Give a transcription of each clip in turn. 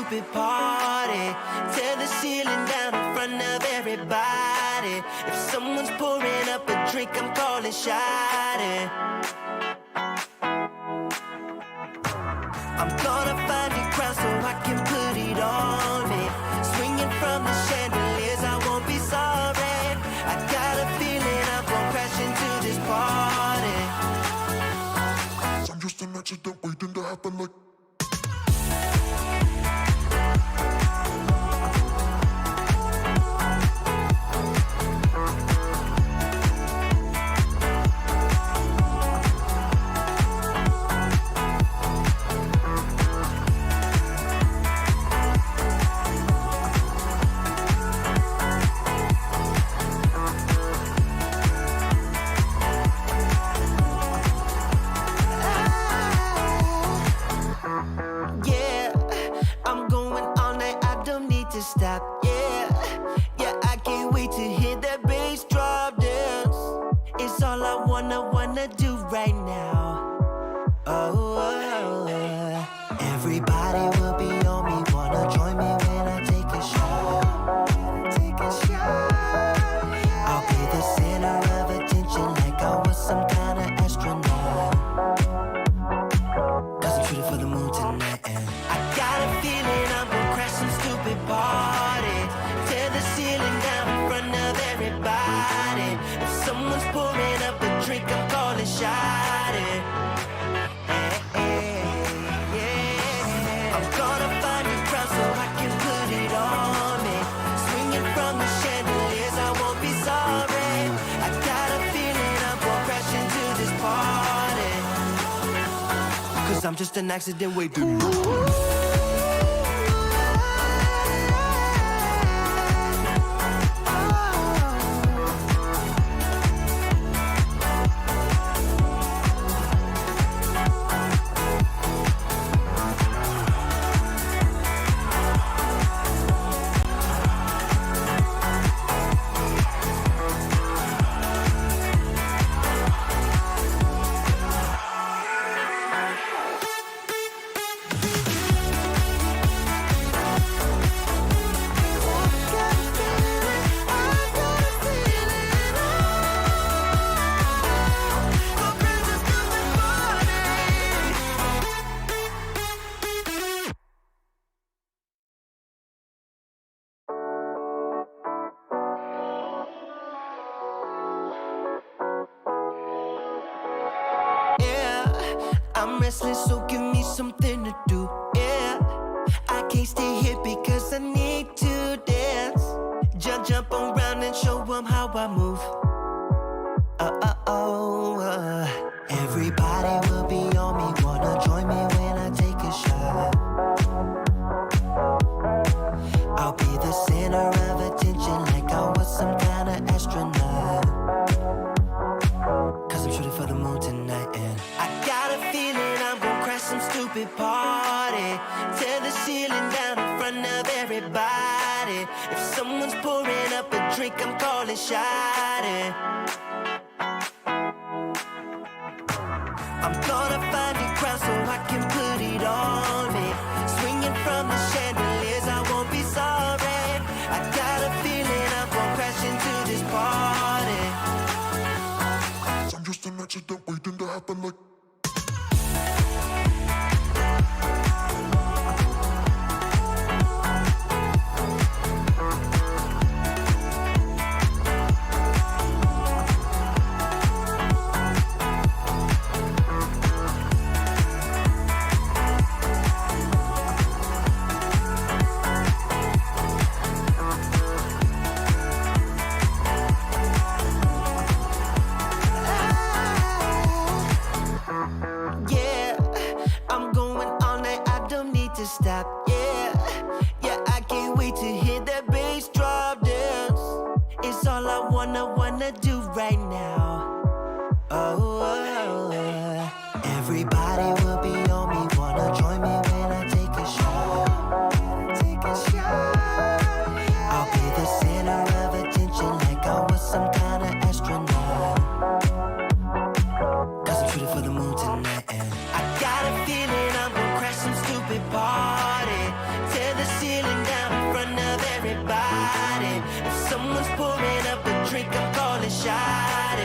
stupid party. Tear the ceiling down in front of everybody. If someone's pouring up a drink, I'm calling shawty. I'm gonna find a crown so I can put it on me. Swinging from the chandeliers, I won't be sorry. I got a feeling I'm gonna crash into this party. I'm just an accident waiting to happen like. Stop, yeah, I can't wait to hear that bass drop dance. It's all I wanna do right now. Everybody will be on me, wanna join me when I take a shot. I'll be the center of attention like I was some kind of astronaut. Cause I'm shooting for the moon tonight and I got a feeling I'm gonna crash some stupid party. Tear the ceiling down in front of everybody. If someone's pouring up a drink, I'm calling shawty. I'm gonna find a crowd so I can put it on me. Swinging from the chandeliers, I won't be sorry. I got a feeling I'm gonna crash into this party. Cause I'm just an accident waiting. I'm restless, so give me something to do, yeah. I can't stay here because I need to dance. Jump around and show them how I move. Everybody will be on me, wanna join me when I take a shot. I'll be the center of attention like I was some kind of astronaut. Cause I'm shooting for the moon tonight and I got a feeling I'm gonna crash some stupid party. Tear the ceiling down in front of everybody. If someone's pouring up a drink, I'm calling shawty. I'm gonna find a crowd so I can put it on me. Swinging from the chandeliers, I won't be sorry. I got a feeling I'm gonna crash into this party. I'm just an accident waiting to happen like. Stop, yeah, I can't wait to hear that bass drop dance. It's all I wanna do right now. Everybody will be on me, wanna join me when I take a shot. I'll be the center of attention like I was some kind of astronaut. Cause I'm shooting for the moon tonight and I got a feeling I'm gonna crash some stupid party. Tear the ceiling down in front of everybody. If someone's pouring up a drink, I'm calling shot.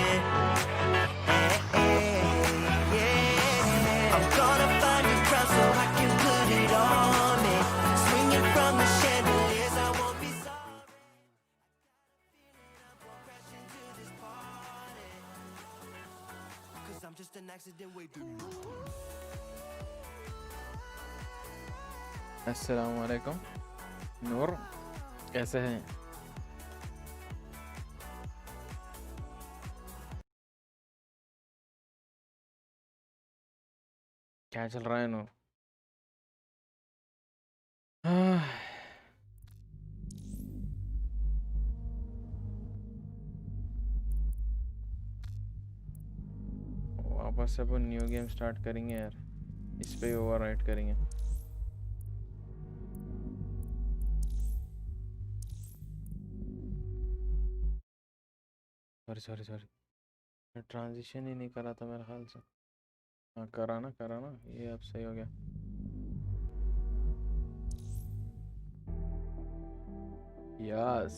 I'm gonna find a crowd so I can put it on me. Swinging from the chandeliers, I won't be sorry. I won't crash into this party. 'Cause I'm just an accident waiting. अस्सलाम वालेकुम नूर, कैसे हैं? क्या चल रहा है नूर? वापस से वो न्यू गेम स्टार्ट करेंगे यार, इस पे ओवरराइट करेंगे। सॉरी मैं ट्रांजिशन ही नहीं करा था मेरे ख्याल से। हाँ करा ना, ये अब सही हो गया। यस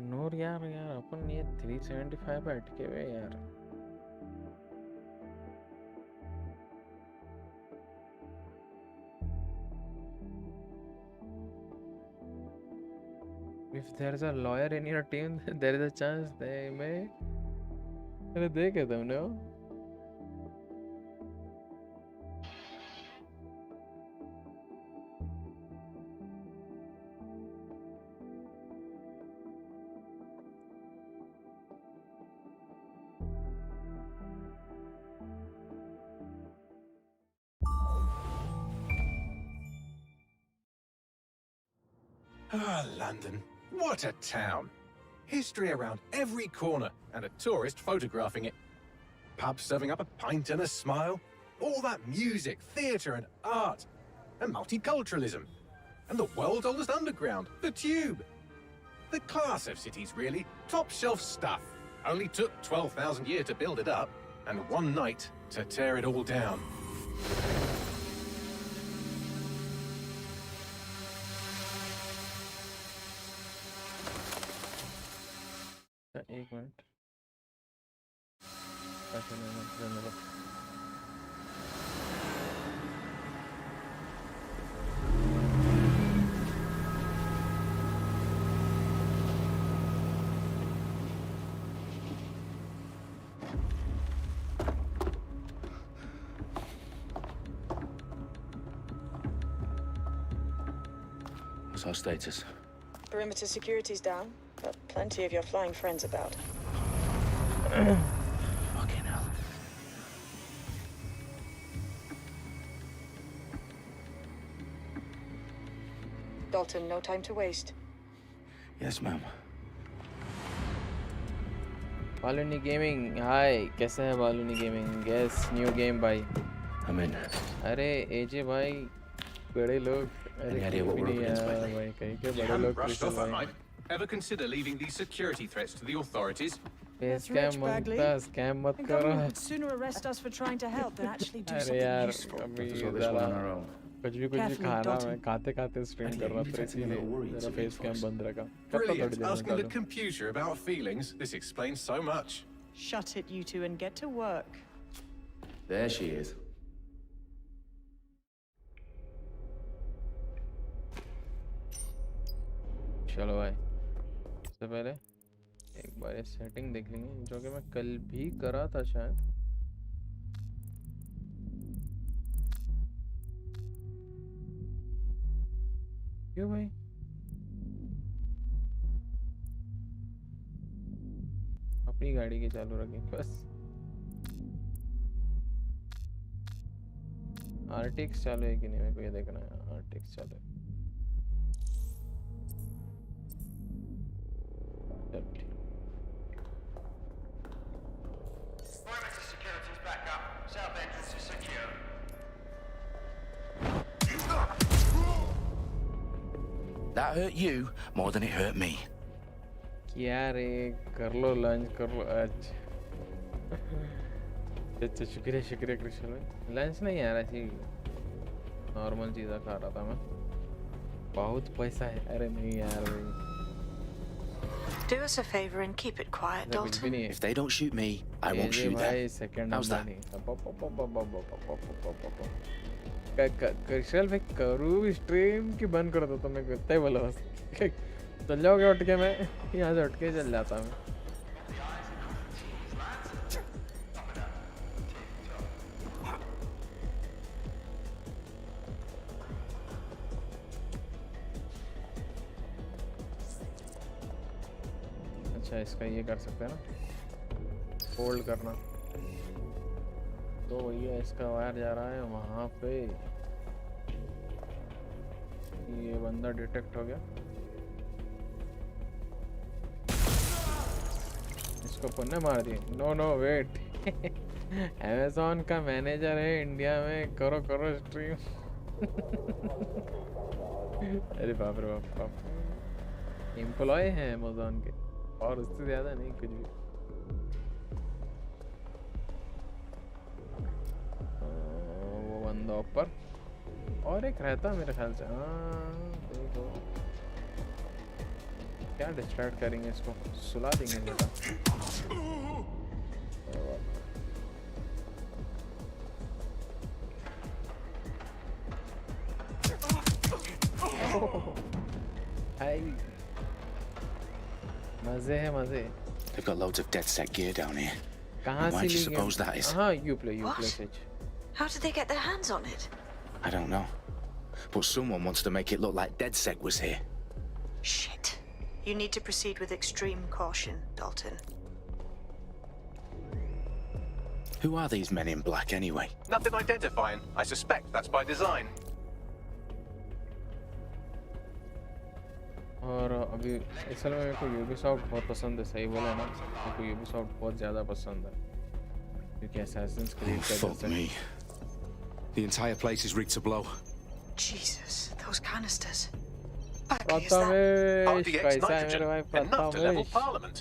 नूर यार अपन ये 375 पे अटके हुए यार। If there is a lawyer in your team, there is a chance they may. अरे देखे तुमने वो? Ah, London. What a town. History around every corner and a tourist photographing it. Pubs serving up a pint and a smile. All that music, theatre and art. And multiculturalism. And the world's oldest underground, the Tube. The class of cities, really. Top shelf stuff. Only took 12,000 years to build it up. And one night to tear it all down. एक minute ऐसे नहीं What's our status? Perimeter security's down, but plenty of your flying friends about. Fucking hell. Dalton, no time to waste. Yes, ma'am. Baluni gaming, hi कैसे है Baluni gaming? Yes new game भाई। I'm in. अरे एजे भाई बड़े लोग, Any idea what we're up against, mate? भाई कहीं के You बड़े haven't लोग brushed क्रिस्टल off that भाई। night. Ever consider leaving these security threats to the authorities? Scam मत The करो। government would sooner arrest us for trying to help than actually do अरे something यार useful. अभी Let's sort this one on our own. कुछ भी Carefully, खा रहा Dalton. मैं खाते स्ट्रीम Andy, कर रहा you था detected a इसीलिए little worry मेरा into फेस it, कैम Fox. बंद रखा। Brilliant. Asking the computer about feelings. This explains so much. Shut it, you two, and get to work. There she is. चलो भाई, सबसे पहले एक बार ये सेटिंग देख लेंगे जो कि मैं कल भी करा था शायद। क्यों भाई? अपनी गाड़ी की चालू रखें बस। आरटीएक्स चालू है कि नहीं मेरे को ये देखना है। आरटीएक्स चालू है। Perimeter security's back up. South entrance is secure. That hurt you more than it hurt me. क्या रे, कर लो लंच कर लो आज। अच्छा शुक्रिया शुक्रिया कृष्ण भाई। लंच नहीं यार, ऐसी नॉर्मल चीज़ा खा रहा था मैं। बहुत पैसा है। अरे नहीं यार भाई, Do us a favor and keep it quiet, ऐसा कुछ भी Dalton. नहीं है। If they don't shoot me, I won't AJ shoot them. भाई सेकंड How's नंबर that? नहीं। कृष्ण भाई करूँ स्ट्रीम की बंद कर दो तो मैं कितना ही बोला बस। चल जाओगे उठ के, मैं यहाँ से उठ के चल जाता मैं। अच्छा इसका ये कर सकते हैं ना, होल्ड करना। तो भैया इसका वायर जा रहा है वहाँ पे। ये बंदा डिटेक्ट हो गया, इसको पुण्य मार दिए। नो नो वेट, अमेज़न का मैनेजर है इंडिया में, करो करो स्ट्रीम। अरे बाप रे बाप बाप, एम्प्लॉय हैं अमेज़न के और उससे ज़्यादा नहीं कुछ भी। वो बंदा ऊपर और एक रहता मेरे ख्याल से। हाँ देखो क्या डिस्ट्रैक्ट करेंगे इसको, सुला देंगे बेटा। हाय मजे है मजे। They've got loads of DedSec gear down here. कहाँ Why से do you Lee suppose that is? हाँ you play What? switch। How did they get their hands on it? I don't know. But someone wants to make it look like DedSec was here. Shit. You need to proceed with extreme caution, Dalton. Who are these men in black anyway? Nothing identifying. I suspect that's by design. और अभी असल में मेरे को Ubisoft बहुत पसंद है, सही बोला ना, मेरे को यूबीसॉफ्ट बहुत ज़्यादा पसंद है क्योंकि असैसिन्स क्रीड का Fuck जैसे। me. The entire place is rigged to blow. Jesus, those canisters. Bagley, is पता that... में RDX कैसा है मेरे nitrogen, भाई, पता enough to level में। Parliament.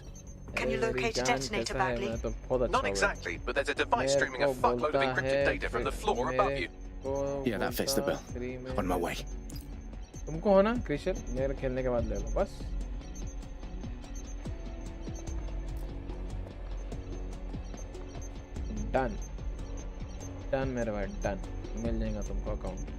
Can you locate a detonator, Bagley? मैं तो बहुत अच्छा Not हुआ। exactly, but there's a device मेरे streaming a को fuckload of बोलता encrypted है data from the floor मेरे above you. को Yeah, that fits the बोलता bill. फ्री में On my way. तुमको हो ना क्रिशर, मेरे खेलने के बाद ले लो बस। डन डन मेरे भाई डन, मिल जाएगा तुमको account.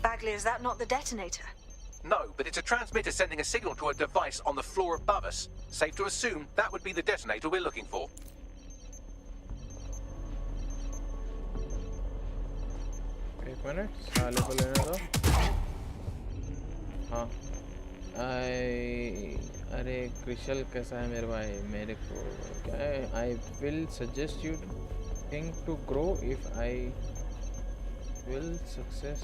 Bagley, is that not the detonator? No, but it's a transmitter sending a signal to a device on the floor above us. Safe to assume that would be the detonator we're looking for. एक minute, साले को लेने दो। हाँ अरे crucial कैसा है मेरे भाई, मेरे को क्या है, I will suggest you think to grow if I will success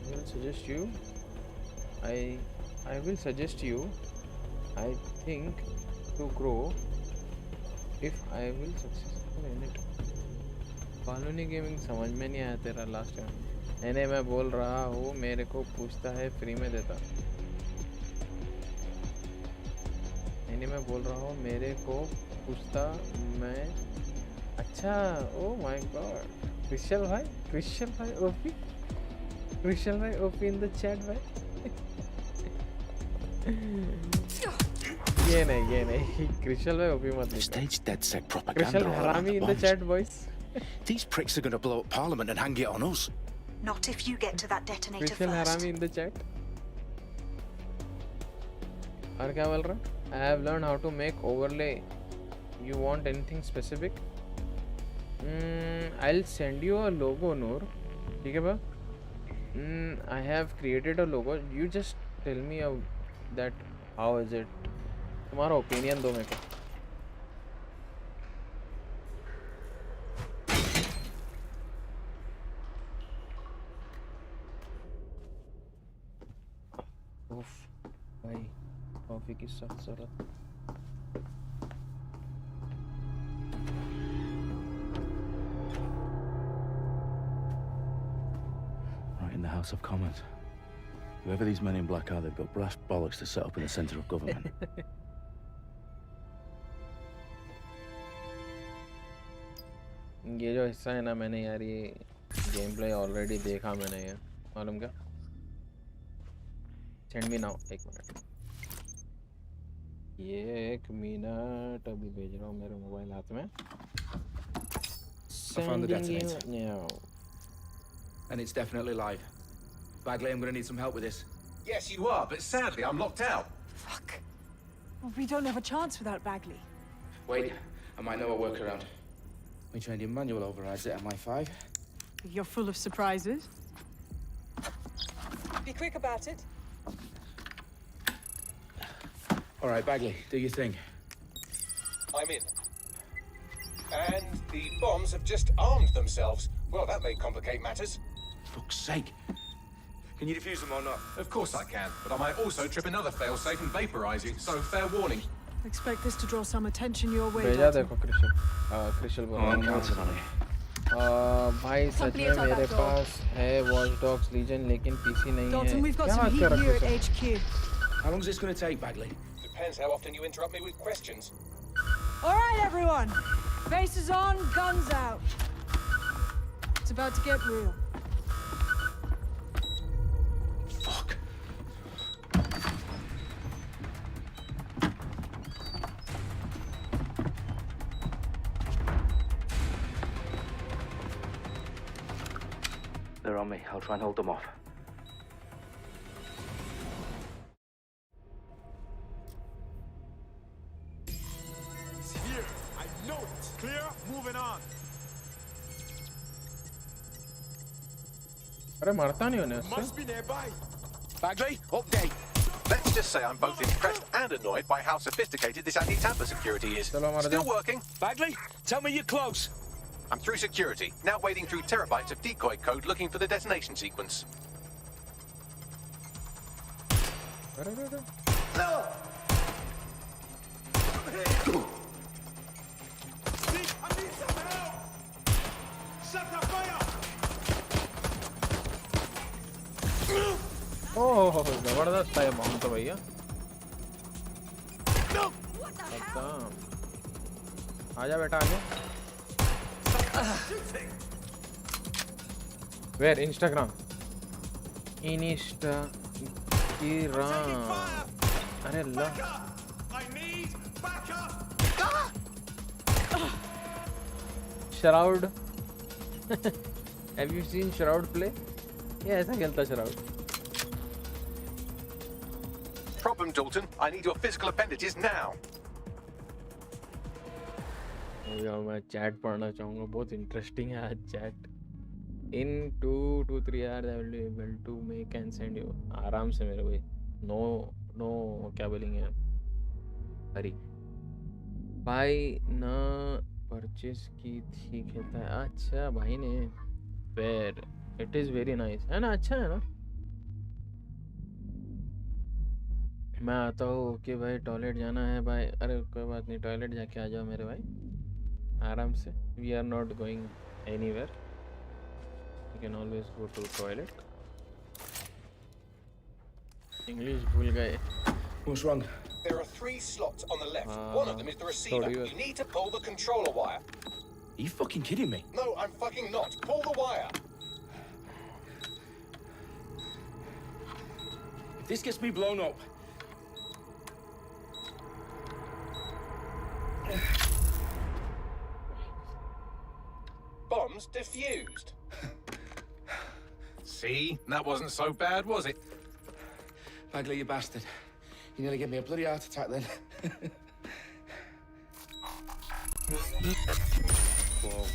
will suggest you I will suggest you I think to grow if I will successful in it। Colony gaming समझ में नहीं आया तेरा लास्ट टाइम। मैंने मैं बोल रहा हूँ, मेरे को पूछता है फ्री में देता। मैं बोल रहा हूँ, मेरे को पूछता मैं। अच्छा ओ माय गॉड, क्रिशल भाई ओपी, क्रिशल भाई ओपी इन द चैट भाई। ये नहीं क्रिशल भाई ओपी मत लिखो। Stage DedSec crucial propaganda all around हरामी at in the once. Chat boys. These pricks are going to blow up Parliament and hang it on us. Not if you get to that detonator crucial first. हरामी in the chat. और क्या बोल रहा? I have learned how to make overlay. You want anything specific? I'll send you a logo, Noor. ठीक है बा? I have created a logo. You just tell me that how is it? तुम्हारा opinion दो मेरे को। USB की सख्त जरूरत। Right in the House of Commons. Whoever these men in black are, they've got brass bollocks to set up in the centre of government. ये जो हिस्सा है ना, मैंने यार ये गेम प्ले ऑलरेडी देखा मैंने, ये मालूम क्या? सेंड मी नाउ, एक मिनट, ये एक मिनट अभी भेज रहा हूँ मेरे मोबाइल हाथ में। found the Sending detonator. you now. And it's definitely live. Bagley, I'm going to need some help with this. Yes, you are, but sadly I'm locked out. Fuck. Well, we don't have a chance without Bagley. Wait, I might know a workaround. We trained in manual overrides at MI5. You're full of surprises. Be quick about it. All right, Bagley, do your thing. I'm in. And the bombs have just armed themselves. Well, that may complicate matters. Fuck's sake. Can you defuse them or not? Of course I can, but I might also trip another failsafe and vaporize you, so fair warning. Expect this to draw some attention your way, भेजा Dalton. देखो crucial, crucial बोल रहा I'm हूँ। counting on it. भाई सच में मेरे पास है Watch Dogs Legion, लेकिन PC नहीं है। Dalton, we've got क्या some बात heat कर here रहे at HQ. How long is this going to take, Bagley? Depends how often you interrupt me with questions. All right, everyone. Faces on, guns out. It's about to get real. Fuck. They're on me. I'll try and hold them off. Here, I know it. Clear? Moving on. अरे मरता नहीं होने उससे। Must be nearby. Bagley, update. Let's just say I'm both impressed and annoyed by how sophisticated this anti-tamper security is. चलो मर Still जाओ। working. Bagley, tell me you're close. I'm through security, now wading through terabytes of decoy code looking for the detonation sequence. अरे अरे अरे। Steve, I need some help. Shut the fire. ओह जबरदस्त था ये bomb तो भैया। खत्म। आजा बेटा आगे। Where? Instagram. Instagram. अरे अल्लाह। I need backup. Shroud. Have you seen Shroud play? ये ऐसा खेलता Shroud. Problem, Dalton. I need your physical appendages now. यार मैं चैट पढ़ना चाहूँगा, बहुत इंटरेस्टिंग है आज chat. In 2 to 3 hours I will be able to make and send you। आराम से मेरे भाई। नो क्या बोलेंगे हरी भाई ना परचेस की थी कहता है। अच्छा भाई ने where it is very nice है ना, अच्छा है ना। मैं आता हूँ ओके भाई, टॉयलेट जाना है भाई। अरे कोई बात नहीं, टॉयलेट जाके आ जाओ मेरे भाई आराम से। We are not going anywhere, you can always go to toilet. English भूल गए। What's wrong? There are 3 slots on the left. One of them is the receiver. sorry, You need to pull the controller wire. Are you fucking kidding me? No, I'm fucking not. Pull the wire. If this gets me blown up... Bombs defused. See? That wasn't so bad, was it? Bagley, you bastard. You nearly gave me a bloody heart attack then.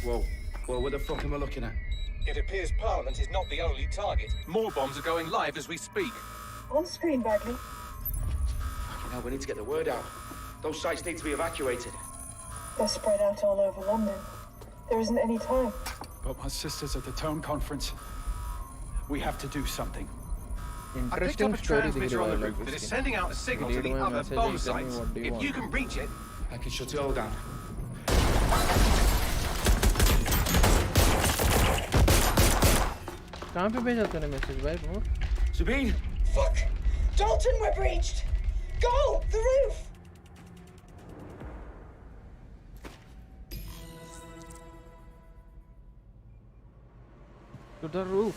Whoa, what the fuck am I looking at? It appears Parliament is not the only target. More bombs are going live as we speak. On screen, Bagley. Fucking hell, we need to get the word out. Those sites need to be evacuated. They're spread out all over London. There isn't any time. But my sister's at the town conference. We have to do something. I picked Interesting up a story transmitter on the roof like that is this. sending out a signal to Read the my other message bomb and tell me sites. what do you If want. you can reach it, I can shut it all down. कहाँ पे भेजा तूने message भाई मोर? Sabine! Fuck! Dalton, we're breached! Go! The roof! To the roof.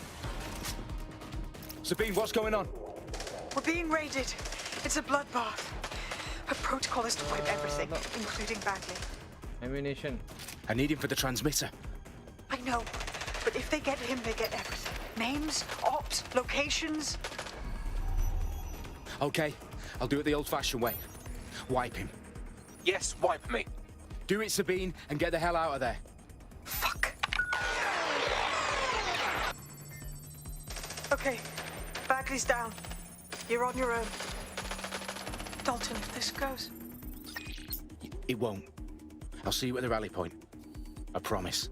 Sabine, what's going on? We're being raided. It's a bloodbath. Our protocol is to wipe everything, including Bagley. Ammunition. I need him for the transmitter. I know, but if they get him, they get everything. Names, ops, locations. Okay, I'll do it the old-fashioned way. Wipe him. yes, wipe me. Do it, Sabine, and get the hell out of there. Fuck. Okay, Bagley's down. You're on your own. Dalton, if this goes. It won't. I'll see you at the rally point. I promise.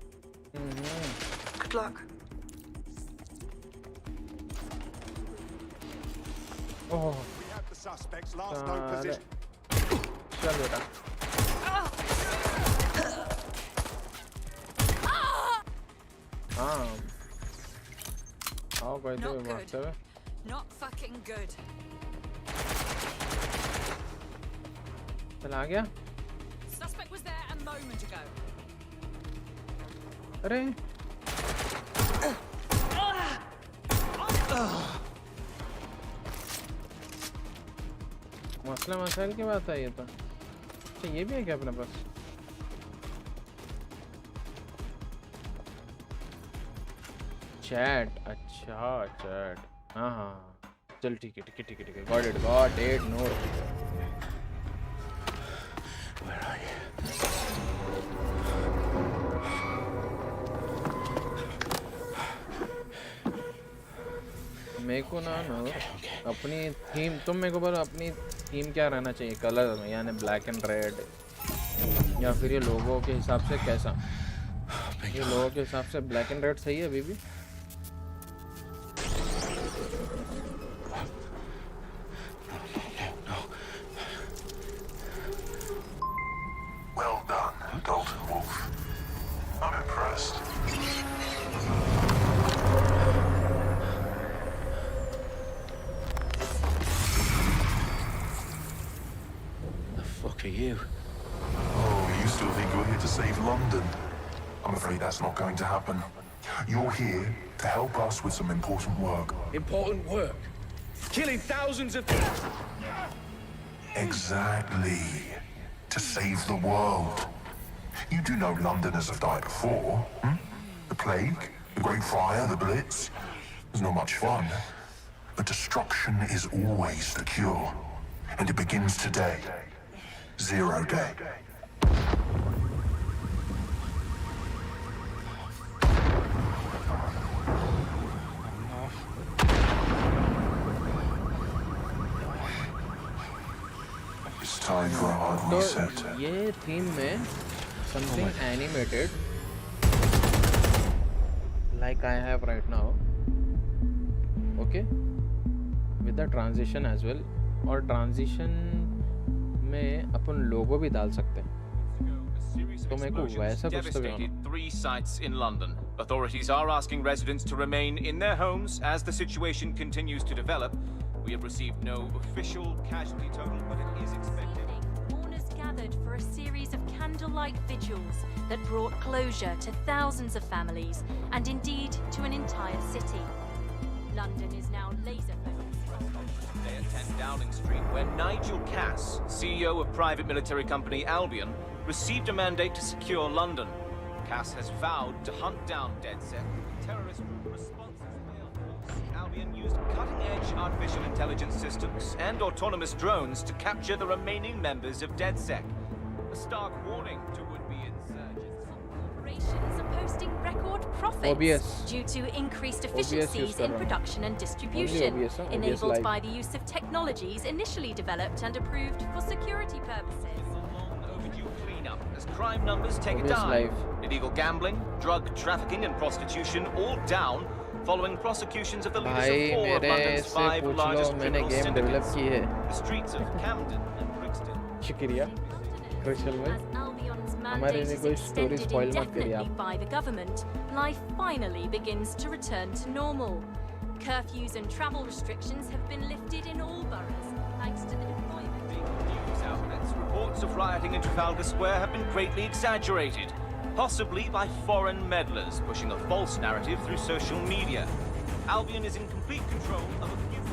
Good luck. Oh, We have the suspect's last known position. चल बेटा. हाँ. आओ कोई तो Not बात कर. Not fucking good. चल आ गया. Suspect was there a moment ago. अरे. मसला मसाइल की बात है ये तो. अच्छा ये भी है क्या अपने पास? चैट. अच्छा चैट. हाँ हाँ. चल ठीक है. Got it. No. Where are you? मेरे को ना अपनी थीम तुम मेरे को बोलो अपनी थीम क्या रहना चाहिए कलर में यानी ब्लैक एंड रेड या फिर ये लोगों के हिसाब से कैसा ये लोगों के हिसाब से ब्लैक एंड रेड सही है अभी भी Well done, Dalton Wolf. I'm impressed. Fuck are you? Oh, you still think you're here to save London? I'm afraid that's not going to happen. You're here to help us with some important work. Important work. Killing thousands of people. Exactly. To save the world. You do know Londoners have died before, hmm? The plague, the Great Fire, the Blitz. It's not much fun. But destruction is always the cure. And it begins today. 0 day. It's time for a hard तो reset. ये theme में something animated like I have right now okay with the transition as well और transition में अपन लोगो भी डाल सकते हैं तो मेरे को वैसा कुछ तो devastated 3 sites in London. Authorities are asking residents to remain in their homes as the situation continues to develop. We have received no official casualty total, but it is expected. Mourners gathered for a series of candlelight vigils that brought closure to thousands of families and indeed to an entire city. London is now laser focused. Today at 10 Downing Street, where Nigel Cass, CEO of private military company Albion, received a mandate to secure London. Cass has vowed to hunt down DedSec. Terrorist group responses failed. Albion used cutting-edge artificial intelligence systems and autonomous drones to capture the remaining members of DedSec. A stark warning to would-be insurgents. Corporations are posting record profits OBS. due to increased OBS efficiencies use कर in रहा हूँ. production and distribution, OBS, huh? OBS enabled live. by the use of technologies initially developed and approved for security purposes. Overdue cleanup as crime numbers take a OBS dive. live. Illegal gambling, drug trafficking and prostitution all down, following prosecutions of the leaders भाई of 4 of मेरे London's से 5 पूछ लो largest मैंने criminal game develop syndicates. की है The streets of Camden and Brixton. शुक्रिया crucial भाई As Albion's हमारे mandate लिए is कोई स्टोरी extended स्पॉइल मत करिए indefinitely आप by the government, life finally begins to return to normal. Curfews and travel restrictions have been lifted in all boroughs, thanks to the deployment. News outlets, reports of rioting in Trafalgar Square have been greatly exaggerated, possibly by foreign meddlers pushing a false narrative through social media. Albion is in complete control of a few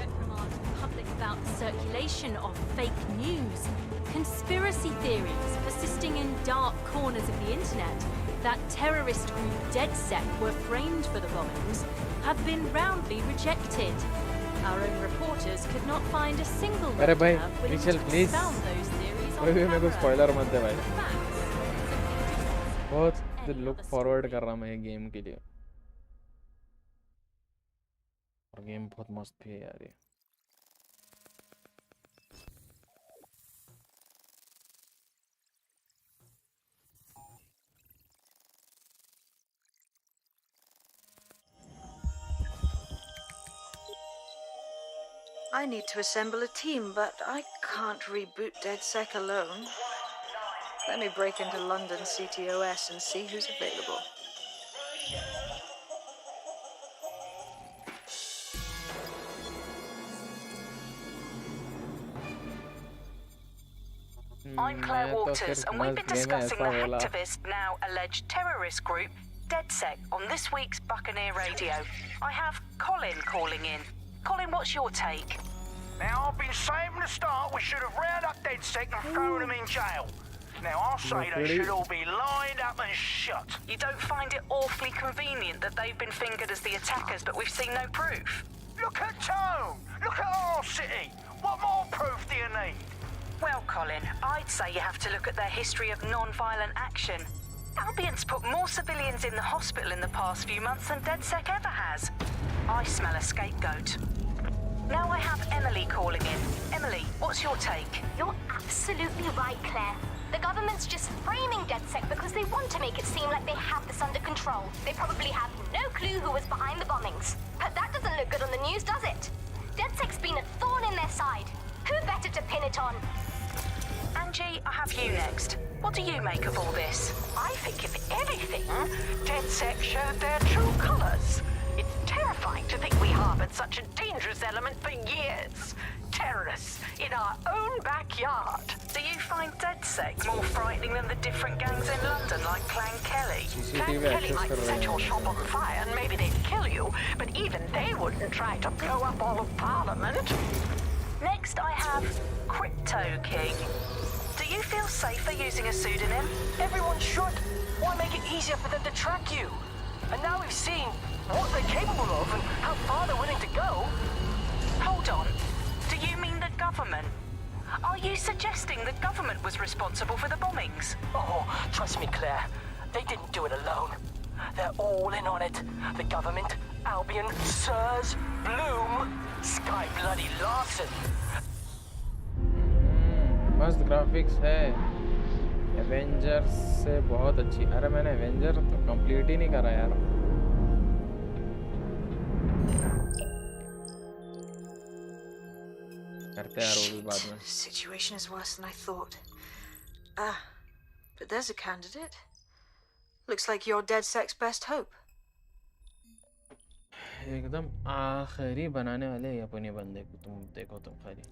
Reprimand the public about the circulation of fake news. Conspiracy theories persisting in dark corners of the internet that terrorist group DedSec were framed for the bombings have been roundly rejected. Our own reporters could not find a single अरे भाई writer willing crucial to please expound those theories on कोई भी मेरे को camera. Spoiler मत दे भाई The facts simply बहुत any look other forward story. कर रहा मैं गेम के लिए और गेम बहुत मस्त भी है यार ये I need to assemble a team, but I can't reboot DedSec alone. Let me break into London CTOS and see who's available. I'm Claire मैं तो Waters, सिर्फ and we've been मस्त गेम है discussing ऐसा the बोला hacktivist, now alleged terrorist group, DedSec, on this week's Buccaneer Radio. I have Colin calling in. Colin, what's your take? Now, I've been saying from the start we should have rounded up DedSec and thrown them in jail. Now, I say they should all be lined up and shot. You don't find it awfully convenient that they've been fingered as the attackers, but we've seen no proof? Look at Tone! Look at our city! What more proof do you need? Well, Colin, I'd say you have to look at their history of non-violent action. Albion's put more civilians in the hospital in the past few months than DedSec ever has. I smell a scapegoat. Now I have Emily calling in. Emily, what's your take? You're absolutely right, Claire. The government's just framing DedSec because they want to make it seem like they have this under control. They probably have no clue who was behind the bombings. But that doesn't look good on the news, does it? DedSec's been a thorn in their side. Who better to pin it on? Angie, I have you next. What do you make of all this? I think if anything, DedSec showed their true colors. It's terrifying to think we harbored such a dangerous element for years. Terrorists in our own backyard. Do you find DedSec more frightening than the different gangs in London like Clan Kelly? Clan Kelly might set your shop on fire and maybe they'd kill you, but even they wouldn't try to blow up all of Parliament. Next I have Crypto King. Do you feel safer using a pseudonym? Everyone should. Why make it easier for them to track you? And now we've seen what they're capable of and how far they're willing to go. Hold on. Do you mean the government? Are you suggesting the government was responsible for the bombings? Oh, trust me, Claire. They didn't do it alone. They're all in on it. The government, Albion, Sirs, Bloom, Sky Bloody Larson. मस्त graphics है Avengers से बहुत अच्छी अरे मैंने Avenger तो complete ही नहीं करा यार करते हैं यार वो भी बाद में Situation is worse than I thought. But there's a candidate. Looks like you're DedSec's best hope. एकदम आखिरी बनाने वाले हैं अपने बंदे को तुम देखो तुम खाली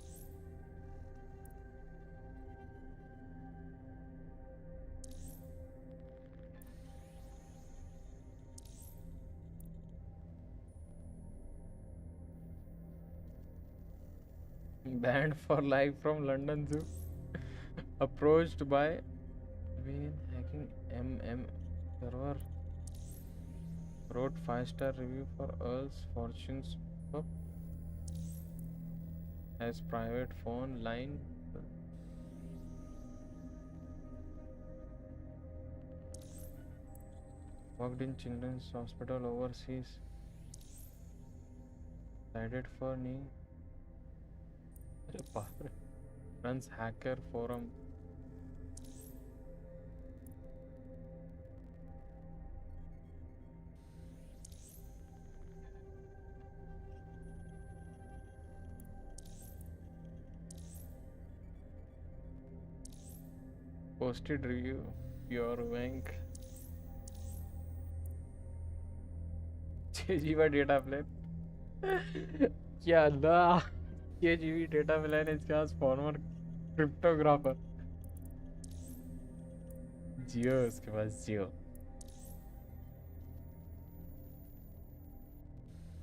banned for life from London Zoo. Approached by been hacking server. Wrote 5-star review for Earl's Fortunes Pub. Has private phone line. Worked in Children's Hospital overseas. Cited for knee. Runs hacker forum. posted review your bank 6 GB data plan. क्या अल्लाह 6 GB data plan इसके पास former cryptographer जियो उसके पास जियो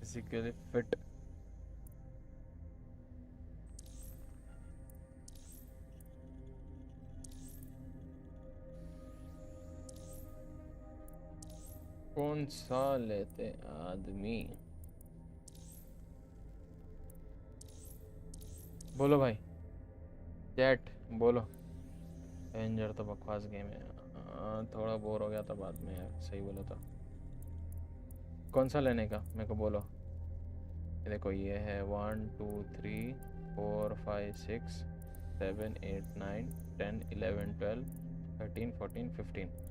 physically fit. कौन सा लेते आदमी बोलो भाई chat बोलो एंजर तो बकवास गेम है थोड़ा बोर हो गया था बाद में यार सही बोला था कौन सा लेने का मेरे को बोलो ये देखो ये है 1 2 3 4 5 6 7 8 9 10 11 12 13 14 15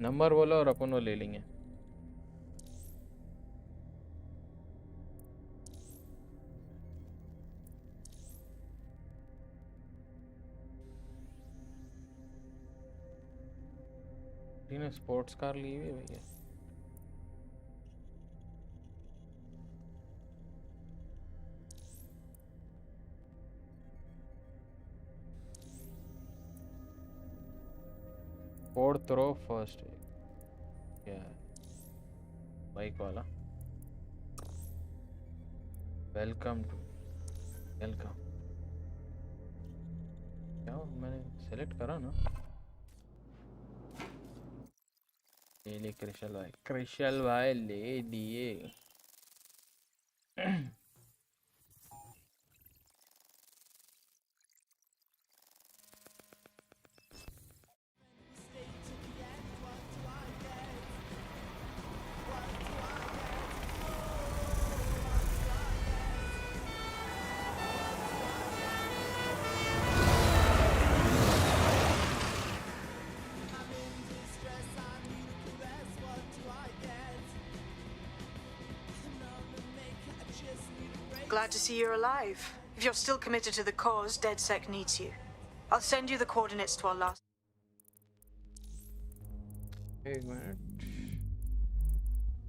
नंबर बोलो और अपन वो ले लेंगे ने स्पोर्ट्स कार ली हुई है भैया फोर्थ रो फर्स्ट क्या है बाइक वाला वेलकम टू वेलकम क्या मैंने सेलेक्ट करा ना ले ले क्रिशल भाई ले लिए Glad to see you're alive. If you're still committed to the cause, DedSec needs you. I'll send you the coordinates to our last... Wait a minute.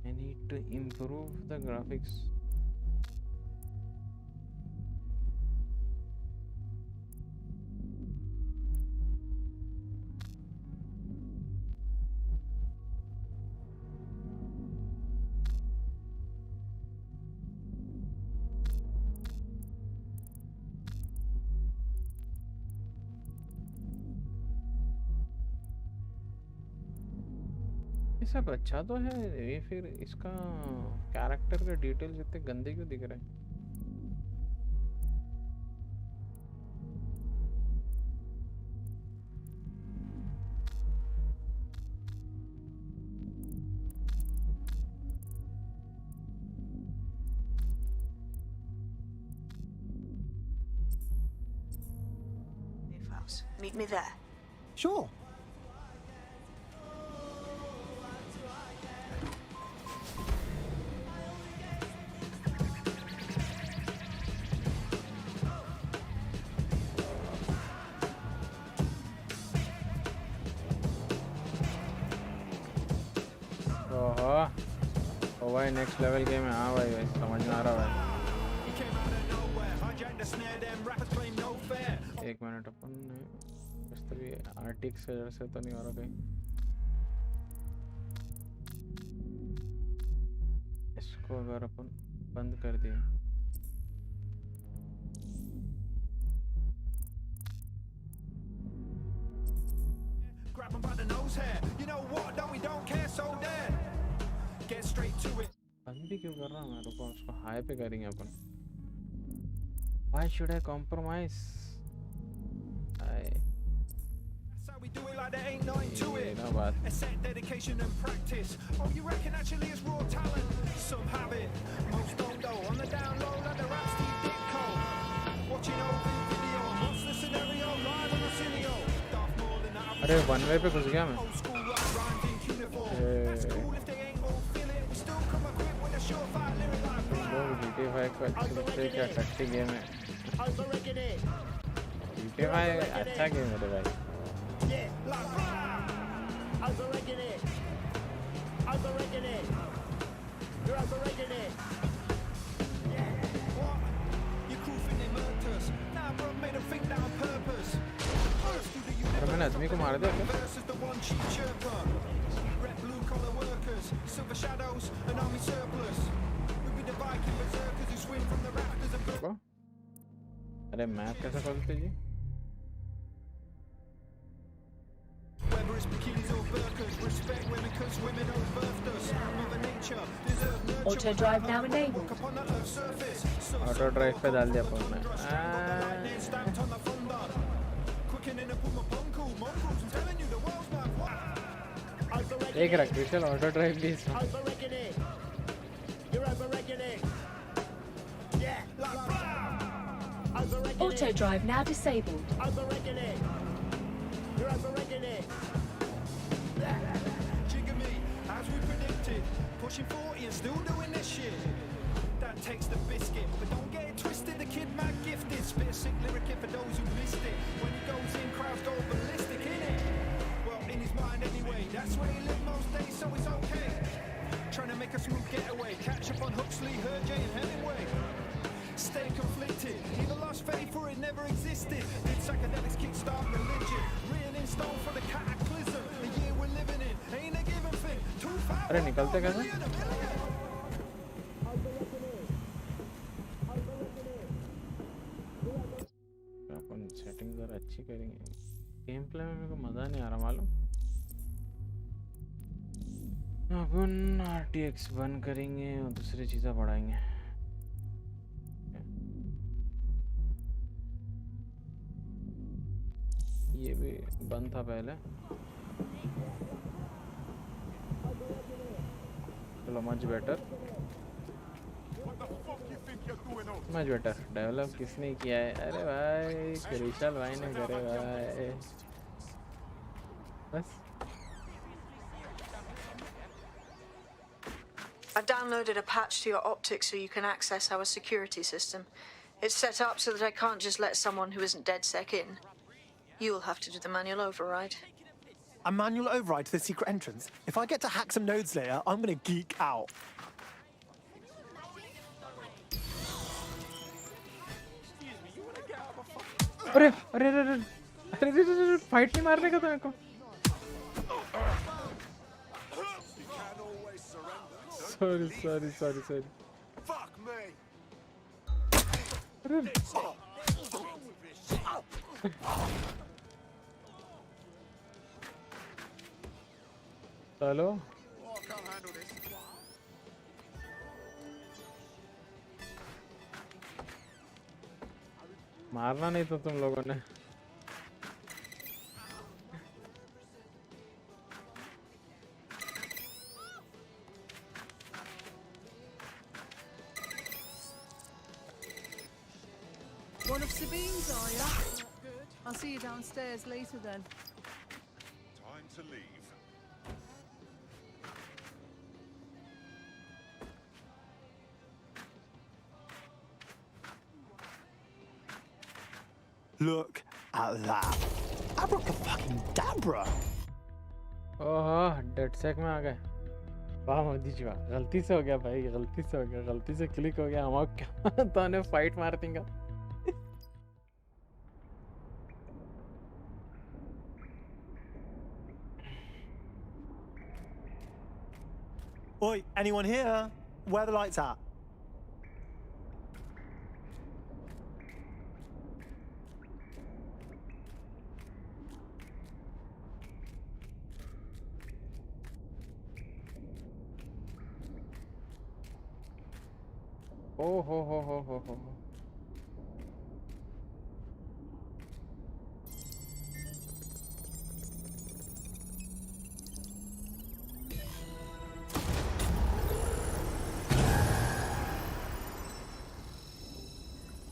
I need to improve the graphics. सब अच्छा तो है ये फिर इसका character का details इतने गंदे क्यों दिख रहे हैं Meet me there. Sure. भाई नेक्स्ट लेवल गेम है हाँ भाई समझ में आ रहा है एक मिनट अपन इस तरह आर्टिक्स से तो नहीं हो रहा कहीं इसको अगर अपन बंद कर दिए बंद भी क्यों कर रहा हूँ रुको उसको हाई पे करेंगे अपन Why should I compromise? Do it like there ain't nothing to it. A set dedication and practice. Oh, you reckon actually it's raw talent? Some have it, most don't though. On the down low, like the rap Steve Ditko. Watching over video, what's the scenario? Live on the cineo. Darth Maul in that. अरे one way पे घुस गया मैं GTA 5 का सबसे क्या टट्टी game है GTA 5 अच्छा गेम है भाई अरे मैंने आदमी को मार दिया क्या? अरे मैप कैसे खोलते जी? Auto drive now enabled. Auto drive पे डाल दिया फोन में। एक रख विशाल ऑटो ड्राइव भी इसमें। Auto drive now disabled. As we predicted, pushing 40 and still doing this shit. That takes the biscuit, but don't get it twisted. The kid mad gifted, spit a sick lyric for those who missed it. When he goes in, crowds go ballistic, innit? Well, in his mind anyway. That's where he lived most days, so it's okay. Trying to make a smooth getaway, catch up on Huxley, Hergé, and Hemingway. Stay conflicted, either lost faith or it never existed. Did psychedelics kickstart religion? Written in stone for the cataclysm. The year we're living in ain't a given thing. अरे निकलते कैसे? अपन setting जरा अच्छी करेंगे। Game play में मेरे को मजा नहीं आ रहा मालूम। अपन RTX बंद करेंगे और दूसरी चीज़ें बढ़ाएंगे। ये भी बंद था पहले। चलो मच बेटर डेवलप किसने किया है? अरे भाई विशाल भाई ने करे भाई बस। I've downloaded a patch to your optics so you can access our security system. It's set up so that I can't just let someone who isn't DedSec in. You'll have to do the manual override. A manual override to the secret entrance? If I get to hack some nodes later, I'm gonna geek out. अरे अरे अरे अरे अरे fight नहीं मारने का था मेरे को। सॉरी हेलो मारना नहीं तो तुम लोगों ने। One of Sabine's, are ya? I'll see you downstairs later then. Time to leave. Look at that. Abracadabra. ओह डेडसेक में आ गए। वाह मोदी जी वाह, गलती से हो गया भाई, गलती से क्लिक हो गया। हम क्या तो ने फाइट मार देंगे। Oi, anyone here? Where are the lights at? Oh ho.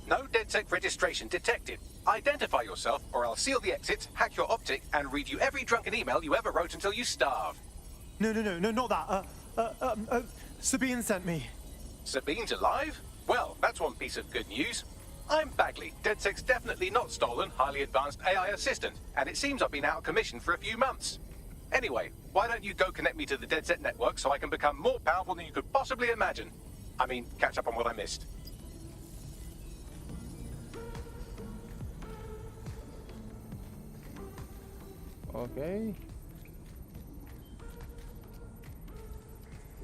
No DedSec registration detected. Identify yourself, or I'll seal the exits, hack your optic, and read you every drunken email you ever wrote until you starve. No, not that. Sabine sent me. Sabine's alive? Well, that's one piece of good news. I'm Bagley, DedSec's definitely not stolen, highly advanced AI assistant, and it seems I've been out of commission for a few months. Anyway, why don't you go connect me to the DedSec network so I can become more powerful than you could possibly imagine? I mean, catch up on what I missed. Okay.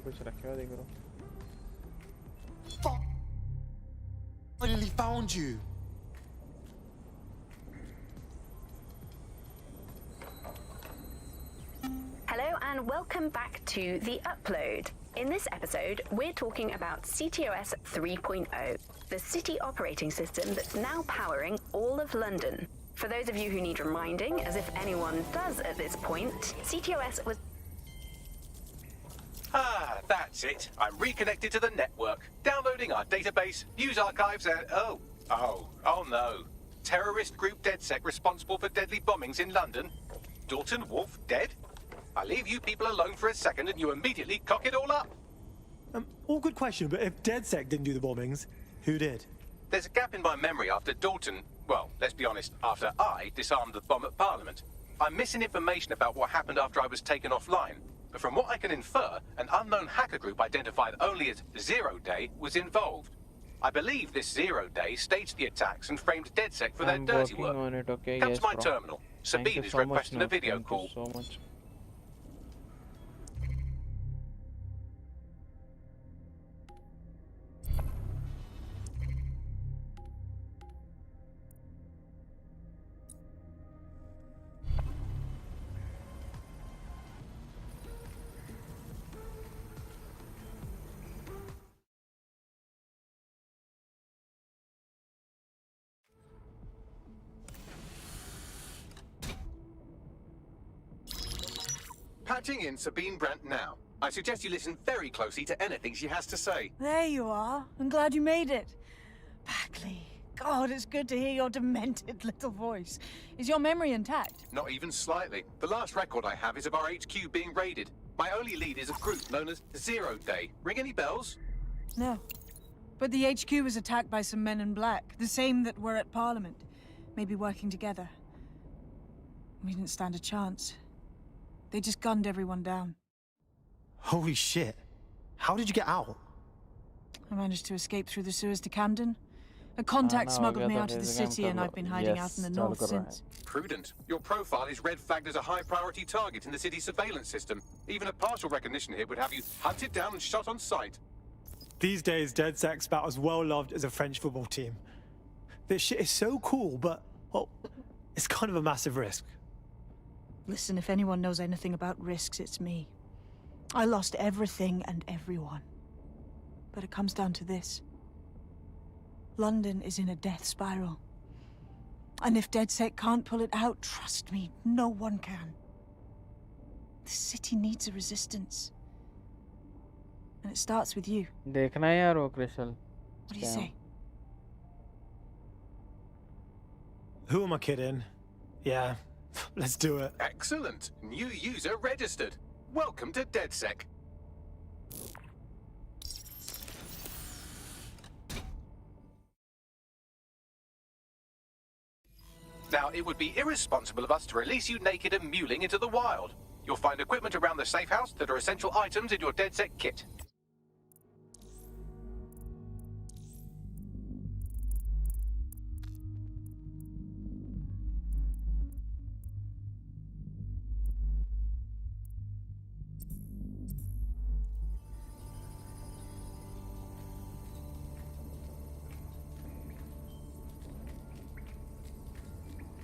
कुछ रखे हुआ देख रहा हूँ. Finally found you. Hello and welcome back to The Upload. In this episode, we're talking about CTOS 3.0, the city operating system that's now powering all of London. For those of you who need reminding, as if anyone does at this point, CTOS was... Ah, that's it. I'm reconnected to the network, downloading our database, news archives, and oh no. Terrorist group DedSec responsible for deadly bombings in London. Dalton Wolf dead? I leave you people alone for a second and you immediately cock it all up. All good question, but if DedSec didn't do the bombings, who did? There's a gap in my memory after Dalton, well, let's be honest, after I disarmed the bomb at Parliament. I'm missing information about what happened after I was taken offline. But from what I can infer, an unknown hacker group identified only as Zero Day was involved. I believe this Zero Day staged the attacks and framed DedSec for their dirty work. On it, okay? Come Yes, to my bro. terminal. Sabine is so much, requesting a video Thank call. you so much. Patching in Sabine Brandt now. I suggest you listen very closely to anything she has to say. There you are. I'm glad you made it. Bagley. God, it's good to hear your demented little voice. Is your memory intact? Not even slightly. The last record I have is of our HQ being raided. My only lead is a group known as Zero Day. Ring any bells? No. But the HQ was attacked by some men in black, the same that were at Parliament. Maybe working together. We didn't stand a chance. They just gunned everyone down. Holy shit. How did you get out? I managed to escape through the sewers to Camden. A contact smuggled me out of the city and I've been hiding out in the north since. Prudent. Your profile is red flagged as a high-priority target in the city's surveillance system. Even a partial recognition here would have you hunted down and shot on sight. These days, DedSec's about as well loved as a French football team. This shit is so cool, but, well, it's kind of a massive risk. Listen, if anyone knows anything about risks, it's me. I lost everything and everyone. But it comes down to this. London is in a death spiral. And if DedSec can't pull it out, trust me, no one can. The city needs a resistance. And it starts with you. देखना है यार वो crucial. What do you say? Who am I kidding? Yeah, let's do it. Excellent. New user registered. Welcome to DedSec. Now, it would be irresponsible of us to release you naked and mewling into the wild. You'll find equipment around the safe house that are essential items in your DedSec kit.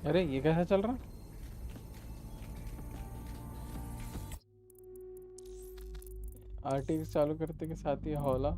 अरे ये कैसा चल रहा? RTX चालू करते के साथ ही हौला.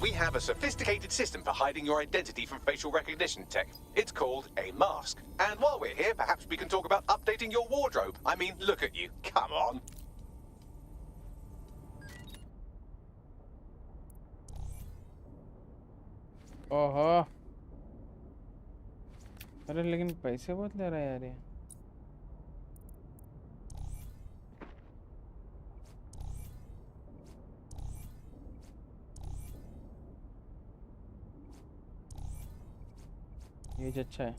We have a sophisticated system for hiding your identity from facial recognition tech. It's called a mask. And while we're here, perhaps we can talk about updating your wardrobe. I mean, look at you. Come on. ओहो अरे लेकिन पैसे बहुत ले रहा है यार ये जो अच्छा है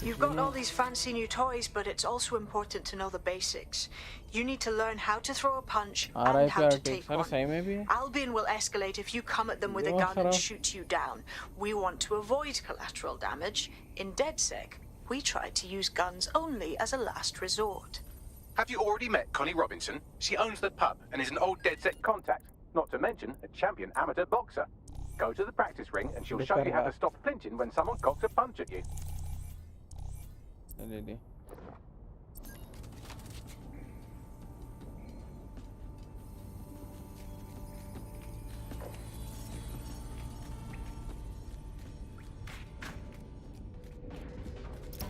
You've got all these fancy new toys, but it's also important to know the basics. You need to learn how to throw a punch and how to take one. Albion will escalate if you come at them with a gun and shoot you down. We want to avoid collateral damage. In DedSec, we try to use guns only as a last resort. Have you already met Connie Robinson? She owns the pub and is an old DedSec contact, not to mention a champion amateur boxer. Go to the practice ring and she'll show you how to stop flinching when someone cocks a punch at you.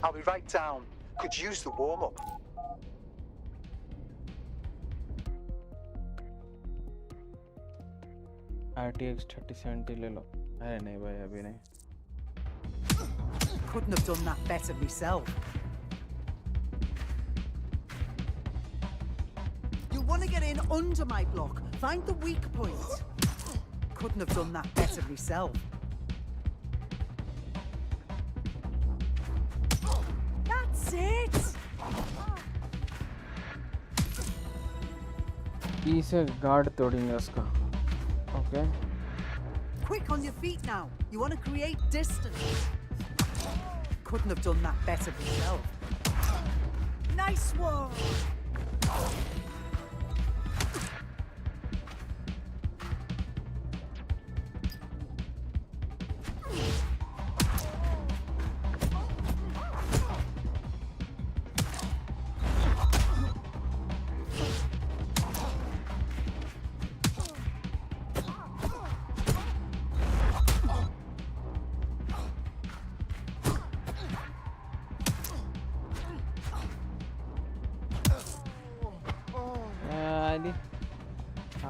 I'll be right down. Could use the warm-up. RTX 3070 ले लो अरे नहीं भाई अभी नहीं Couldn't have done that better myself. You want to get in under my block. Find the weak point. Couldn't have done that better myself. That's it. इसे guard तोड़ेंगे उसका. Okay. Quick on your feet now. You want to create distance. Couldn't have done that better myself. Nice one.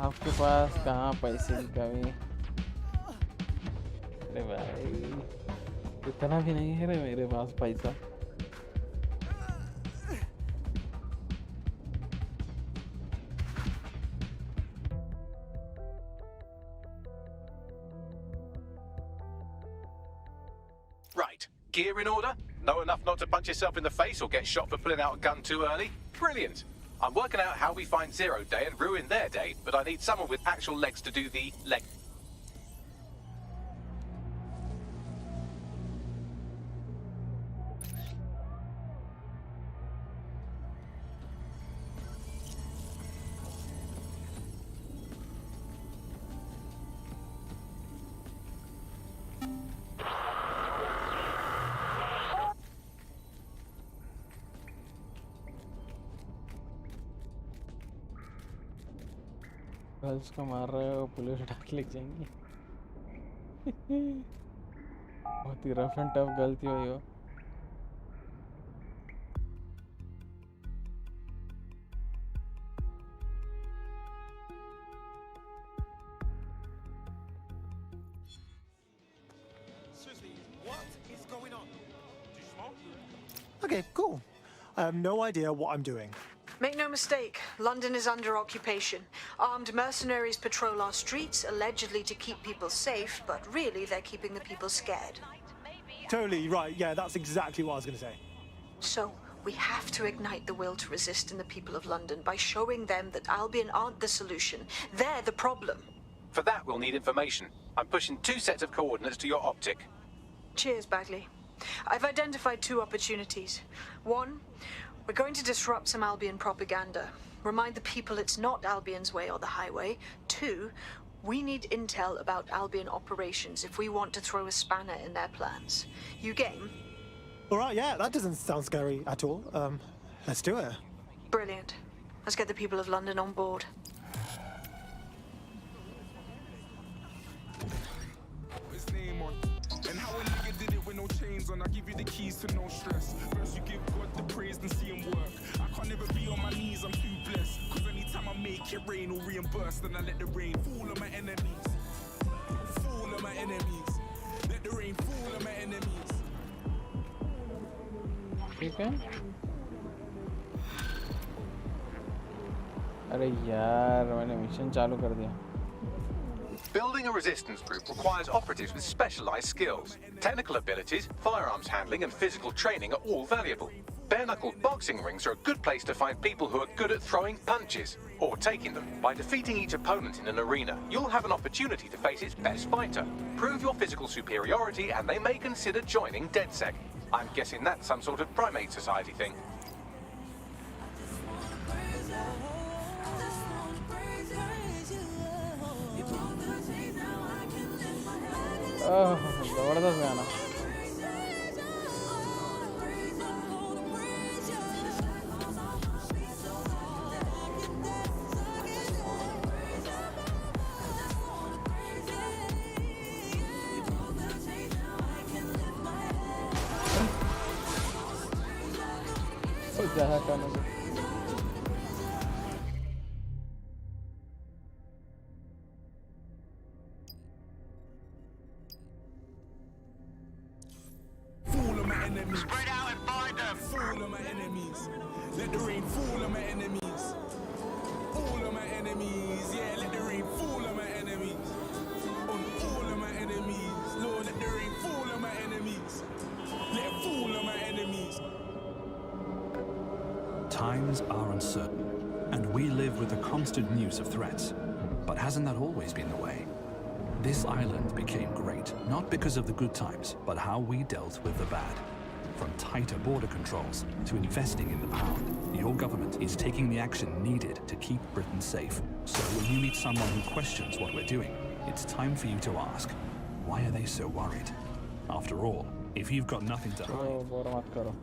आपके पास कहाँ पैसे की कमी अरे भाई इतना भी नहीं है रे मेरे पास पैसा Right, gear in order? Know enough not to punch yourself in the face or get shot for pulling out a gun too early? Brilliant! I'm working out how we find Zero Day and ruin their day, but I need someone with actual legs to do the leg. Girls को मार रहे हो police डाक ले जाएंगे बहुत ही rough and tough गलती हुई हो Okay, cool. I have no idea what I'm doing. Make no mistake, London is under occupation. Armed mercenaries patrol our streets, allegedly to keep people safe, but really they're keeping the people scared. Totally right, yeah, that's exactly what I was going to say. So, we have to ignite the will to resist in the people of London by showing them that Albion aren't the solution. They're the problem. For that, we'll need information. I'm pushing 2 sets of coordinates to your optic. Cheers, Bagley. I've identified 2 opportunities. One, we're going to disrupt some Albion propaganda. Remind the people it's not Albion's way or the highway. 2, we need intel about Albion operations if we want to throw a spanner in their plans. You game? All right, yeah, that doesn't sound scary at all. Let's do it. Brilliant. Let's get the people of London on board. His name on. And how a nigga did it with no chains on. I give you the keys to no stress. First you give God the praise and see him work. I can't never be on my knees, I'm too blessed. Cause anytime I make it rain or reimburse, then I let the rain fall on my enemies. Fall on my enemies. Let the rain fall on my enemies. ठीक है अरे यार मैंने mission चालू कर दिया Building a resistance group requires operatives with specialized skills. Technical abilities, firearms handling and physical training are all valuable. Bare-knuckled boxing rings are a good place to find people who are good at throwing punches or taking them. By defeating each opponent in an arena, you'll have an opportunity to face its best fighter. Prove your physical superiority and they may consider joining DedSec. I'm guessing that's some sort of primate society thing. जबरदस्त गाना Spread out and find them. Fall on my enemies. Let the rain fall on my enemies. All of my enemies. Yeah, let the rain fall on my enemies. On all of my enemies. Lord, let the rain fall on my enemies. Let it fall on my enemies. Times are uncertain, and we live with the constant news of threats. But hasn't that always been the way? This island became great, not because of the good times, but how we dealt with the bad. From tighter border controls to investing in the pound, your government is taking the action needed to keep Britain safe. So when you meet someone who questions what we're doing, it's time for you to ask, why are they so worried? After all, if you've got nothing to hide...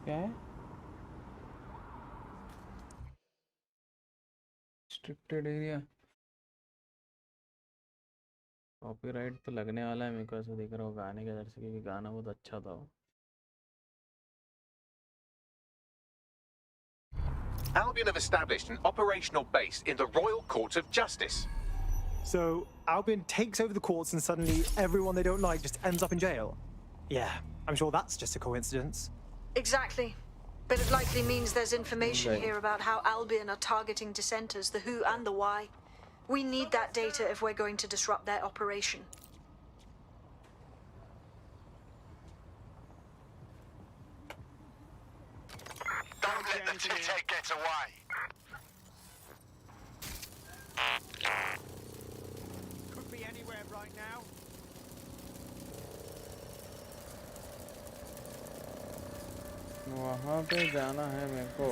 क्या है restricted area copyright तो लगने वाला है मेरे को ऐसा दिख रहा हो गाने के वजह से क्योंकि गाना बहुत अच्छा था Albion have established an operational base in the Royal Court of Justice. So Albion takes over the courts and suddenly everyone they don't like just ends up in jail? Yeah, I'm sure that's just a coincidence. Exactly. But it likely means there's information here about how Albion are targeting dissenters, the who and the why. We need that data if we're going to disrupt their operation. Don't let the T-Tech get away. Could be anywhere right now. वहाँ पे जाना है मेरे को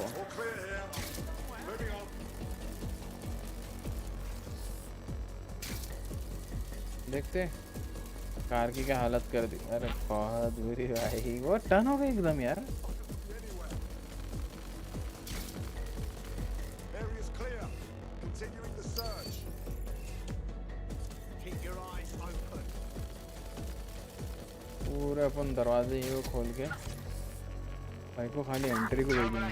देखते car की क्या हालत कर दी अरे बहुत बुरी भाई वो टर्न हो गई एकदम यार पूरे अपन दरवाजे ही वो खोल के भाई को खाली एंट्री को भेजना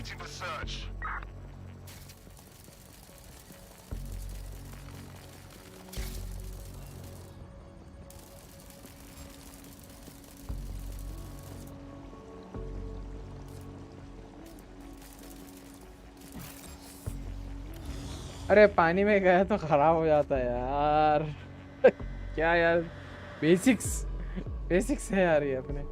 अरे पानी में गया तो खराब हो जाता है यार क्या यार बेसिक्स है यार ये अपने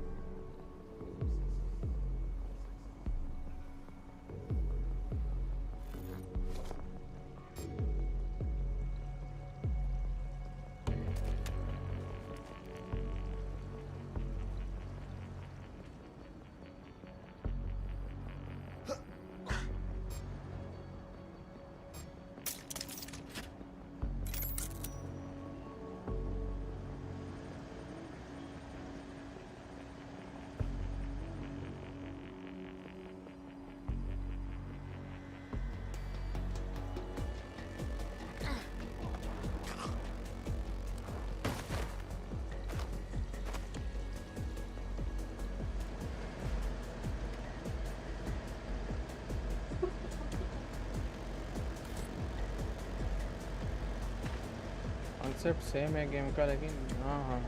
कॉन्सेप्ट सेम है गेम का, लेकिन हाँ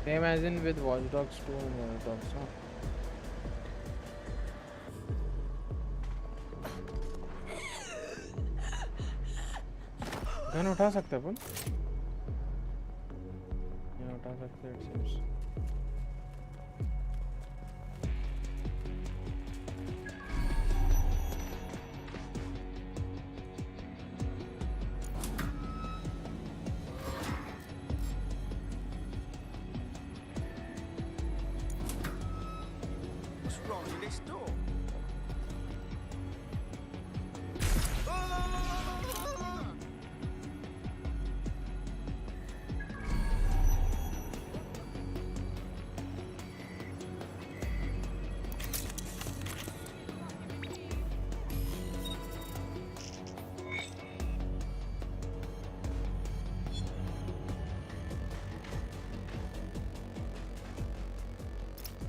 same as in with Watch Dogs 2 dogs. Gun उठा सकते अपन, ये उठा सकते हैं it seems.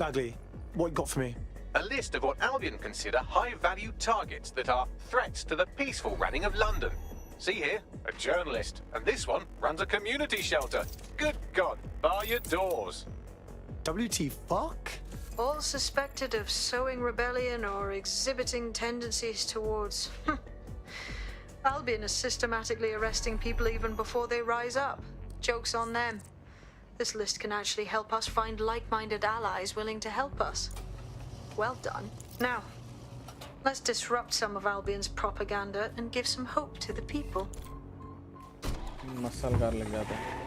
Bagley, what you got for me? A list of what Albion consider high-value targets that are threats to the peaceful running of London. See here, a journalist, and this one runs a community shelter. Good God, bar your doors. WT fuck? All suspected of sowing rebellion or exhibiting tendencies towards... Albion is systematically arresting people even before they rise up. Joke's on them. This list can actually help us find like-minded allies willing to help us. Well done. Now, let's disrupt some of Albion's propaganda and give some hope to the people. Muscle car लग जाता है।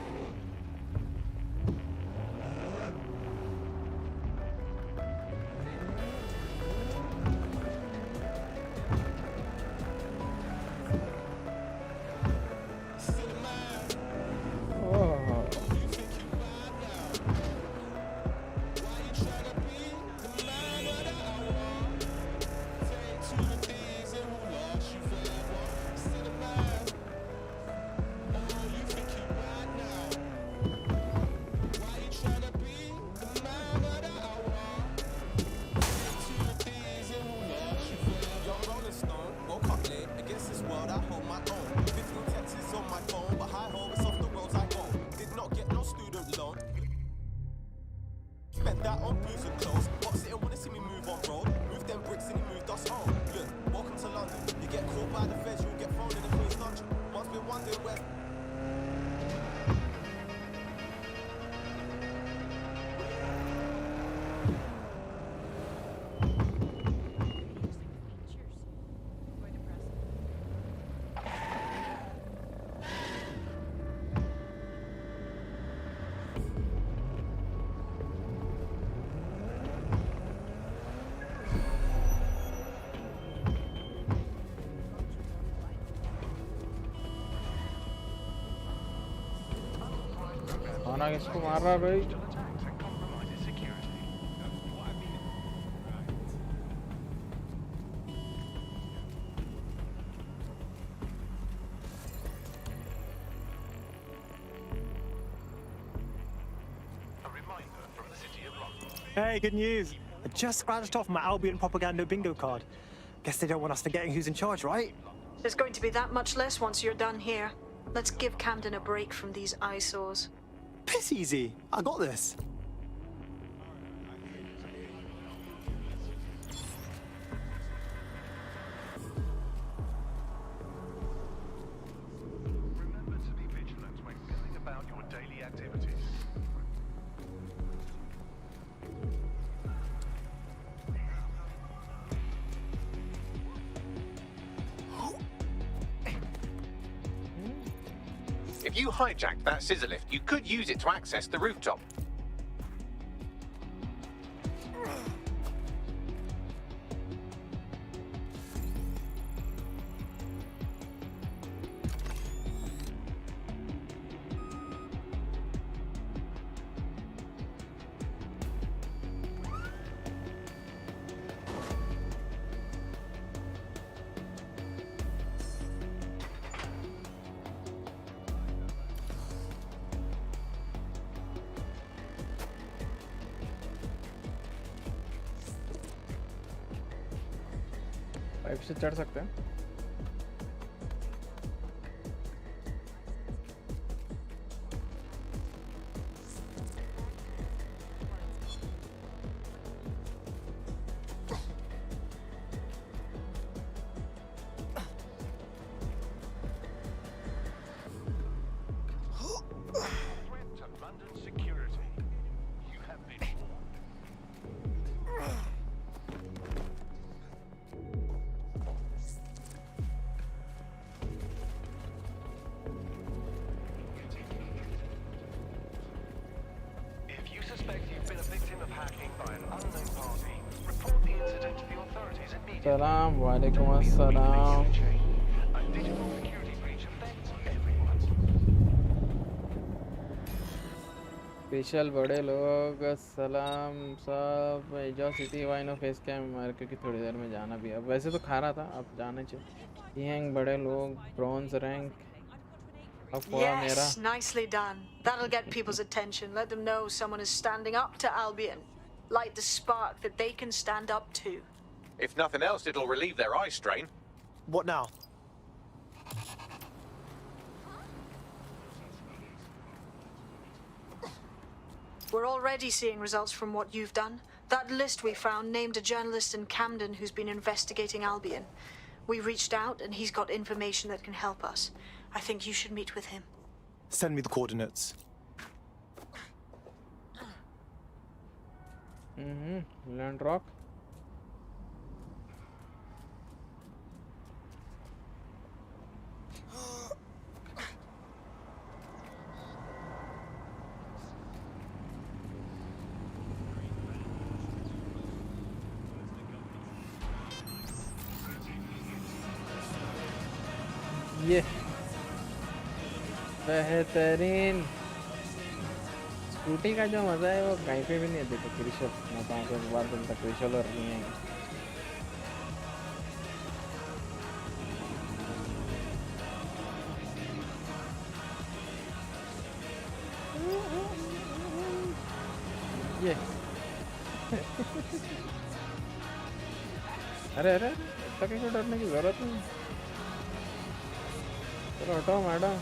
खाना किसको मार रहा है भाई? Hey, good news. I just scratched off my Albion propaganda bingo card. Guess they don't want us forgetting who's in charge, right? There's going to be that much less once you're done here. Let's give Camden a break from these eyesores. Piss easy. I got this. Remember to be vigilant when going about your daily activities. If you hijacked that scissor lift, you could use it to access the rooftop. Pipe से चढ़ सकते हैं। threat to London security. You have been warned. If you suspect you've been a victim of hacking by an unknown party, report the incident to the authorities immediately. Salam walaikum assalam. A digital security breach affects everyone. Special बड़े लोग सलाम सब एजॉसिटी वाइनो face cam मार क्योंकि थोड़ी देर में जाना भी है। अब वैसे तो खा रहा था, अब जाने चाहिए। हैंग बड़े लोग bronze rank. Yes, nicely done. That'll get people's attention. Let them know someone is standing up to Albion. Light the spark that they can stand up to. If nothing else, it'll relieve their eye strain. What now? We're already seeing results from what you've done. That list we found named a journalist in Camden who's been investigating Albion. We reached out and he's got information that can help us. I think you should meet with him. Send me the coordinates. Land rock. ये बेहतरीन scooty का जो मज़ा है वो कहीं पे भी नहीं है। देखो क्रिशल मैं 5 मिनट बाद तुम तक क्रिशल और नहीं आएंगे। ये अरे अरे तक को डरने की जरूरत नहीं। चलो हटाओ मैडम।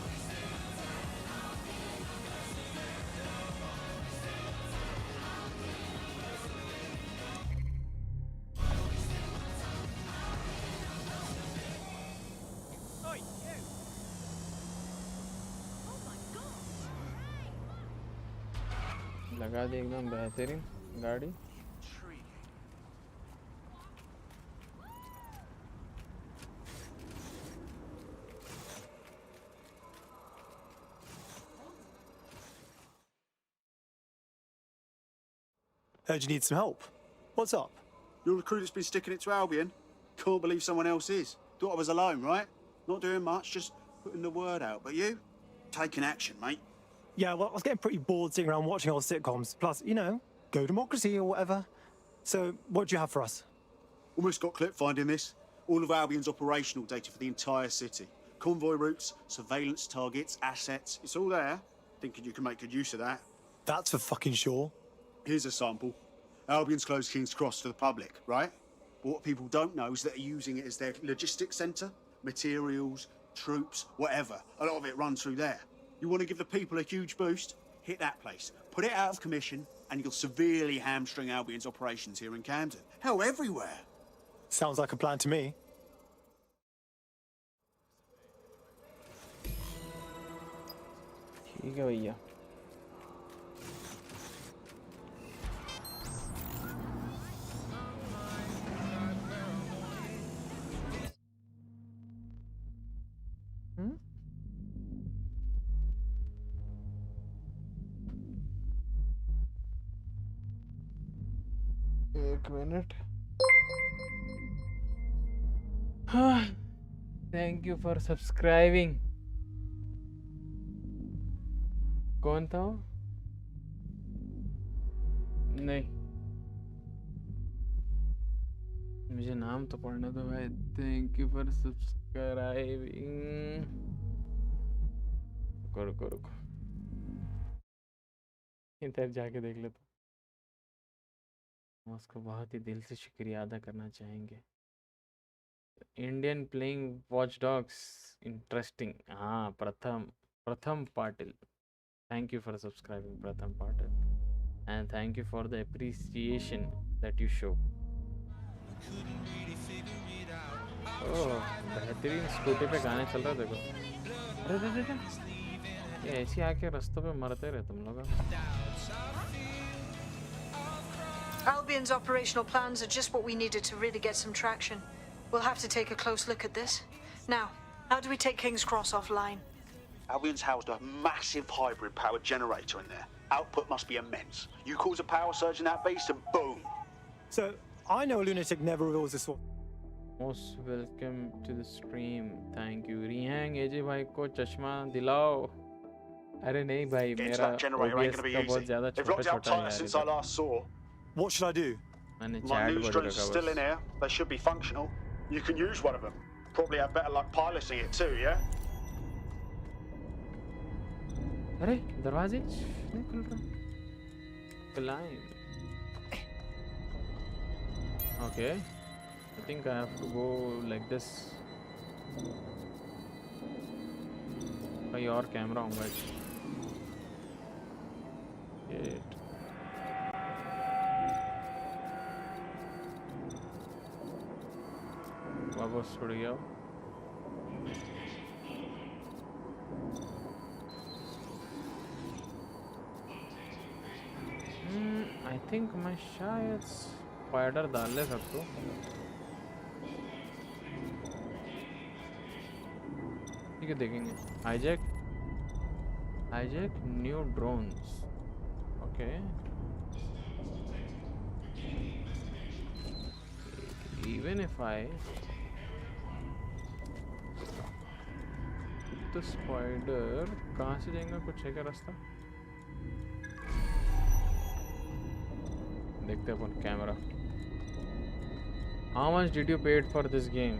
लगा दी एकदम बेहतरीन गाड़ी। Heard you need some help. What's up? You're the crew that's been sticking it to Albion? Can't believe someone else is. Thought I was alone, right? Not doing much, just putting the word out. But you? Taking action, mate. Yeah, well, I was getting pretty bored sitting around watching old sitcoms. Plus, you know, go democracy or whatever. So, what do you have for us? Almost got clip finding this. All of Albion's operational data for the entire city. Convoy routes, surveillance targets, assets. It's all there. Thinking you can make good use of that. That's for fucking sure. Here's a sample. Albion's closed King's Cross to the public, right? But what people don't know is that they're using it as their logistics centre. Materials, troops, whatever. A lot of it runs through there. You want to give the people a huge boost? Hit that place. Put it out of commission, and you'll severely hamstring Albion's operations here in Camden. Hell, everywhere. Sounds like a plan to me. ठीक है भैया। एक minute. Thank you for subscribing. कौन था वो? नहीं, मुझे नाम तो पढ़ने दो भाई। Thank you for subscribing. रुको रुको, इधर जाके देख लेता हूँ। उसको बहुत ही दिल से शुक्रिया अदा करना चाहेंगे। Indian playing Watch Dogs interesting. हाँ, Pratham Patil. Thank you for subscribing Pratham Patil, and thank you for the appreciation that you show. Oh, बेहतरीन स्कूटी पे गाने चल रहा है। देखो, अरे ऐसे आके रास्तों पे मरते रहे तुम लोग। Albion's operational plans are just what we needed to really get some traction. We'll have to take a close look at this. Now, how do we take King's Cross offline? Albion's housed a massive hybrid power generator in there. Output must be immense. You cause a power surge in that beast and boom. So, I know a lunatic never reveals this one. Most welcome to the stream. Thank you. Rihang AJ भाई को चश्मा दिलाओ। अरे नहीं भाई, मेरा OBS का बहुत ज़्यादा छोटा-छोटा है since I last saw. What should I do? मैंने My chat news बोल drones रखा are still बस। in here. They should be functional. You can use one of them. Probably have better luck piloting it too, yeah? अरे दरवाजे नहीं खुल रहा। Climb. Okay. I think I have to go like this. कहीं और camera होगा। Shit. वापस छुड़ गया। I think मैं शायद स्पाइडर डाल ले सकता हूँ। ठीक है, देखेंगे। hijack new drones. Okay. Even if I तो स्पाइडर कहाँ से जाएगा? कुछ है क्या रास्ता? देखते हैं अपन camera. How much did you paid for this game?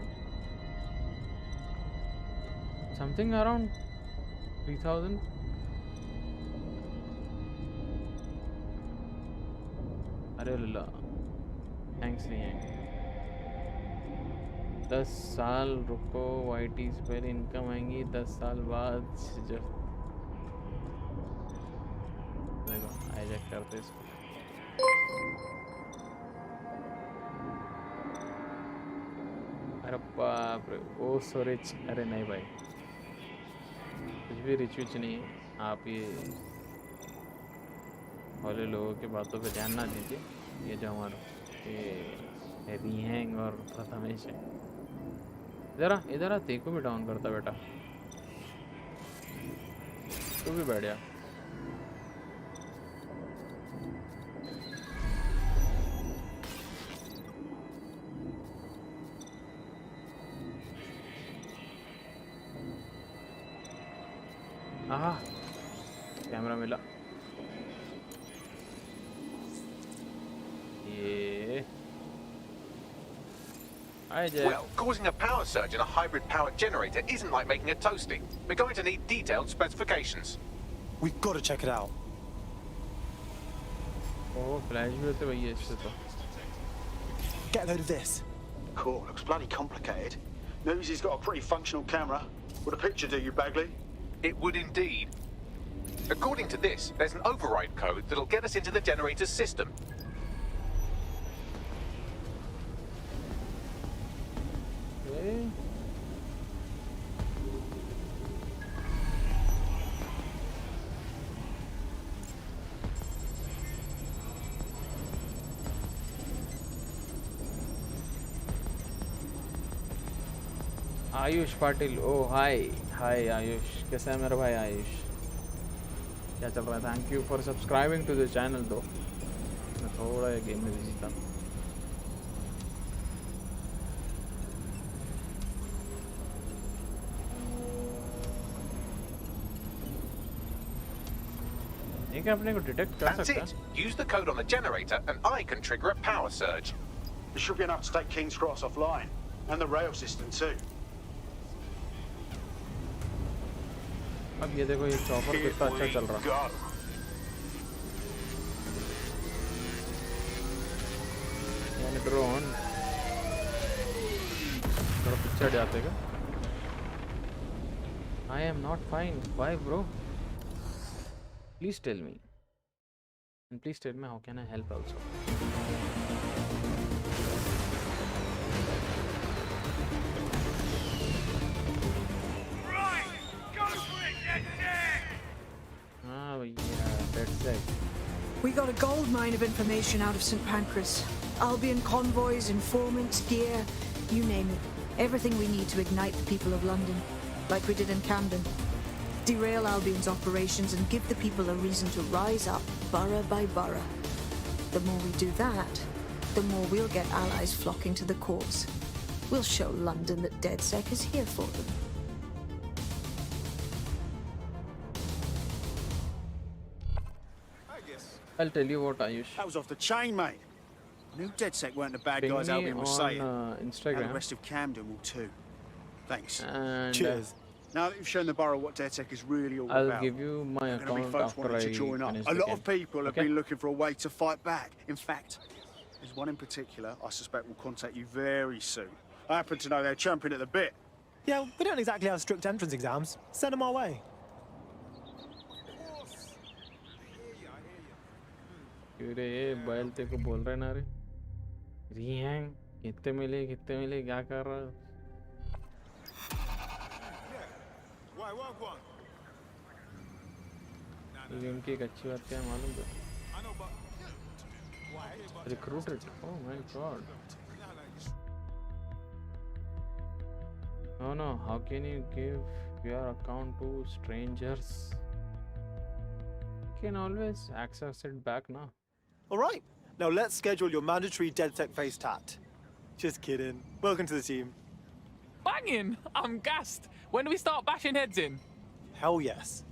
Something around 3,000. अरे लल्ला, thanks नहीं है। 10 साल रुको, YTs पहले इनकम आएंगी 10 साल बाद। जब देखो हाईजैक करते इसको। अरे बाप रे, ओ सो रिच। अरे नहीं भाई, कुछ भी रिच विच नहीं है। आप ये वाले लोगों की बातों पे ध्यान ना दीजिए। ये जो हमारा ये रिहैंग और प्रथमेश है, इधर आ, तेको भी डाउन करता बेटा। तू भी बैठ जा। आहा, कैमरा मिला। ये Well, causing a power surge in a hybrid power generator isn't like making a toasty. We're going to need detailed specifications. We've got to check it out. Oh, flash भी होते भैया इससे तो। Get a load of this. Cool, looks bloody complicated. Newsy's got a pretty functional camera. Would a picture do you, Bagley? It would indeed. According to this, there's an override code that'll get us into the generator's system. Ayush Patil, ओ हाय आयुष, कैसा है मेरा भाई आयुष? क्या चल रहा है? Thank you for subscribing to the channel. दो मैं थोड़ा ये गेम में बिजी था। ये क्या अपने को डिटेक्ट कर सकता है? Use the code on the generator and I can trigger a power surge. It should be enough to take King's Cross offline and the rail system too. अब ये देखो, ये चॉपर कितना अच्छा चल रहा है। यानी ड्रोन थोड़ा पीछे जाते क्या? I am not fine. Why, bro? Please tell me. And please tell me how can I help also. We got a gold mine of information out of St. Pancras. Albion convoys, informants, gear, you name it. Everything we need to ignite the people of London, like we did in Camden. Derail Albion's operations and give the people a reason to rise up, borough by borough. The more we do that, the more we'll get allies flocking to the cause. We'll show London that DedSec is here for them. I'll tell you what, Ayush. That was off the chain, mate. I knew DedSec weren't the bad Ping guys me Albion was saying. on Instagram. And the rest of Camden will too. Thanks. And cheers. Now that you've shown the borough what DedSec is really all I'll about, give you my there are gonna be account folks wanting after to I join up. finish A the lot game. of people have Okay? been looking for a way to fight back. In fact, there's one in particular I suspect will contact you very soon. I happen to know they're champing at the bit. Yeah, we don't exactly have strict entrance exams. Send them our way. अरे ये बैल तेरे को बोल रहे ना रे रियांग कितने मिले क्या कर रहा है इनकी एक अच्छी बात क्या है मालूम है recruited oh my god no how can you give your account to strangers you can always access it back now. All right, now let's schedule your mandatory DedSec face tat. Just kidding. Welcome to the team. Banging! I'm gassed. When do we start bashing heads in? Hell yes.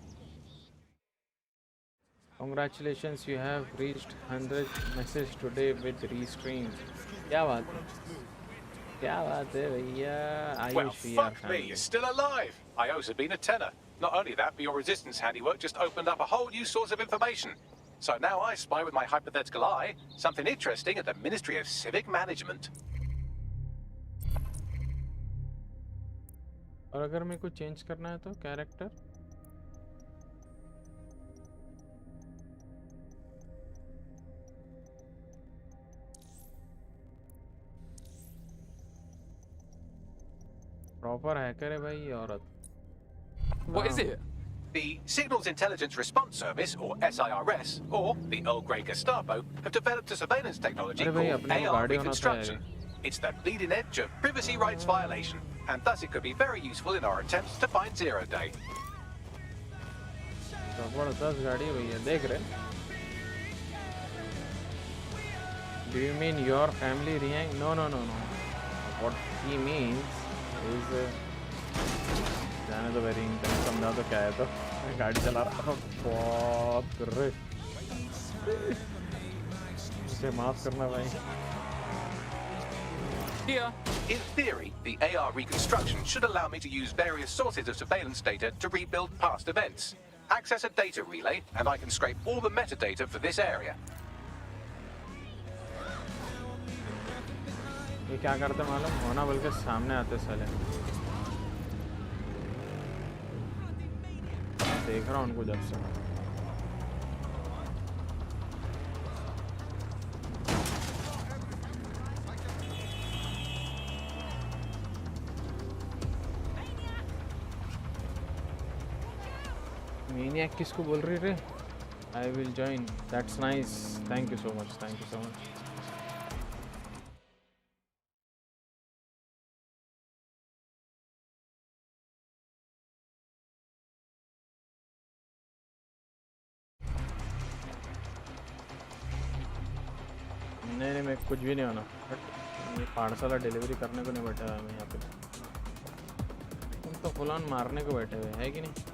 Congratulations, you have reached 100 message today with restream. क्या बात है भैया Well, Ayush we are fuck me, family. you're still alive. IO's have been a tenner. Not only that, but your resistance handiwork just opened up a whole new source of information. So now I spy with my hypothetical eye something interesting at the Ministry of Civic Management. और अगर मेरे को change करना है तो character proper hacker है भाई ये औरत What is it? The Signals Intelligence Response Service, or SIRS, or the Earl Grey Gestapo, have developed a surveillance technology called AR reconstruction. It's the bleeding edge of privacy rights violation, and thus it could be very useful in our attempts to find Zero Day. जबरदस्त गाड़ी है भैया देख रहे Do you mean your family Riang? No. What he means is जाने तो very समझा तो क्या है तो मैं गाड़ी चला रहा था बहुत रे मुझे माफ करना भाई In theory, the AR reconstruction should allow me to use various sources of surveillance data to rebuild past events. Access a data relay, and I can scrape all the metadata for this area. ये क्या करते मालूम होना बल्कि सामने आते साले देख रहा हूँ उनको जब से Maniac किसको बोल रही रे I will join. That's nice. Thank you so much. नहीं मैं कुछ भी नहीं होना ये पार्सल डिलीवरी करने को नहीं बैठा हुआ मैं यहाँ पे तुम तो फुल ऑन मारने को बैठे हुए है कि नहीं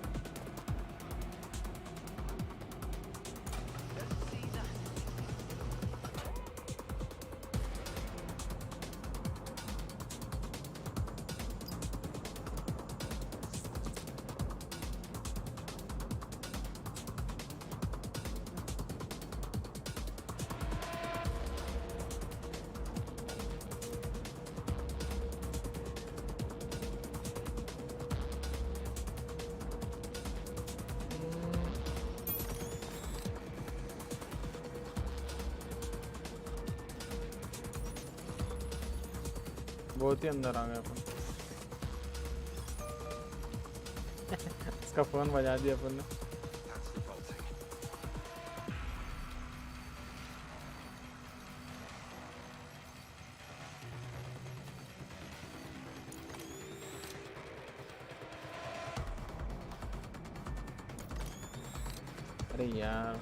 बहुत ही अंदर आ गया अपन इसका फोन बजा दिया अपन ने अरे यार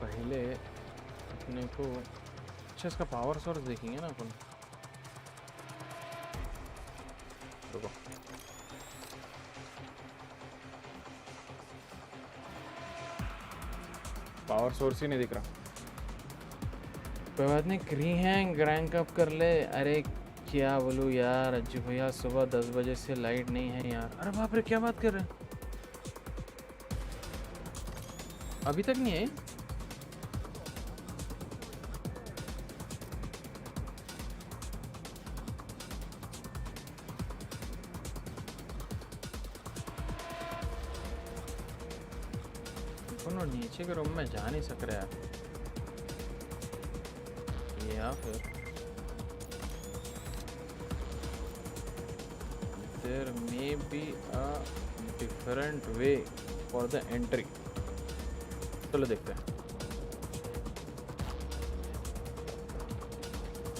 पहले अपने को अच्छा इसका पावर सोर्स देखेंगे ना अपन। रुको पावर सोर्स ही नहीं दिख रहा। कोई बात नहीं, क्री हैंग रैंक अप कर ले। अरे क्या बोलूँ यार अज्जू भैया, सुबह 10 बजे से लाइट नहीं है यार। अरे बाप रे क्या बात कर रहे हैं, अभी तक नहीं है? नीचे के रूम में जा नहीं सक रहा है या फिर there may be a different way for the entry। चलो देखते हैं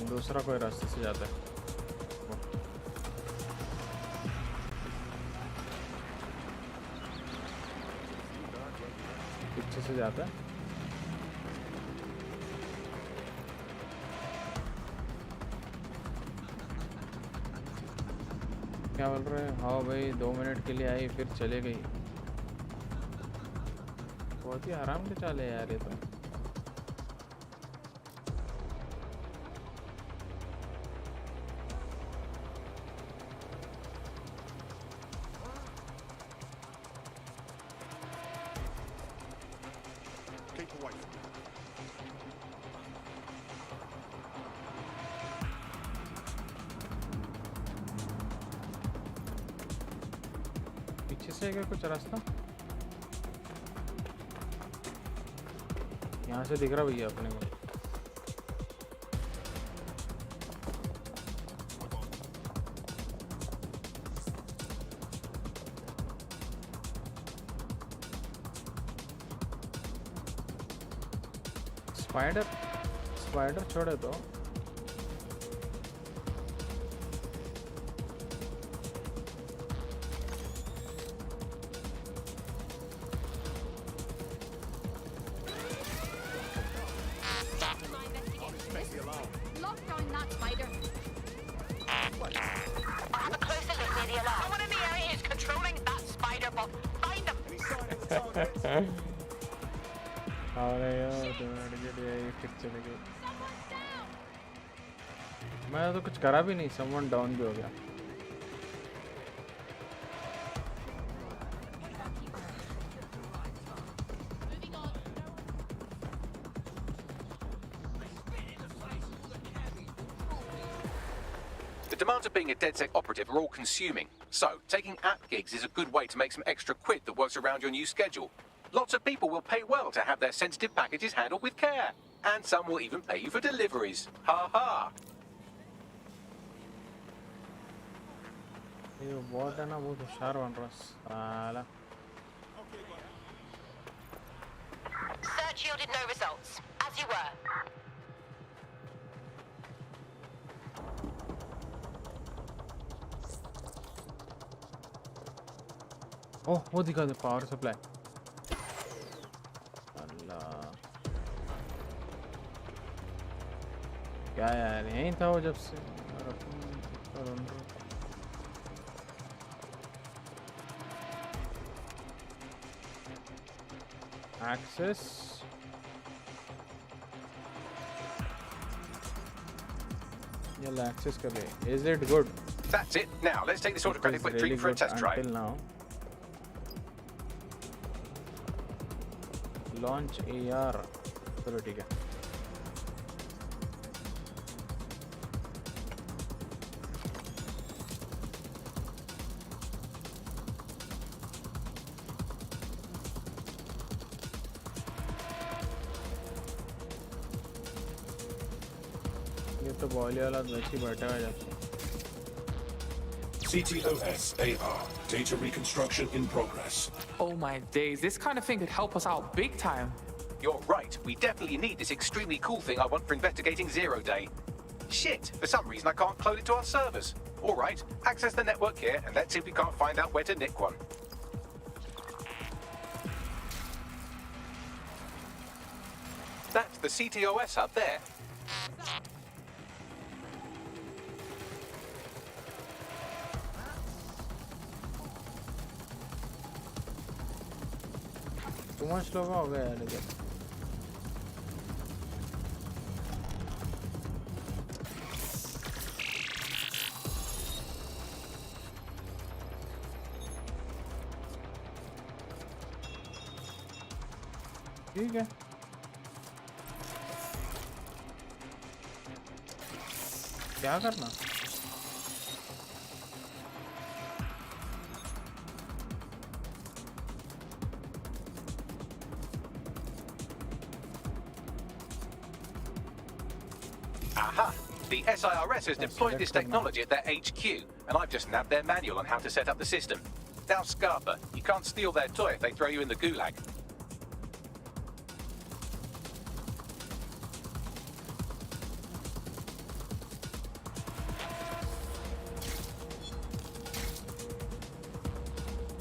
दूसरा कोई रास्ते से जाता है। पीछे से जाता है। क्या बोल रहे हैं? हाँ भाई 2 मिनट के लिए आई फिर चले गई। बहुत ही आराम से चले यार ये तो। क्या कुछ रास्ता यहाँ से दिख रहा भैया अपने को। स्पाइडर छोड़े तो मैं तो कुछ करा भी नहीं, समवन डाउन भी हो गया। The demands of being a DedSec operative are all consuming, so taking app gigs is a good way to make some extra quid that works around your new schedule. Lots of people will pay well to have their sensitive packages handled with care, and some will even pay you for deliveries. Ha ha! ये बहुत है ना, बहुत होशियार बन रहा साला। Search yielded no results, as you were. ओह वो दिखा दे पावर सप्लाई। अल्लाह क्या यार, यहीं था वो जब से। Access you'll access कर ले। Is it good? That's it. Now let's take this autocratic whip dream for a test drive. Until now, launch AR। चलो ठीक है। तो बॉली वाला वैसे बैठा है जब CTOS AR data reconstruction in progress. Oh my days, this kind of thing could help us out big time. You're right. We definitely need this extremely cool thing I want for investigating Zero Day. Shit, for some reason I can't clone it to our servers. All right, access the network here and let's see if we can't find out where to nick one. That's the CTOS hub there. Too much लोग हो गया यार इधर. ठीक है. क्या करना? Aha! The SIRS has deployed this technology at their HQ, and I've just nabbed their manual on how to set up the system. Now, Scarpa, you can't steal their toy if they throw you in the gulag.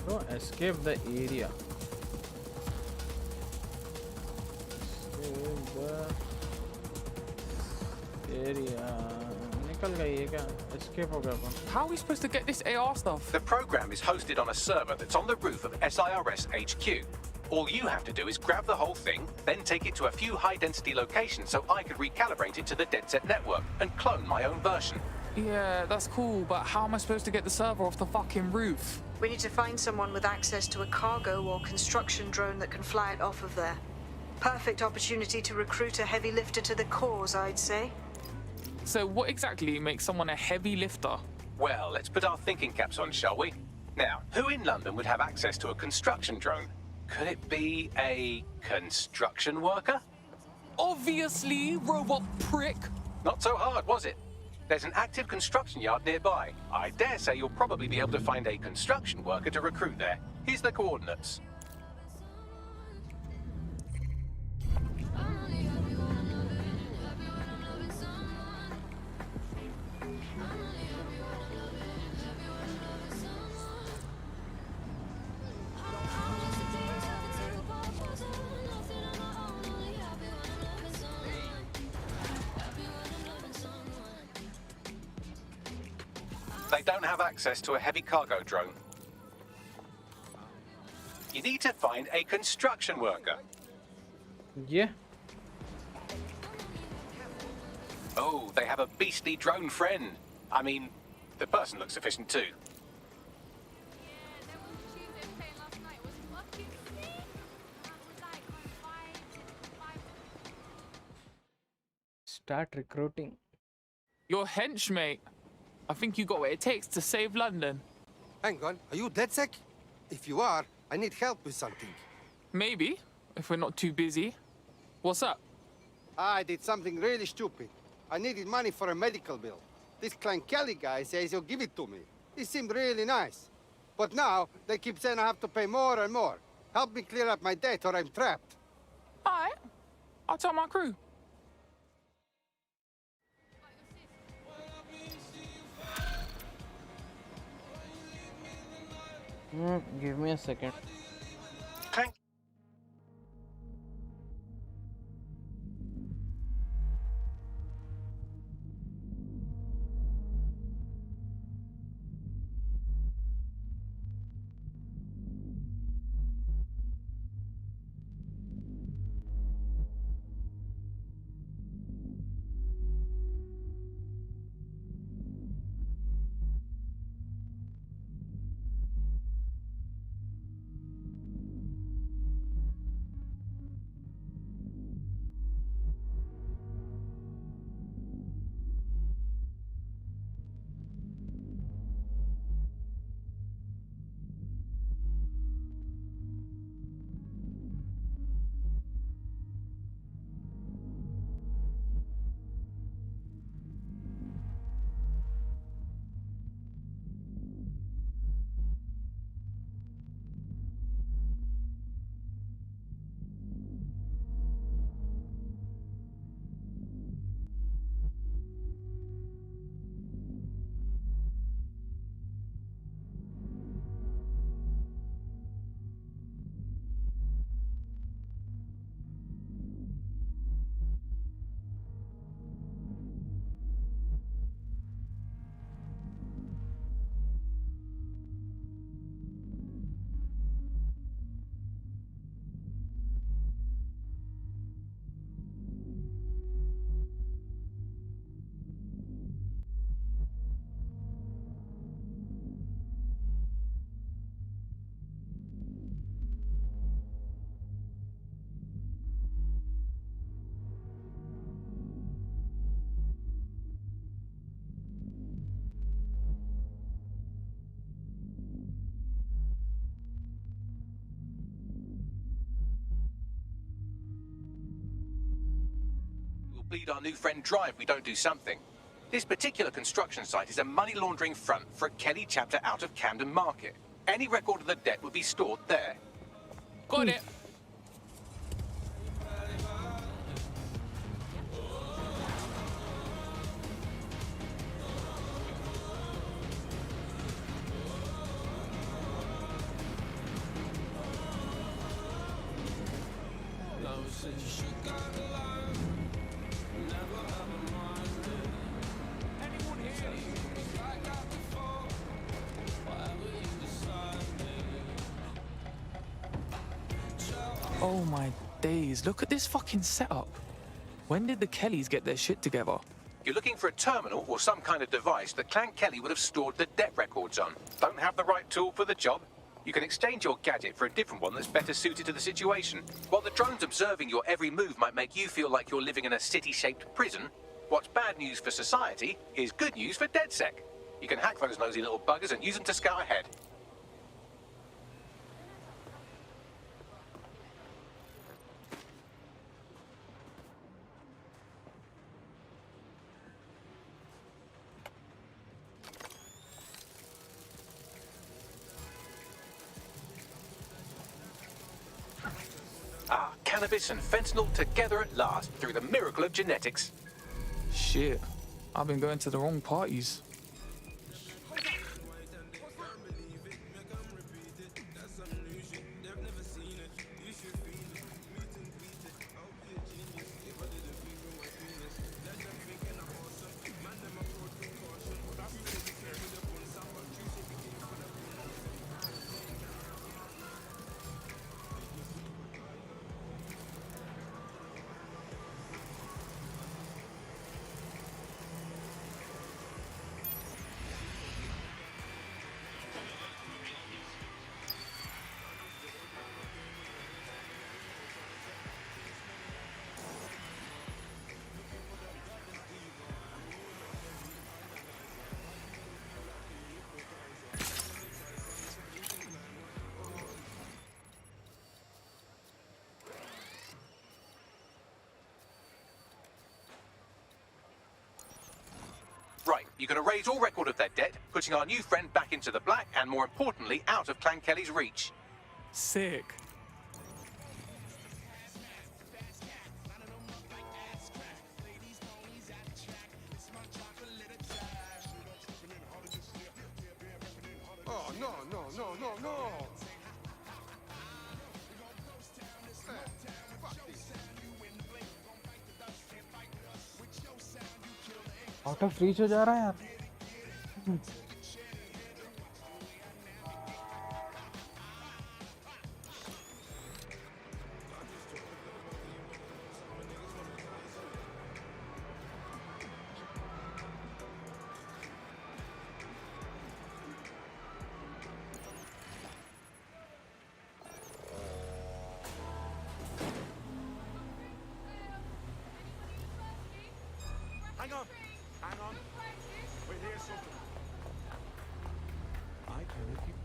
So, escape the area. Escape the area. निकल गई है क्या? Escape हो गया अपन. How are we supposed to get this AR stuff? The program is hosted on a server that's on the roof of SIRS HQ. All you have to do is grab the whole thing, then take it to a few high-density locations so I could recalibrate it to the DedSec network and clone my own version. Yeah, that's cool, but how am I supposed to get the server off the fucking roof? We need to find someone with access to a cargo or construction drone that can fly it off of there. Perfect opportunity to recruit a heavy lifter to the cause, I'd say. So what exactly makes someone a heavy lifter? Well, let's put our thinking caps on, shall we? Now, who in London would have access to a construction drone? Could it be a construction worker? Obviously, robot prick. Not so hard, was it? There's an active construction yard nearby. I dare say you'll probably be able to find a construction worker to recruit there. Here's the coordinates. They don't have access to a heavy cargo drone. You need to find a construction worker. Yeah. Oh, they have a beastly drone friend. I mean, the person looks efficient too. Start recruiting. Your henchmate. I think you got what it takes to save London. Hang on, are you DedSec? If you are, I need help with something. Maybe, if we're not too busy. What's up? I did something really stupid. I needed money for a medical bill. This Klein Kelly guy says he'll give it to me. He seemed really nice. But now, they keep saying I have to pay more and more. Help me clear up my debt or I'm trapped. Alright, I'll tell my crew. Give me a second. bleed our new friend dry if we don't do something. This particular construction site is a money laundering front for a Kelly chapter out of Camden Market. Any record of the debt would be stored there. Got it. Oh my days, look at this fucking setup. When did the Kellys get their shit together? You're looking for a terminal or some kind of device that Clan Kelly would have stored the debt records on. Don't have the right tool for the job? You can exchange your gadget for a different one that's better suited to the situation. While the drones observing your every move might make you feel like you're living in a city-shaped prison, what's bad news for society is good news for DedSec. You can hack those nosy little buggers and use them to scout ahead. Cannabis and fentanyl together at last through the miracle of genetics. Shit, I've been going to the wrong parties. Right, you can erase all record of their debt, putting our new friend back into the black and, more importantly, out of Clan Kelly's reach. Sick. Oh, no, no, no, no, no! Out of reach हो जा रहा है यार. Hang on. Hang on. We're here something. I can if you...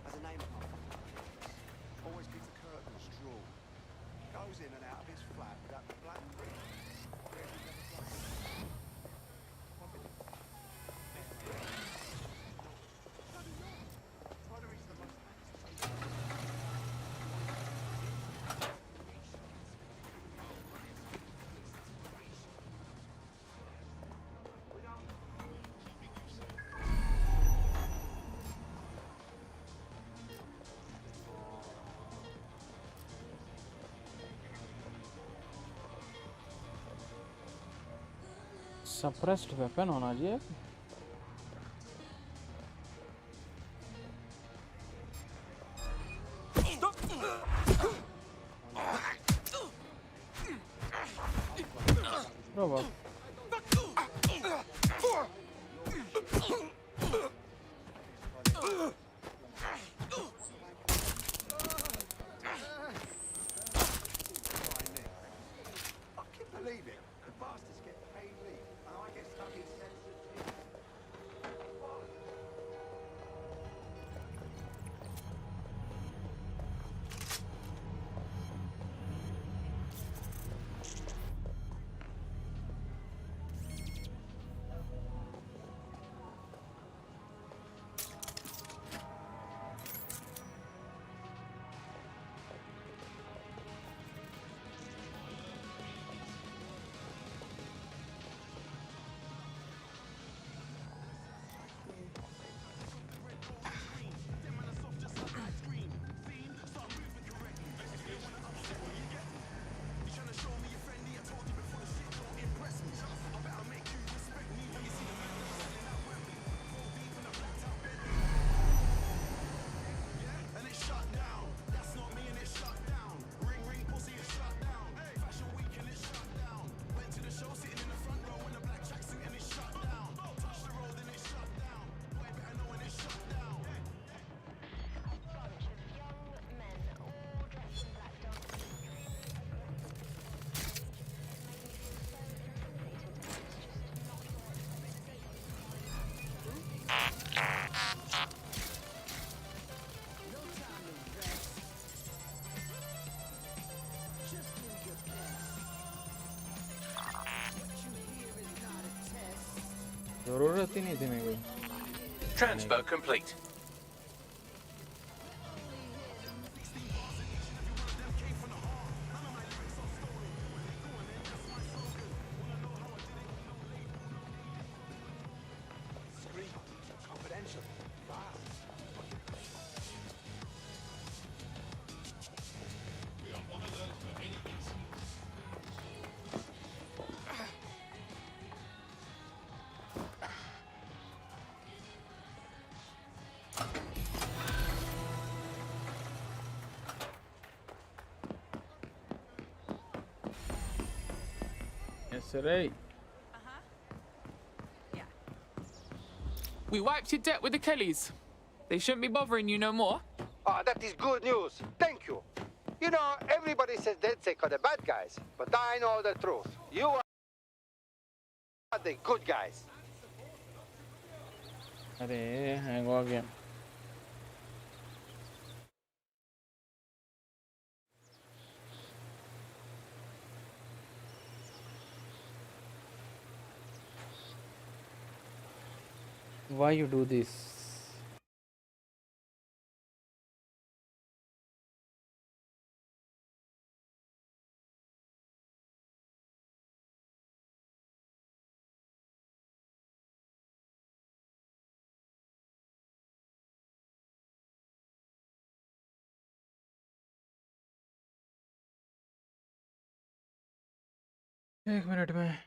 As a name always keeps the curtains drawn. Goes in and out of his flat without the black brick. Suppressed weapon होना चाहिए. Robot. जरूरत ही नहीं थी मेरे को. Transfer complete. Yes, right. We wiped your debt with the Kellys. They shouldn't be bothering you no more. Ah, that is good news. Thank you. You know, everybody says DedSec are the bad guys, but I know the truth. You are the good guys. अरे hang हो गया. Why you do this? एक minute में.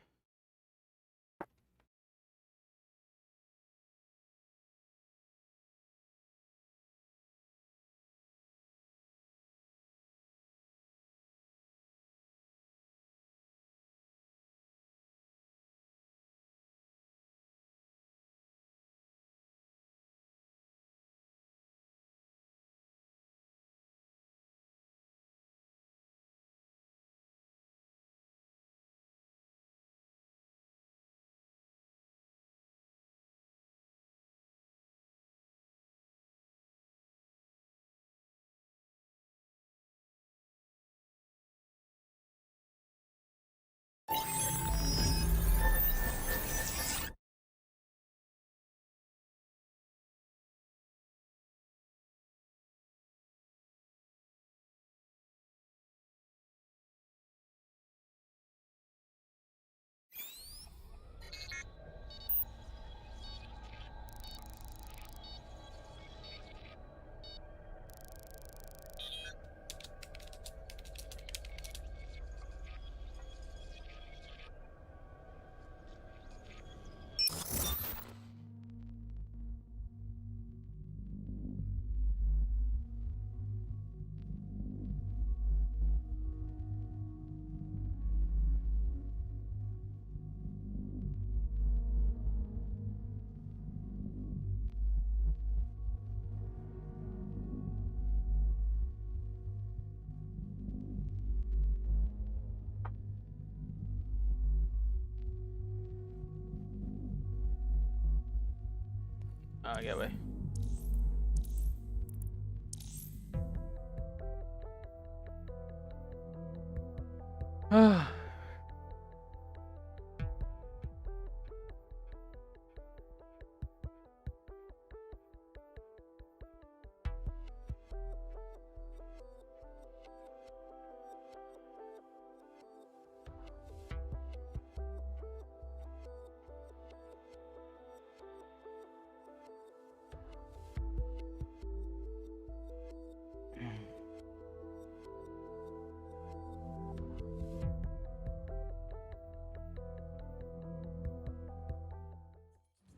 आ गया भाई.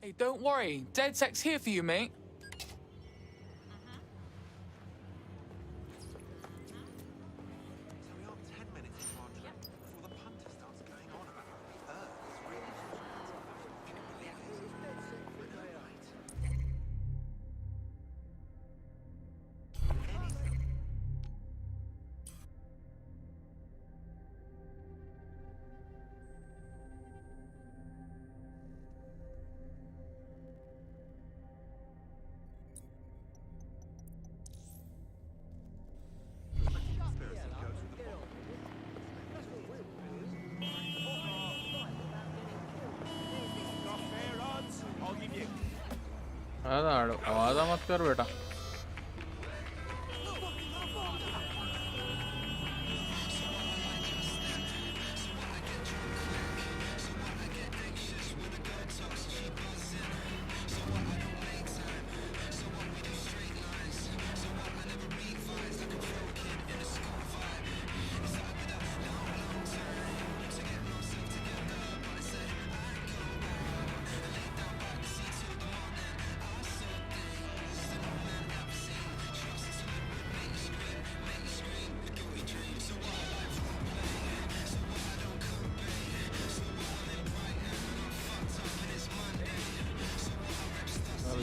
Hey, don't worry. DedSec's here for you, mate. आवाज़ मत कर बेटा.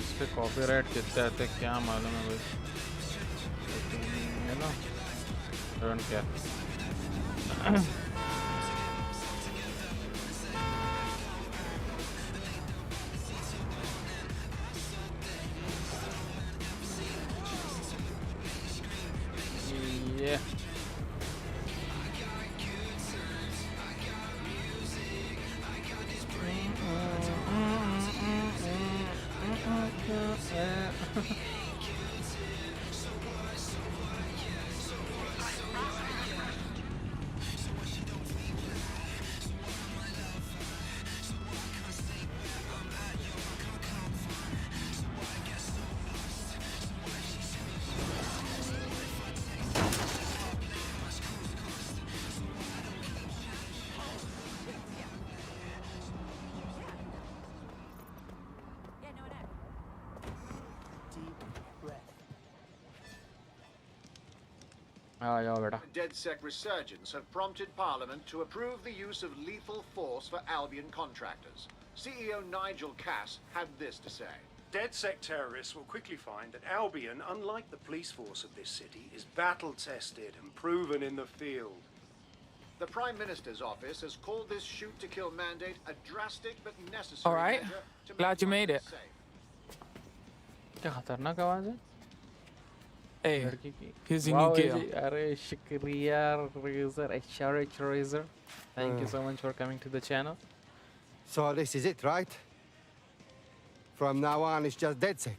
इसके कॉपीराइट कितने आते क्या मालूम है भाई, लेकिन ना don't care. Yeah. DedSec resurgence have prompted Parliament to approve the use of lethal force for Albion contractors. CEO Nigel Cass had this to say. DedSec terrorists will quickly find that Albion, unlike the police force of this city, is battle-tested and proven in the field. The Prime Minister's office has called this shoot-to-kill mandate a drastic but necessary All right. measure to Glad you made it. क्या खतरनाक आवाज़ है. Hey, here's your new gear. अरे शुक्रिया Razor. Thank you so much for coming to the channel. So this is it, right? From now on, it's just DedSec.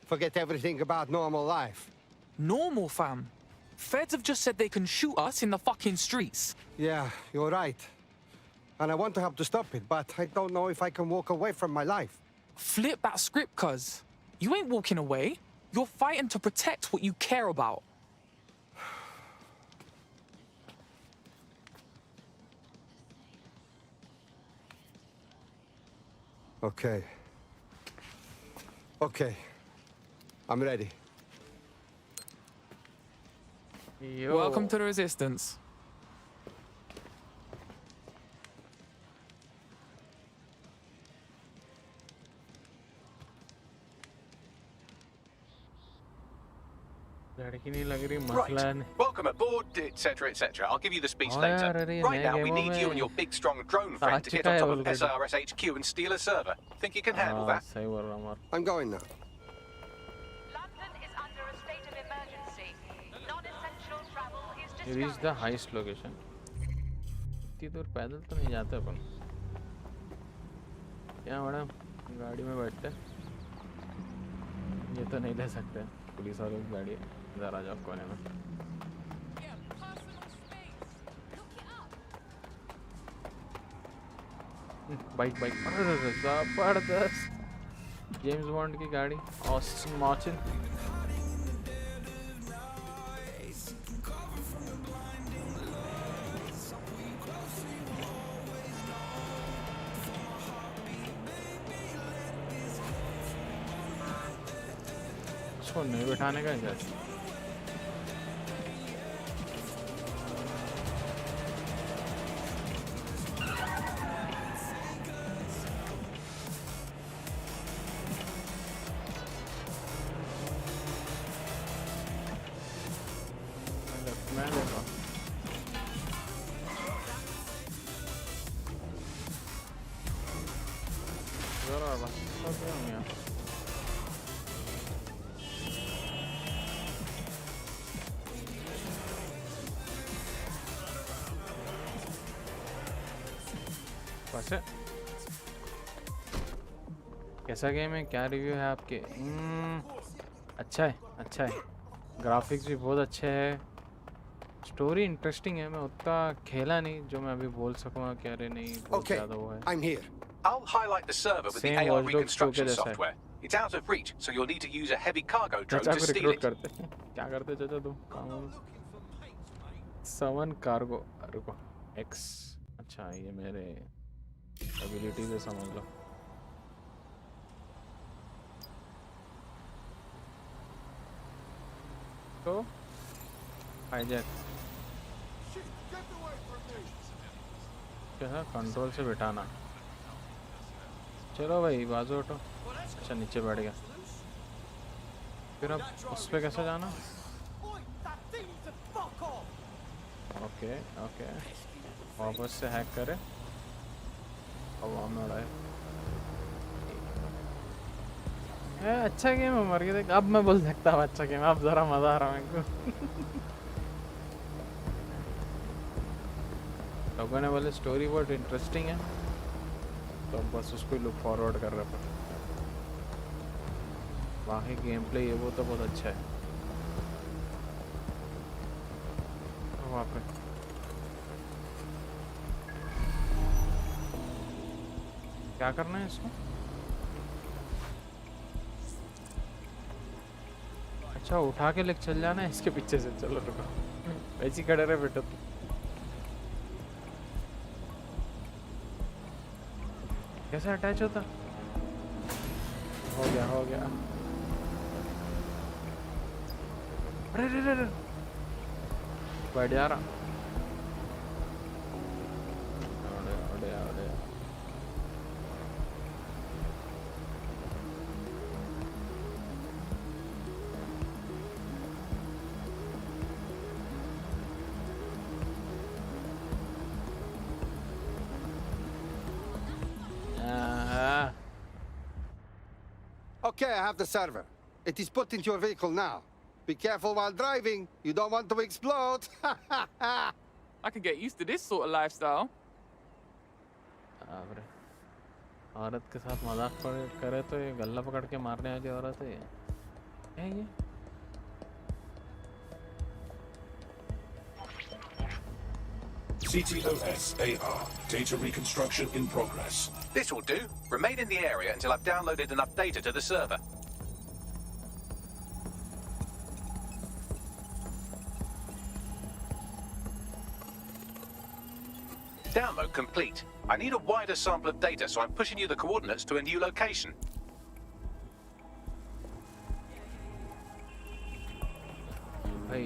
Forget everything about normal life. Normal, fam? Feds have just said they can shoot us in the fucking streets. Yeah, you're right. And I want to help to stop it, but I don't know if I can walk away from my life. Flip that script, cuz. You ain't walking away. You're fighting to protect what you care about. Okay. Okay. I'm ready. Yo. Welcome to the Resistance. Right. Welcome aboard, etc., etc. I'll give you the speech later. Right now, we need you and your big, strong drone friend to get on top of SRS HQ and steal a server. Think you can handle that? I'm going now. London is under a state of emergency. Non-essential travel is You reach the highest location. इतनी दूर पैदल तो नहीं जाते अपन. क्या madam गाड़ी में बैठते? ये तो नहीं ले सकते. पुलिस वालों की गाड़ी है. इधर आ जाओ कोने में. बाइक जबरदस्त. जेम्स बॉन्ड की गाड़ी. Austin Martin. इसको नहीं बैठाने का क्या? कैसा गेम है, क्या रिव्यू है आपके? अच्छा है, अच्छा है, ग्राफिक्स भी बहुत अच्छे है, स्टोरी इंटरेस्टिंग है। मैं उतना खेला नहीं जो मैं अभी बोल सकूँगा कि अरे नहीं बहुत ज़्यादा वो है। I'm here. I'll highlight the server with the AR reconstruction software. It's out of reach, so you'll need to use a heavy cargo drone to steal it. क्या करते चाचा तुम? समन कार्गो, रुको, X, अच्छा ये मेरे एबिलिटी से समझ लो। तो हाईजैक क्या, कंट्रोल से बिठाना। चलो भाई बाजू हटो। अच्छा नीचे बैठ गया, फिर अब उस पे कैसे जाना? ओके ओके, वापस से हैक करे, अब हम उड़ाए। अच्छा गेम है, मर गया देख। अब मैं बोल सकता हूँ अच्छा गेम, अब जरा मजा आ रहा है मेरे को। लोगों ने बोले स्टोरी बहुत इंटरेस्टिंग है, तो बस उसको ही लुक फॉरवर्ड कर रहे पर बाकी गेम प्ले ये वो तो बहुत अच्छा है। वहाँ पे क्या करना है इसको? अच्छा उठा के लेके चल जाना है इसके पीछे से। चलो रुको, वैसे ही खड़े रहे बेटा। कैसे अटैच होता? हो गया हो गया। अरे रे रे बैठ जा रहा। Okay, I have the server. It is put into your vehicle now. Be careful while driving. You don't want to explode. I could get used to this sort of lifestyle. औरत के साथ मजाक करे तो ये गल्ला पकड़ के मारने वाली औरत है। क्या ये? CTOS AR. Data reconstruction in progress. This will do. Remain in the area until I've downloaded enough data to the server. Download complete. I need a wider sample of data, so I'm pushing you the coordinates to a new location. भाई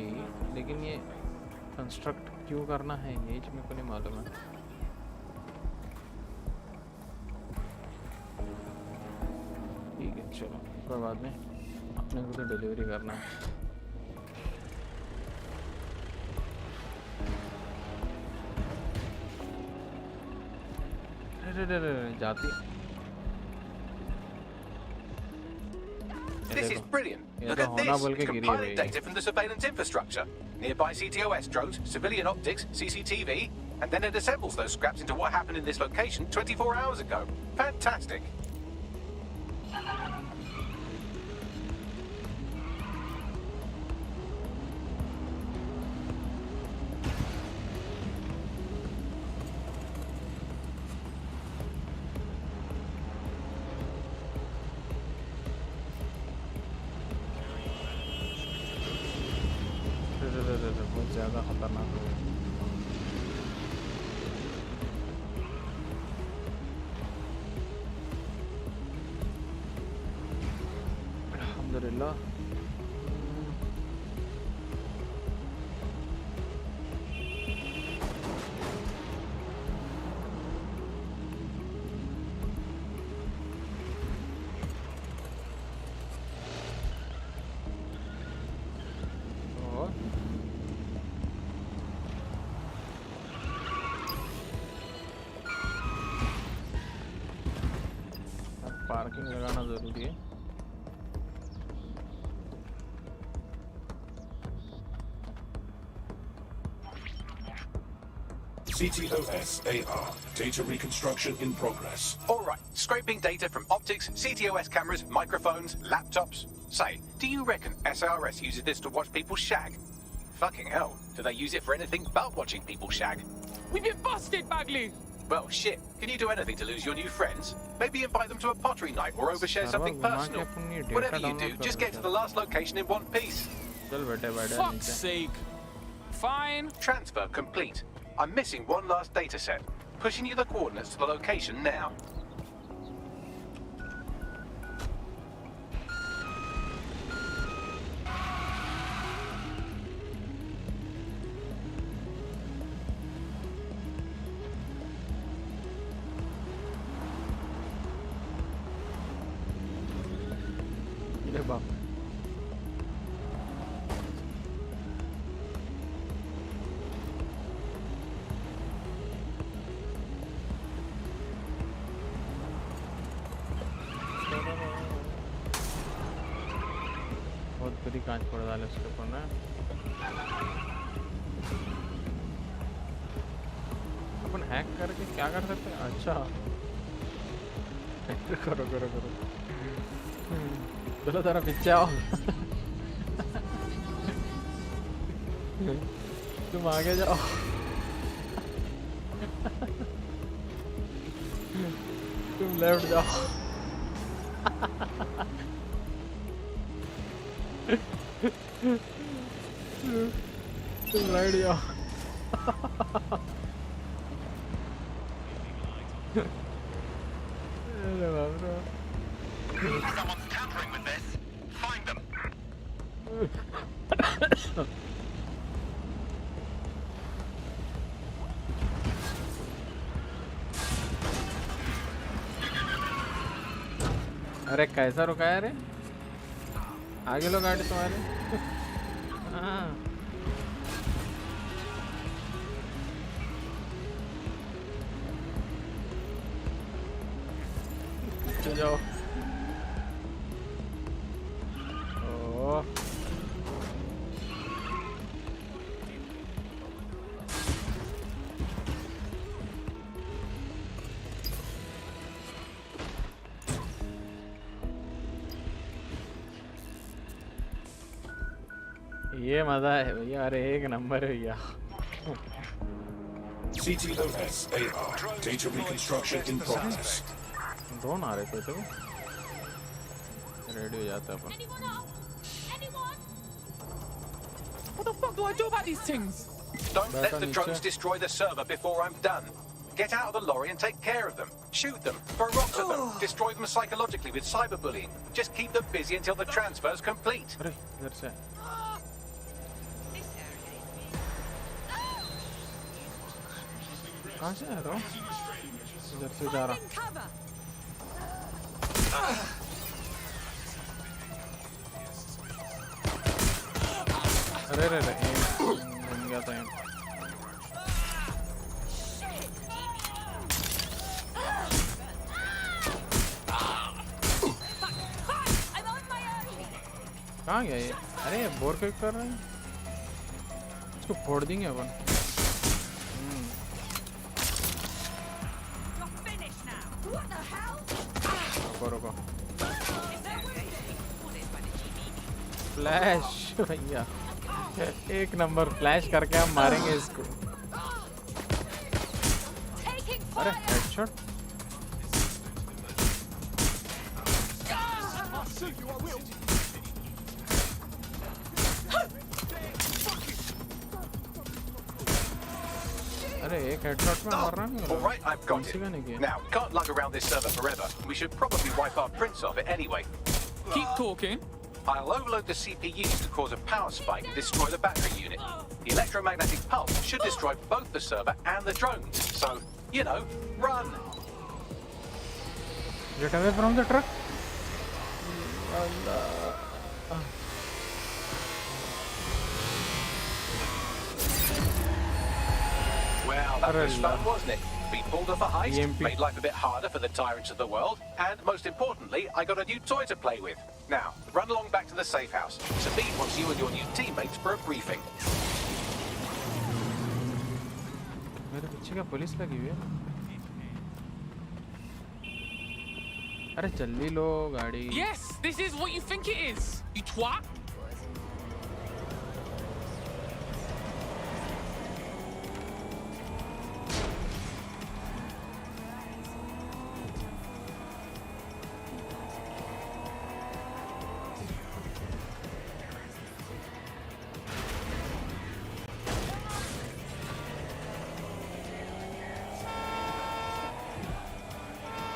लेकिन ये construct क्यों करना है ये मेरे को नहीं मालूम है। ठीक है चलो कोई बात नहीं, अपने को तो डिलीवरी करना है। जाती This is brilliant. Look at this. It's compiling data from the surveillance infrastructure. Nearby CTOS drones, civilian optics, CCTV, and then it assembles those scraps into what happened in this location 24 hours ago. Fantastic. बहुत ज़्यादा खतरनाक हो गया। अल्हम्दुलिल्लाह। Parking लगाना जरूरी है। CTOS-AR. Data reconstruction in progress. All right, scraping data from optics, CTOS cameras, microphones, laptops. Say, do you reckon SRS uses this to watch people shag? Fucking hell, do they use it for anything but watching people shag? We've been busted, Bagley! Well, shit, can you do anything to lose your new friends? Maybe invite them to a pottery night or overshare something personal. Whatever you do, just get to the last location in one piece. Fuck's sake. Fine. Transfer complete. I'm missing one last data set. Pushing you the coordinates to the location now. कांच फोड़ डाले उसके ऊपर ना अपन hack करके क्या कर सकते हैं अच्छा करो करो करो चलो तेरा पीछे आओ तुम आगे जाओ तुम लेफ्ट जाओ तुम राइट जाओ Someone's tampering with this. Find them. अरे कैसा रुकाया रे आगे लो गाड़ी तुम्हारे हाँ चल जाओ ओह ये मजा है भैया अरे एक नंबर भैया CTOS-AR. Data reconstruction in progress. Drone आ रहे थे तो रेडी हो जाता अपन What the fuck do I do about these things? Don't let the drones destroy the server before I'm done. Get out of the lorry and take care of them. Shoot them, throw rocks at them, destroy them psychologically with cyberbullying. Just keep them busy until the transfer's complete. अरे इधर से कहाँ से आ रहा हूँ इधर से जा रहा अरे रे रे घूम गया था कहाँ गया ये अरे बोर क्लिक कर रहे हैं इसको फोड़ देंगे अपन रुको फ्लैश भैया एक नंबर फ्लैश करके हम मारेंगे इसको अरे हेडशॉट अरे एक हेडशॉट में मर रहा नहीं All right, I've got it. Now, can't lug around this server forever. We should probably wipe our prints off it anyway. Keep talking. I'll overload the CPUs to cause a power spike and destroy the battery unit. The electromagnetic pulse should destroy both the server and the drones. So, you know, run. Get away from the truck. Well, that was fun, wasn't it? We pulled off a heist, made life a bit harder for the tyrants of the world, and most importantly, I got a new toy to play with. Now, run along back to the safe house. Sabine wants you and your new teammates for a briefing. पीछे का police लगी हुई है ना। अरे जल्दी लो गाड़ी। Yes, this is what you think it is, you twat.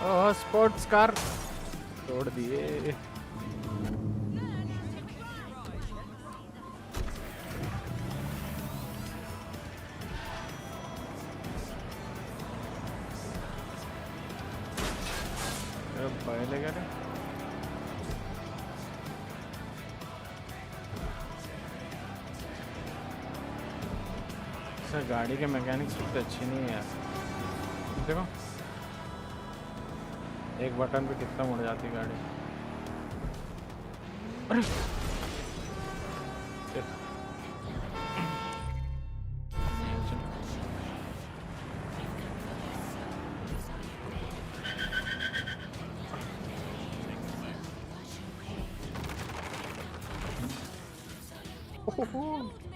Oh sports car तोड़ दिए। पहले क्या सर गाड़ी के मैकेनिक्स तो अच्छी नहीं है यार। देखो एक बटन पे कितना मुड़ जाती गाड़ी। अरे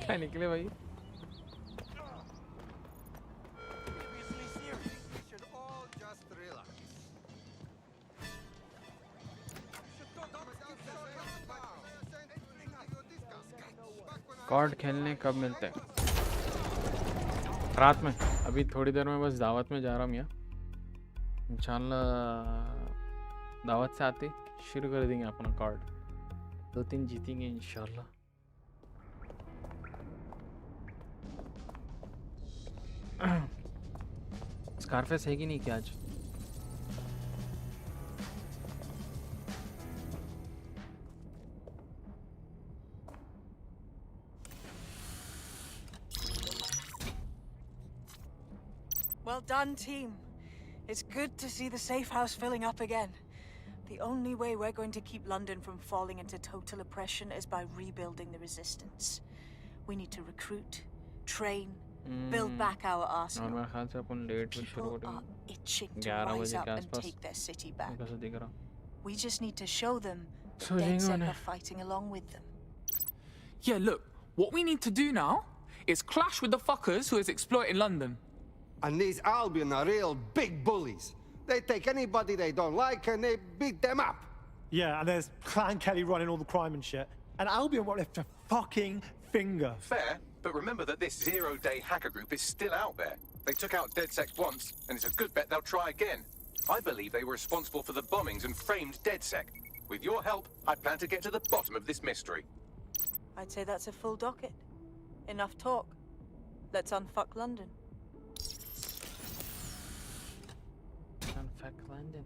क्या निकले भाई। कार्ड खेलने कब मिलते हैं? रात में। अभी थोड़ी देर में बस दावत में जा रहा हूँ यार। इंशाल्लाह दावत से आते शुरू कर देंगे अपना कार्ड। 2-3 जीतेंगे इंशाल्लाह। स्कारफेस है कि नहीं क्या आज? Well done, team. It's good to see the safe house filling up again. The only way we're going to keep London from falling into total oppression is by rebuilding the resistance. We need to recruit, train, build back our arsenal. People are itching to rise up and take their city back. We just need to show them that DedSec are fighting along with them. Yeah, look, what we need to do now is clash with the fuckers who is exploiting London. And these Albion are real big bullies. They take anybody they don't like and they beat them up. Yeah, and there's Clan Kelly running all the crime and shit. And Albion won't lift a fucking finger. Fair, but remember that this zero-day hacker group is still out there. They took out DedSec once, and it's a good bet they'll try again. I believe they were responsible for the bombings and framed DedSec. With your help, I plan to get to the bottom of this mystery. I'd say that's a full docket. Enough talk. Let's unfuck London. Unfuck London.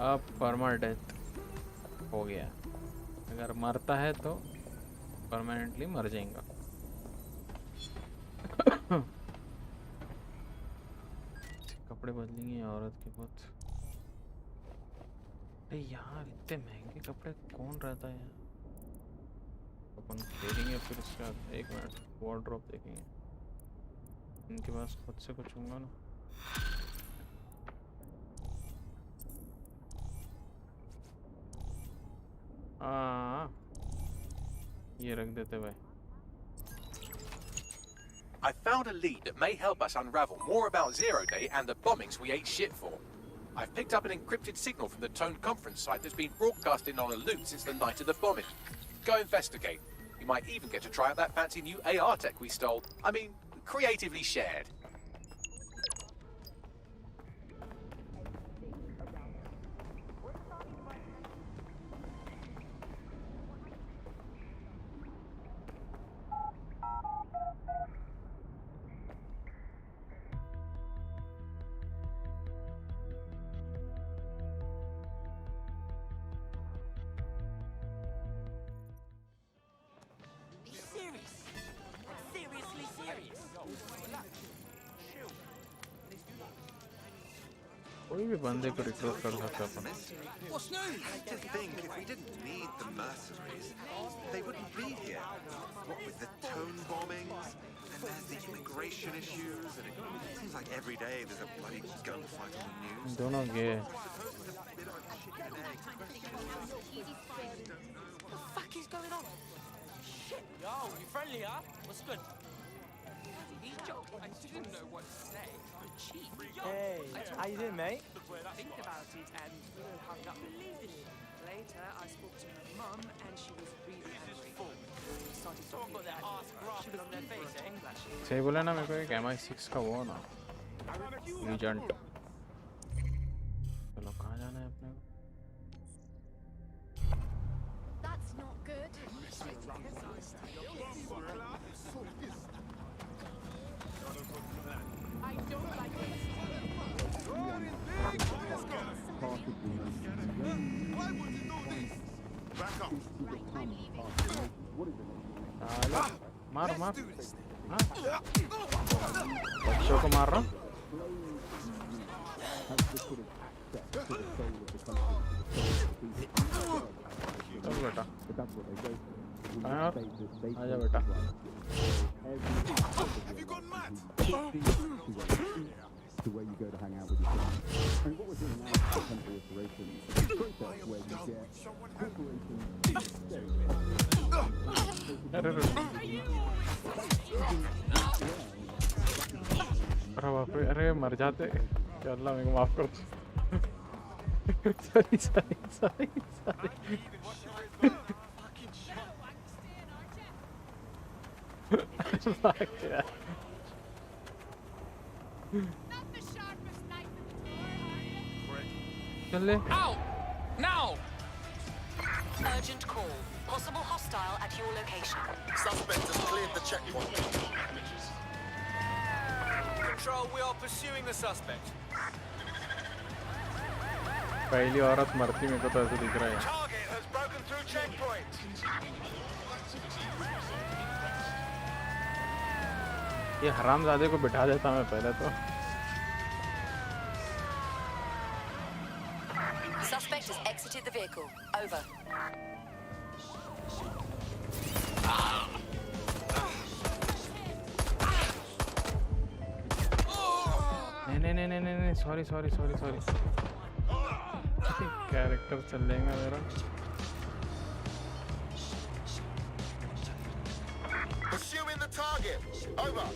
अब permanent हो गया। अगर मरता है तो permanently मर जाएगा। कपड़े बदलेंगे औरत के बहुत। अरे यार इतने महंगे कपड़े कौन रहता है? अपन खरीदेंगे फिर उसके बाद 1 मिनट वार्डरोब देखेंगे। इनके पास खुद से कुछ होगा ना। ये रख देते भाई। I found a lead that may help us unravel more about Zero Day and the bombings we ate shit for. I've picked up an encrypted signal from the Tone conference site that's been broadcasting on a loop since the night of the bombing. Go investigate. You might even get to try out that fancy new AR tech we stole. I mean, creatively shared. कोई भी बंदे को recruit कर सकता है अपन. What's new? I just think if we didn't need the mercenaries, they wouldn't be here. What with the tone bombings, and there's the immigration issues, and it seems like every day there's a bloody gunfight on the news. दोनों गे. What the fuck is going on? Shit! Yo, you friendly, huh? What's good? He's joking. I didn't know what to say. I'm cheap. Hey, how you doing, mate? Think about it and hung up. Later, I spoke to her mum and she was really angry. Someone got their ass grafted on their face, eh? सही बोला ना मेरे को एक MI6 का वो ना. Agent. चलो कहाँ जाना है अपने को? That's not good. I don't like this. Why would you do this? Back up. मार मार. हाँ. बच्चों को मार रहा. चल बेटा. हाँ आजा बेटा. Have you gone mad? To where you go to hang out with your friends. And what we're doing now is a temporary operation. Process where you get अरे बाप रे. अरे मर जाते. क्या अल्लाह मेरे को माफ कर. Sorry. Fuck yeah. Out! Now! Urgent call. Possible hostile at your location. Suspect has cleared the checkpoint. Control, we are pursuing the suspect. पहली औरत मरती मेरे को तो ऐसे दिख रहा है. Target has broken through checkpoint. ये हरामजादे को बिठा देता मैं पहले तो. Suspect has exited the vehicle. Over. नहीं. Sorry. कैरेक्टर चलेगा मेरा. Pursuing the target. Over.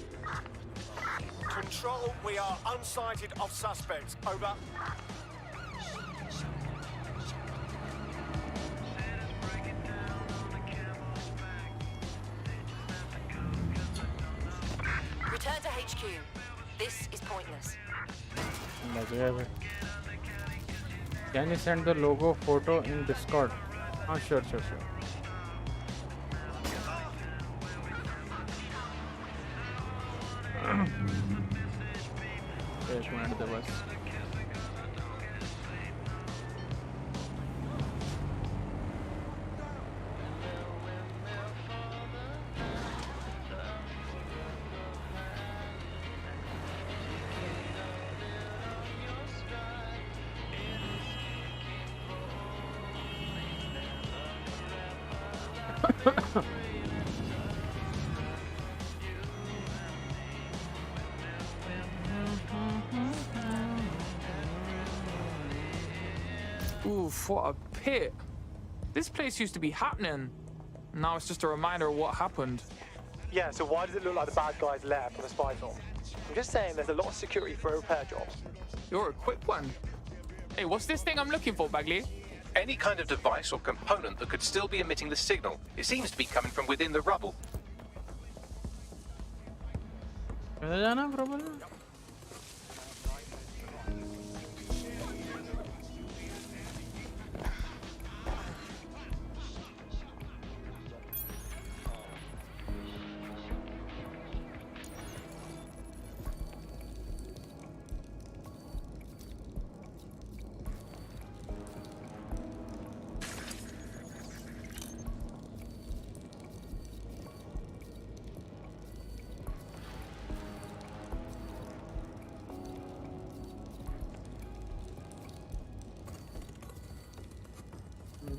Control, we are unsighted of suspects. Over. Return to HQ. This is pointless. Can you send the logo photo in Discord? Oh, sure. एक minute दे बस. Oof, what a pit. This place used to be happening. Now it's just a reminder of what happened. Yeah, so why does it look like the bad guys left on a spy film? I'm just saying there's a lot of security for a repair job. You're a quick one. Hey, what's this thing I'm looking for, Bagley? Any kind of device or component that could still be emitting the signal. It seems to be coming from within the rubble.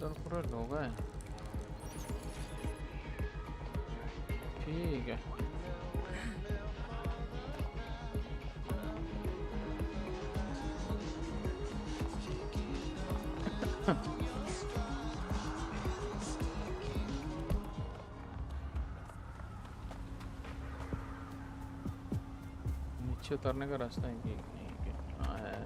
अंदर पूरे लोग हैं। ठीक है नीचे उतरने का रास्ता है कि नहीं कि हाँ है।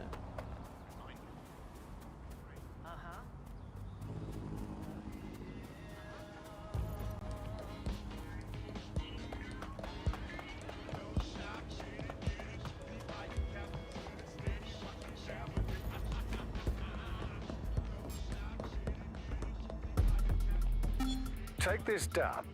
Take this down.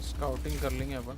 स्काउटिंग कर लेंगे अपन।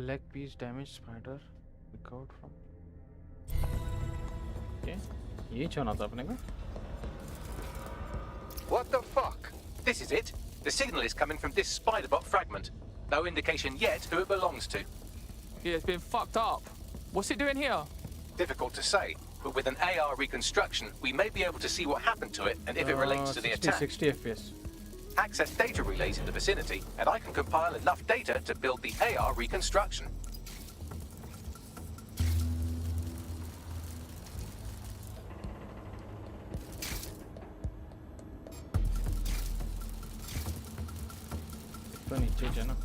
Leg piece damage spider recovered from. Okay, ये चाहना था अपने को. What the fuck? This is it. The signal is coming from this spider bot fragment. No indication yet who it belongs to. Yeah, it's been fucked up. What's it doing here? Difficult to say, but with an AR reconstruction, we may be able to see what happened to it and if it relates to the attack. 60 FPS. Access data relays in the vicinity, and I can compile enough data to build the AR reconstruction. तो नीचे जाना।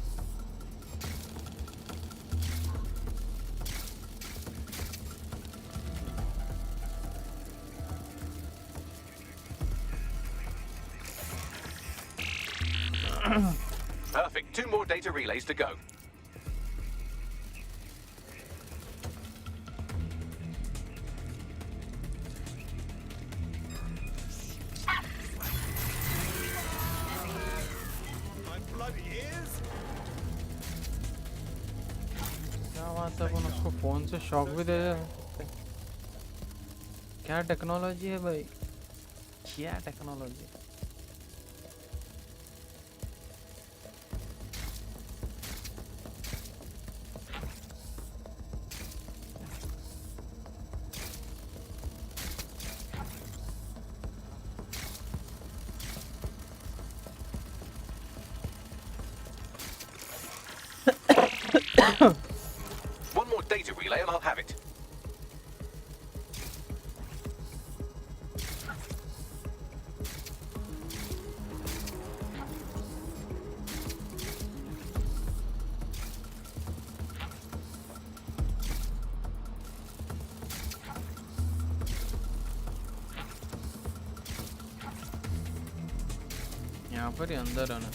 Perfect. 2 more data relays to go. My bloody ears. क्या बात है, अपन उसको phone से shock भी दे दे। क्या टेक्नोलॉजी है भाई, क्या technology. One more data relay and I'll have it. यहाँ पर ही अंदर आना।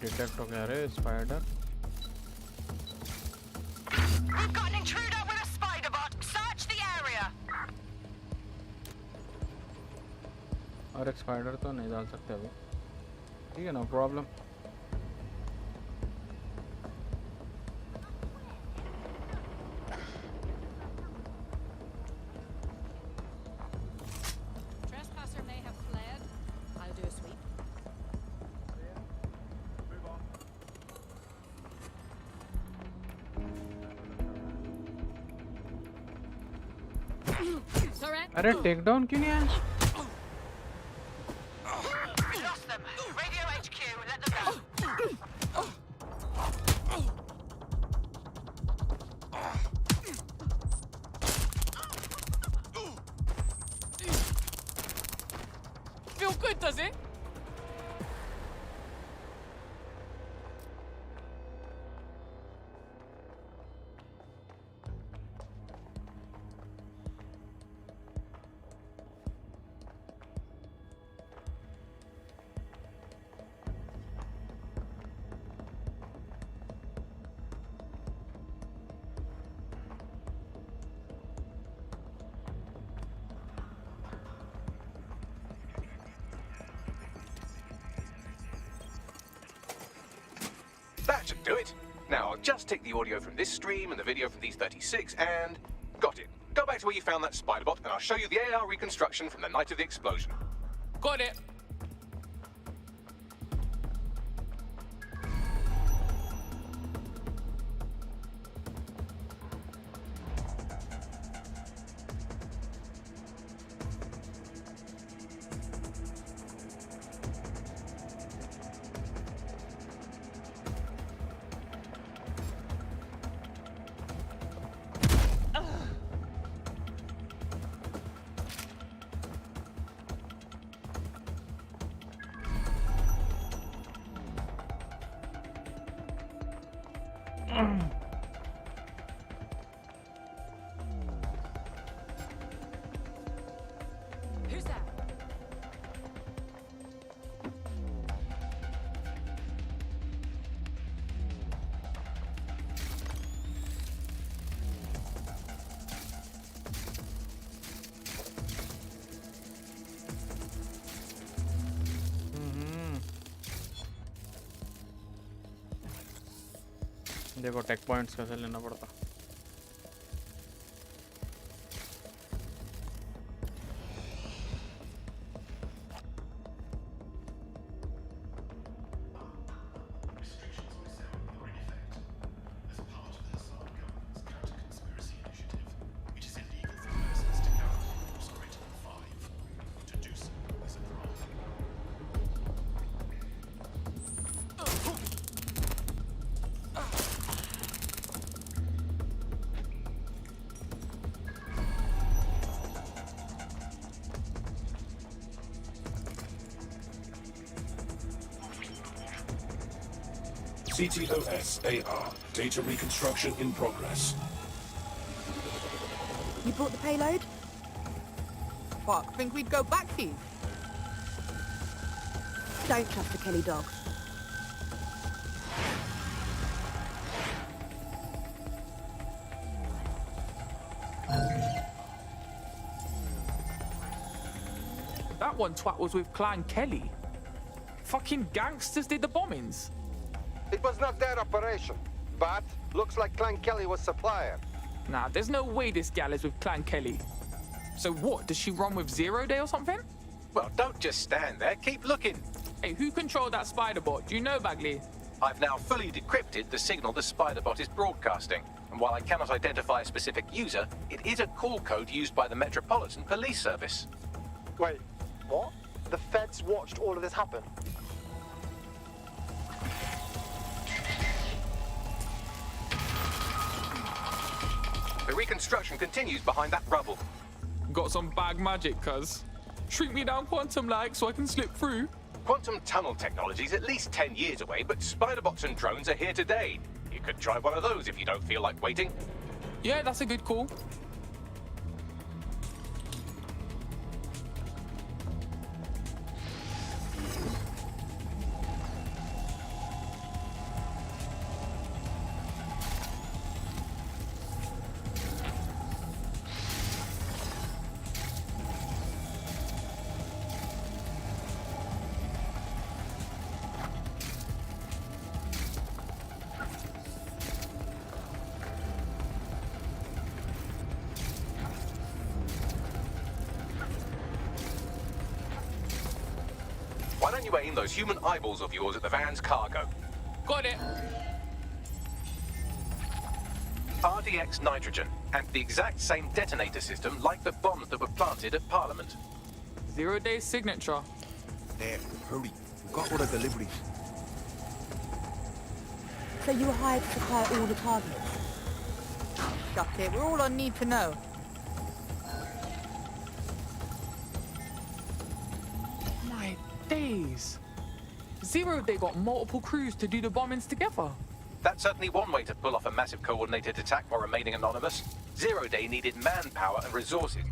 डिटेक्ट हो गया रे spider. We've got an intruder with a spider bot. Search the area. और एक स्पाइडर तो नहीं डाल सकते अभी। ठीक है, no problem. Trespasser may have fled. I'll do a sweep. अरे टेक डाउन क्यों नहीं आया? Lost them. Radio HQ, let them know. Feel good, does it? That should do it. Now I'll just take the audio from this stream and the video from these 36 and... Got it. Go back to where you found that spider bot and I'll show you the AR reconstruction from the night of the explosion. Got it. Who's that? देखो take points कैसे लेना पड़ता. CTOS AR. Data reconstruction in progress. You brought the payload? Fuck, think we'd go back for you? Don't trust the Kelly dog. That one twat was with Clan Kelly. Fucking gangsters did the bombings. It was not their operation, but looks like Clan Kelly was supplier. Nah, there's no way this gal is with Clan Kelly. So what, does she run with 0 Day or something? Well, don't just stand there, keep looking. Hey, who controlled that spider bot? Do you know, Bagley? I've now fully decrypted the signal the spider bot is broadcasting. And while I cannot identify a specific user, it is a call code used by the Metropolitan Police Service. Wait, what? The feds watched all of this happen? The reconstruction continues behind that rubble. Got some bag magic, cuz. Shrink me down quantum-like so I can slip through. Quantum tunnel technology's at least 10 years away, but spider bots and drones are here today. You could try one of those if you don't feel like waiting. Yeah, that's a good call. can you aim those human eyeballs of yours at the van's cargo? Got it. RDX nitrogen, and the exact same detonator system like the bombs that were planted at Parliament. 0-day signature. There, hurry. We've got all the deliveries. So you were hired to supply all the targets? Duck it, we're all I need to know. My days. 0-day got multiple crews to do the bombings together. That's certainly one way to pull off a massive coordinated attack while remaining anonymous. 0-day needed manpower and resources,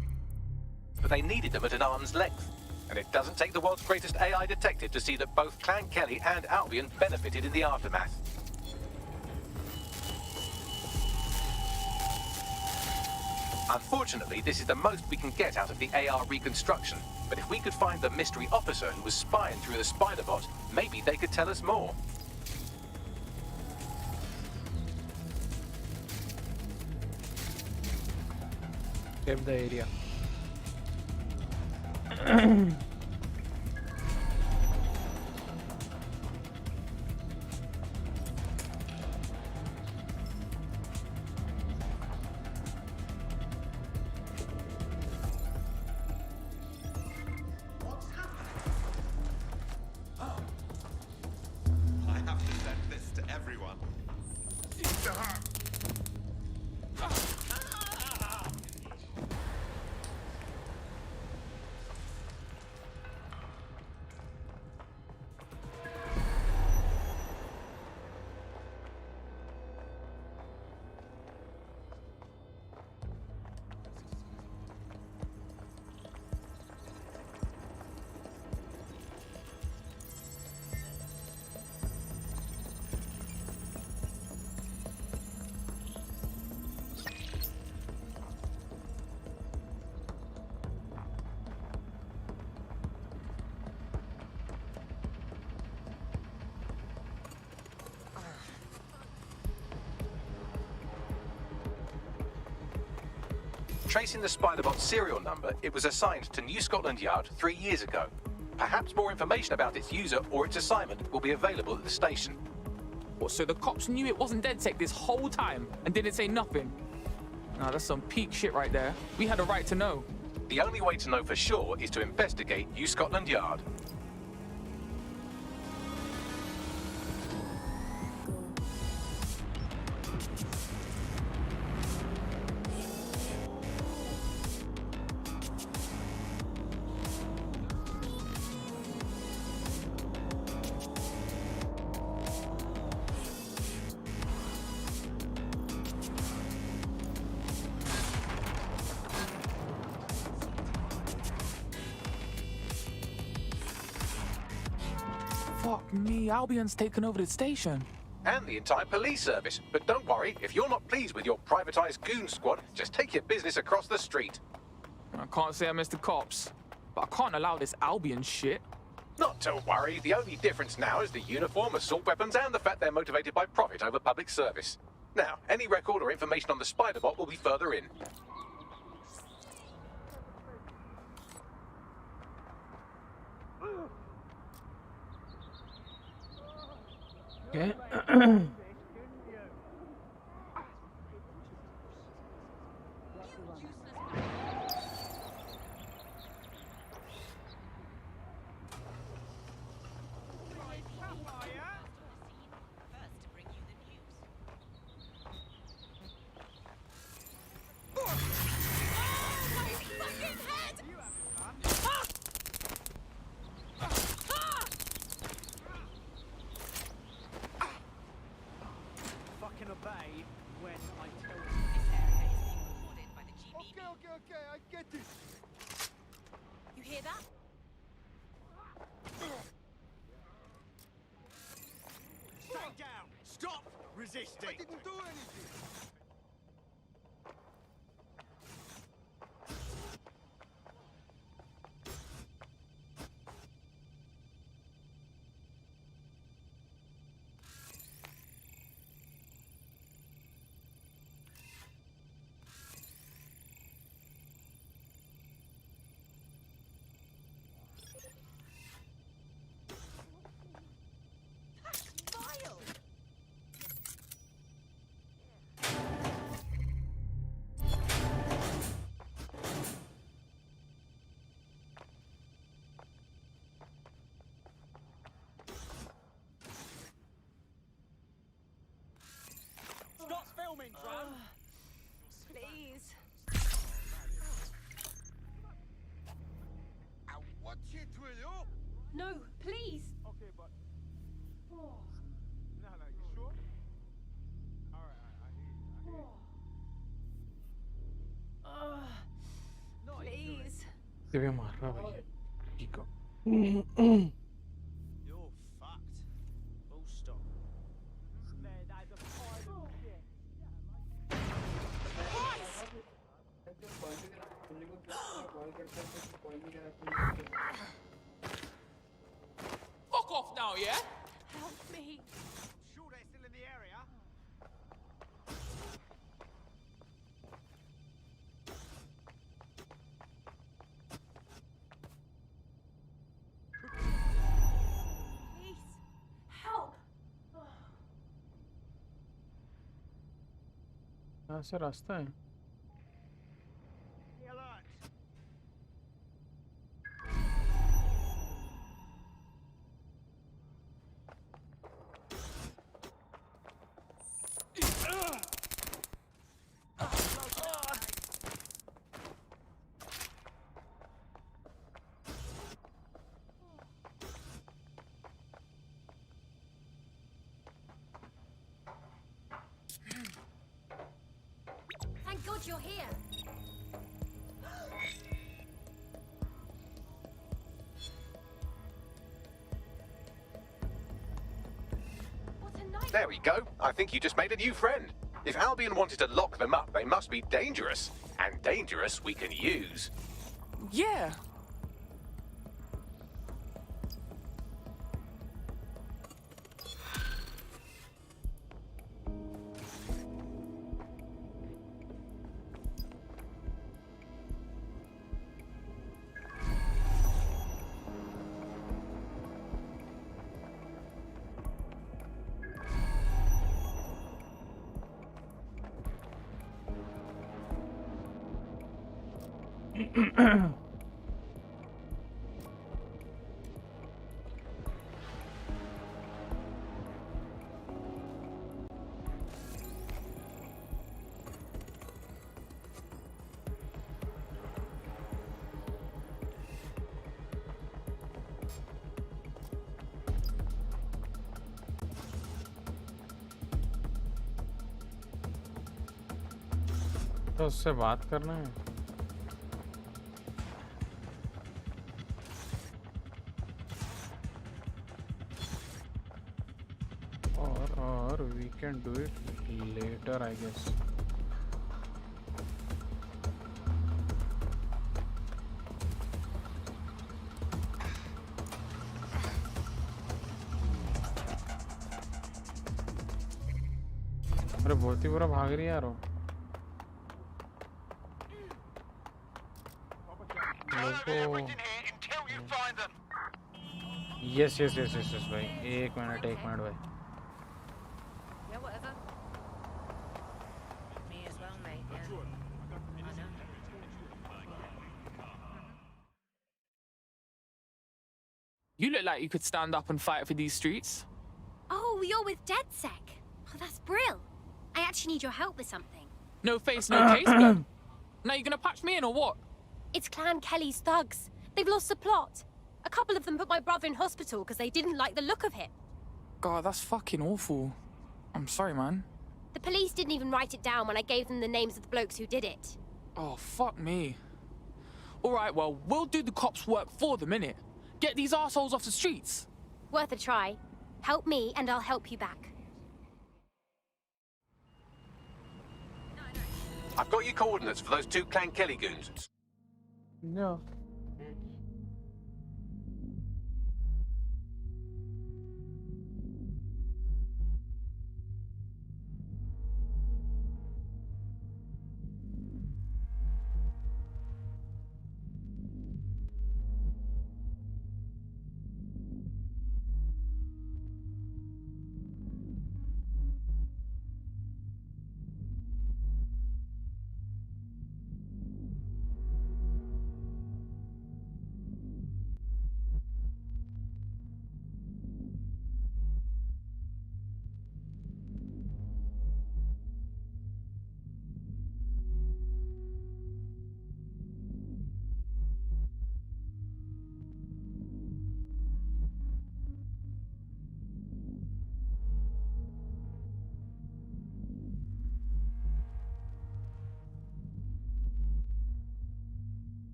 but they needed them at an arm's length. And it doesn't take the world's greatest AI detective to see that both Clan Kelly and Albion benefited in the aftermath. Unfortunately, this is the most we can get out of the AR reconstruction. But if we could find the mystery officer who was spying through the spider bot, maybe they could tell us more. Kept the area. I have to send this to everyone. Tracing the Spiderbot's serial number, it was assigned to New Scotland Yard 3 years ago. Perhaps more information about its user or its assignment will be available at the station. What, so the cops knew it wasn't DedSec this whole time and didn't say nothing? Nah, that's some peak shit right there. We had a right to know. The only way to know for sure is to investigate New Scotland Yard. Fuck me, Albion's taken over the station. And the entire police service. But don't worry, if you're not pleased with your privatized goon squad, just take your business across the street. I can't say I miss the cops, but I can't allow this Albion shit. Not to worry, the only difference now is the uniform, assault weapons, and the fact they're motivated by profit over public service. Now, any record or information on the Spiderbot will be further in. Okay. Obey when I tell you. Okay, I get it. You hear that? Stay down! Stop resisting! I didn't do anything! Divya मार रहा भाई ठीक हो You're fucked. Full stop. Fuck off now, yeah? Help me. Sure they're still in the area? Please. Help. यहाँ से रास्ता है The alert. Thank God you're here. What a night. There we go. I think you just made a new friend. If Albion wanted to lock them up, they must be dangerous. And dangerous we can use. Yeah. तो उससे बात करना है or we can do it later I guess अरे बहुत ही बुरा भाग रही है यार वो यस भाई एक मिनट भाई Yeah, whatever. Me as well, mate. Yeah. I know. You look like you could stand up and fight for these streets. Oh, you're with DedSec. Oh, that's brill. I actually need your help with something. No face, no case, girl. Now you're gonna patch me in or what? It's Clan Kelly's thugs. They've lost the plot. A couple of them put my brother in hospital because they didn't like the look of him. God, that's fucking awful. I'm sorry, man. The police didn't even write it down when I gave them the names of the blokes who did it. Oh, fuck me. Alright, well, we'll do the cops' work for them, innit? Get these assholes off the streets. Worth a try. Help me and I'll help you back. I've got your coordinates for those two Clan Kelly goons. No.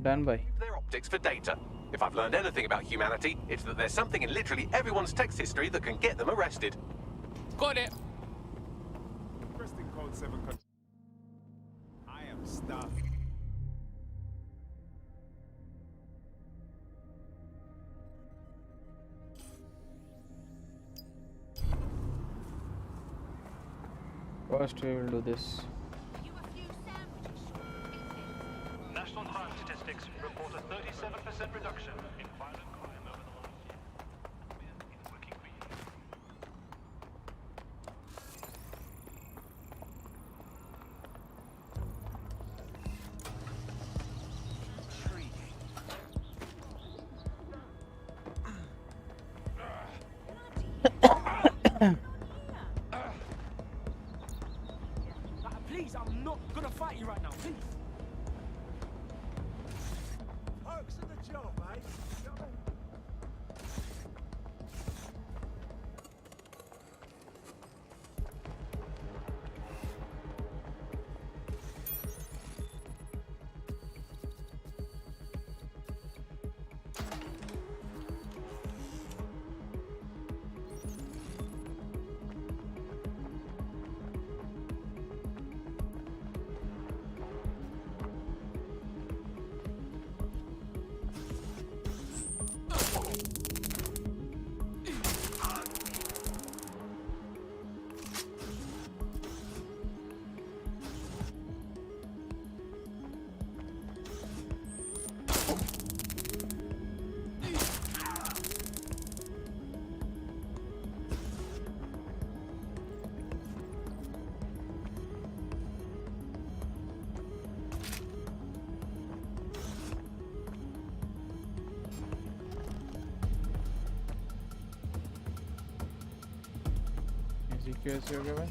Done by. Their optics for data. If I've learned anything about humanity, it's that there's something in literally everyone's text history that can get them arrested. Got it. Requesting code 7. I am stuck. First we will do this. National crime statistics report a 37% reduction in violent crime over the last year. It's working for you. Please, I'm not gonna fight you right now, please. Perks of the job, mate. कैसे हो गया भाई?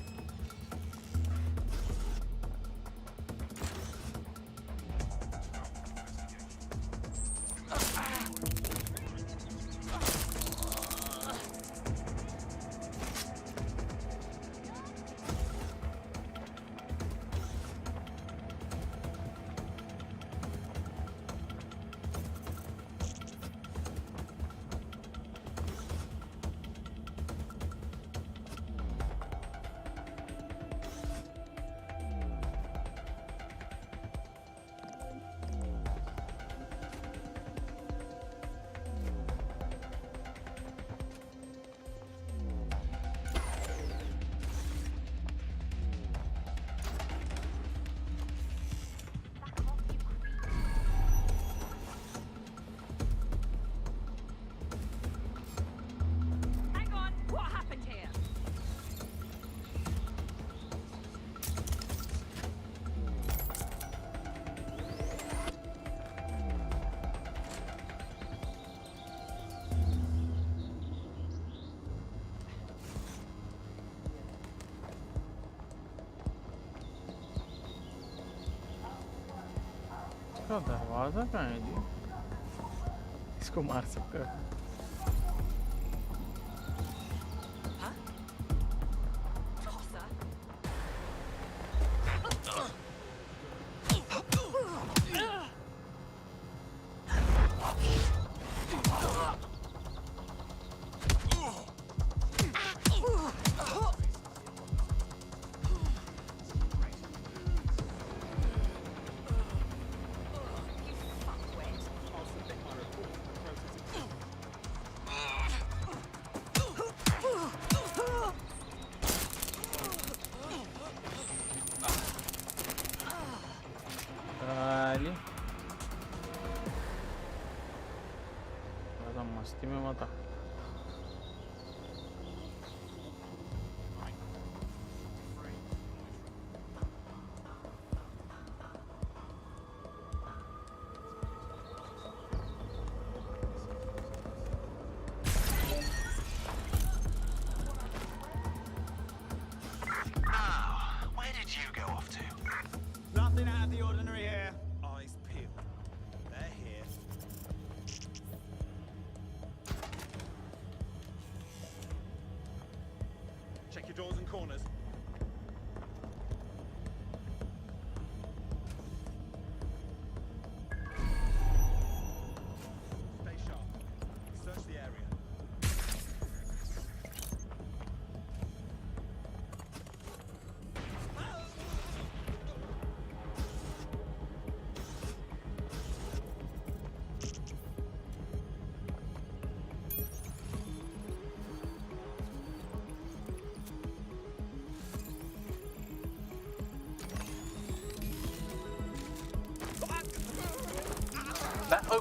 इसका दरवाजा कहाँ है जी? इसको मार सकते हैं। मस्ती में मत आ। Where did you go off to? Nothing out of the ordinary here. Eyes peeled. They're here. Check your doors and corners.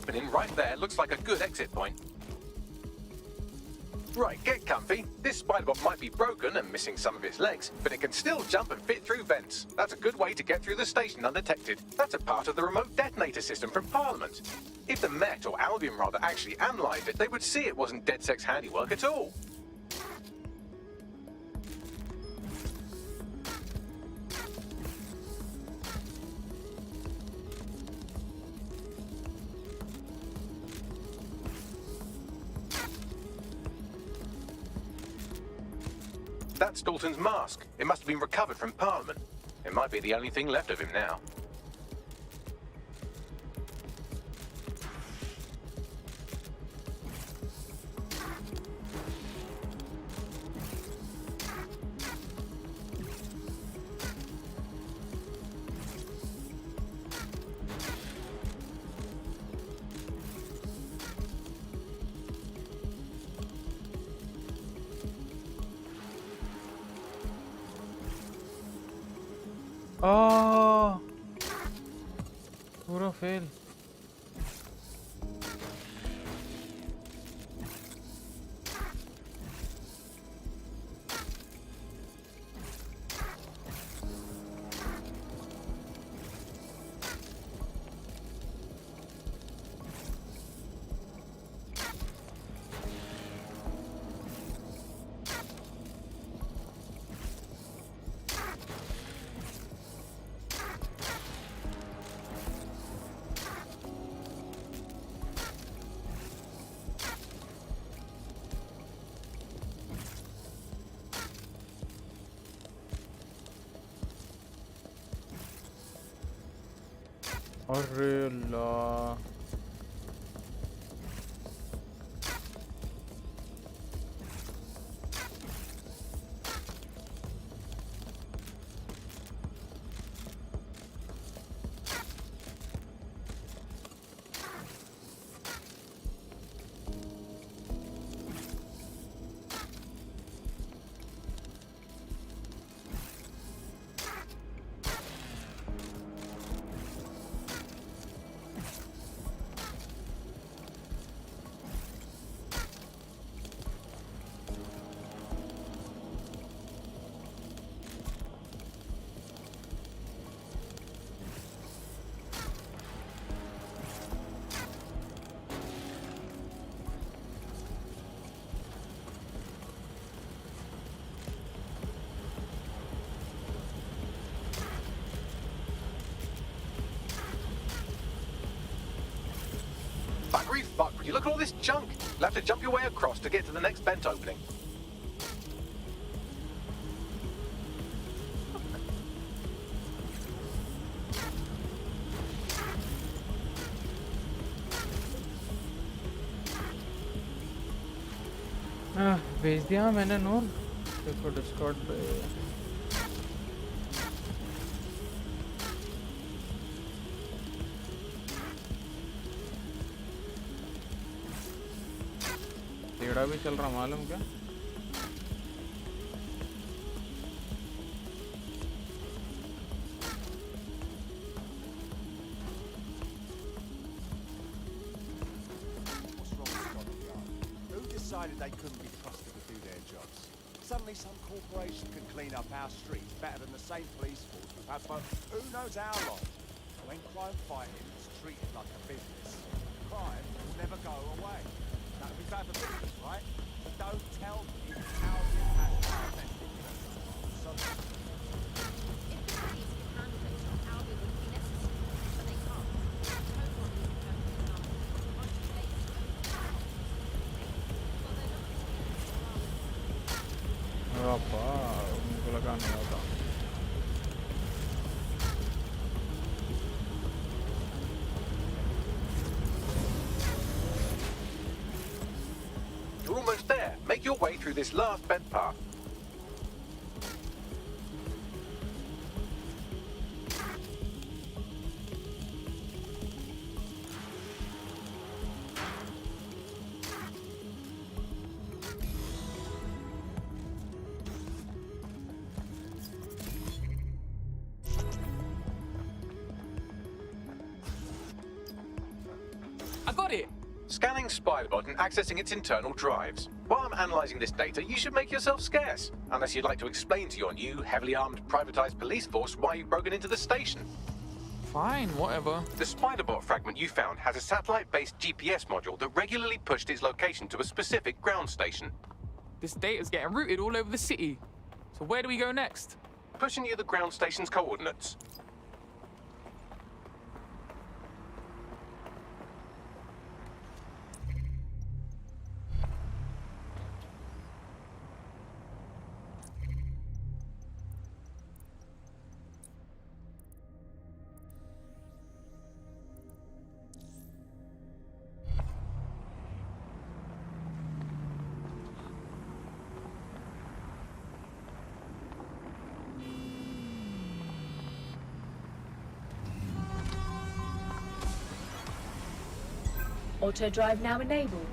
opening right there looks like a good exit point. Right, get comfy. This spider-bot might be broken and missing some of its legs, but it can still jump and fit through vents. That's a good way to get through the station undetected. That's a part of the remote detonator system from Parliament. If the Met, or Albion rather, actually analysed it, they would see it wasn't DedSec's handiwork at all. That's Dalton's mask. It must have been recovered from Parliament. It might be the only thing left of him now. Oh, पूरा fail. अरे अल्लाह Buggery fuck, would you look at all this junk? You'll have to jump your way across to get to the next vent opening. भेज दिया मैंने नूर देखो Discord पे टेढ़ा भी चल रहा मालूम क्या Decided they couldn't be trusted to do their jobs. Suddenly some corporation can clean up our streets better than the same police force we've had for who knows how long. When crime fighting is treated like a business, crime will never go away. That would be bad for business, right? So don't tell me how it impacts our message. So उनको लगा नहीं होता You're almost there. Make your way through this last vent path. got it. Scanning SpiderBot and accessing its internal drives. While I'm analysing this data, you should make yourself scarce. Unless you'd like to explain to your new, heavily armed, privatised police force why you've broken into the station. Fine, whatever. The SpiderBot fragment you found has a satellite-based GPS module that regularly pushed its location to a specific ground station. This data's getting routed all over the city. So where do we go next? Pushing you the ground station's coordinates. Auto drive now enabled.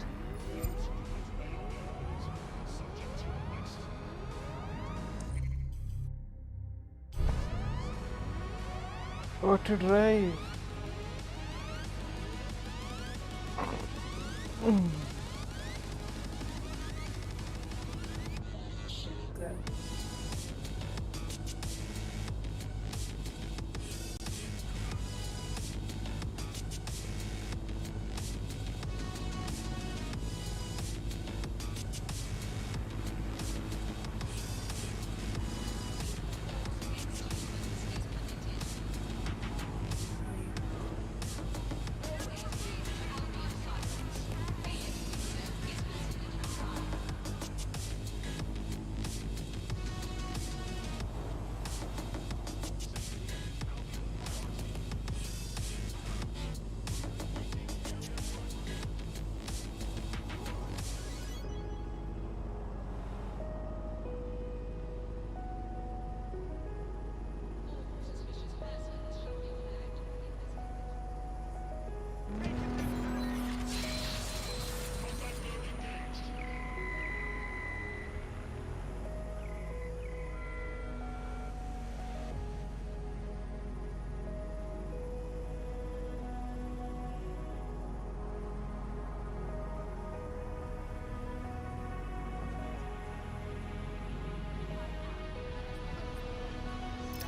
Auto drive.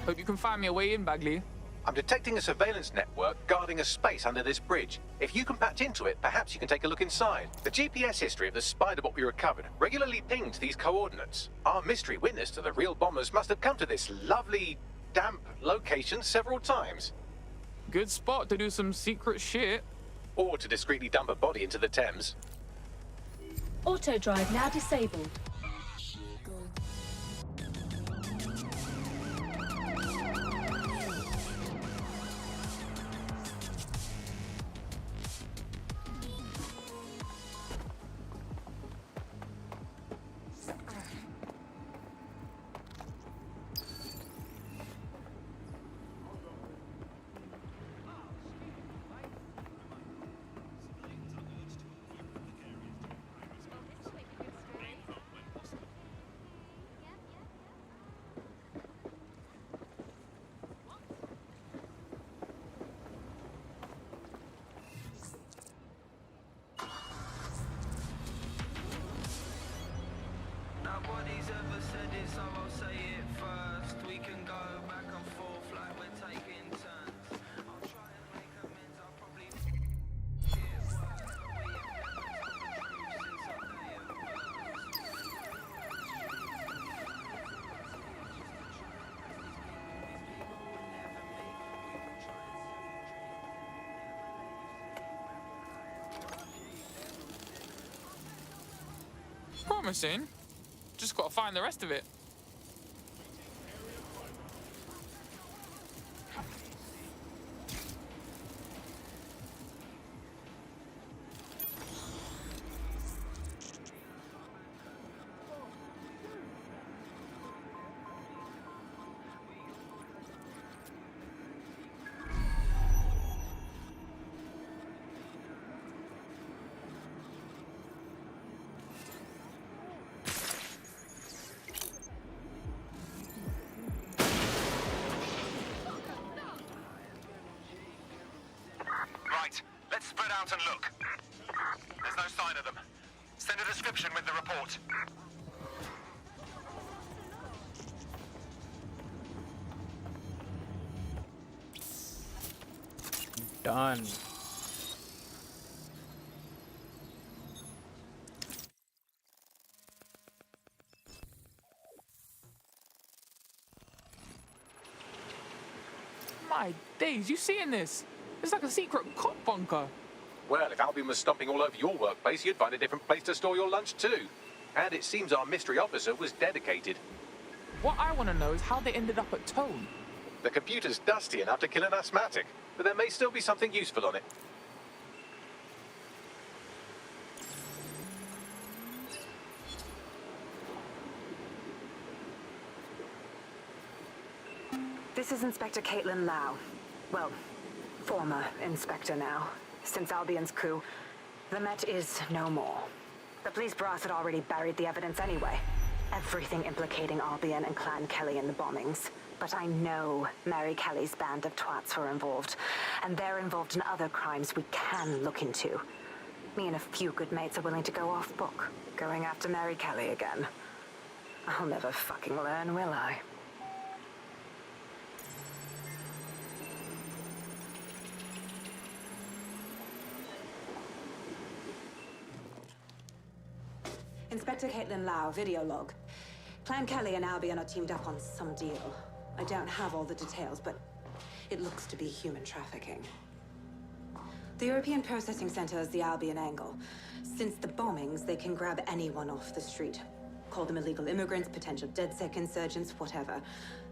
Hope you can find me a way in, Bagley. I'm detecting a surveillance network guarding a space under this bridge. If you can patch into it, perhaps you can take a look inside. The GPS history of the SpiderBot we recovered regularly pinged these coordinates. Our mystery witness to the real bombers must have come to this lovely, damp location several times. Good spot to do some secret shit. Or to discreetly dump a body into the Thames. Auto drive now disabled. Nobody's ever said it, so I'll say it first. We can go back and forth like we're taking turns. I'll try and make amends, I'll probably get worse. But we have never told the truth since our day of birth. Promising. Just gotta find the rest of it. Right, let's spread out and look. Send a description with the report. Done. My days, you seeing this? It's like a secret cop bunker. Well, if Albion was stomping all over your workplace, you'd find a different place to store your lunch too. And it seems our mystery officer was dedicated. What I want to know is how they ended up at Tone. The computer's dusty enough to kill an asthmatic, but there may still be something useful on it. This is Inspector Caitlin Lau. Well, former inspector now. Since Albion's coup, the Met is no more. The police brass had already buried the evidence anyway. Everything implicating Albion and Clan Kelly in the bombings. But I know Mary Kelly's band of twats were involved, and they're involved in other crimes we can look into. Me and a few good mates are willing to go off book, going after Mary Kelly again. I'll never fucking learn, will I? Inspector Caitlin Lau, video log. Clan Kelly and Albion are teamed up on some deal. I don't have all the details, but it looks to be human trafficking. The European Processing Center is the Albion angle. Since the bombings, they can grab anyone off the street. Call them illegal immigrants, potential DedSec insurgents, whatever.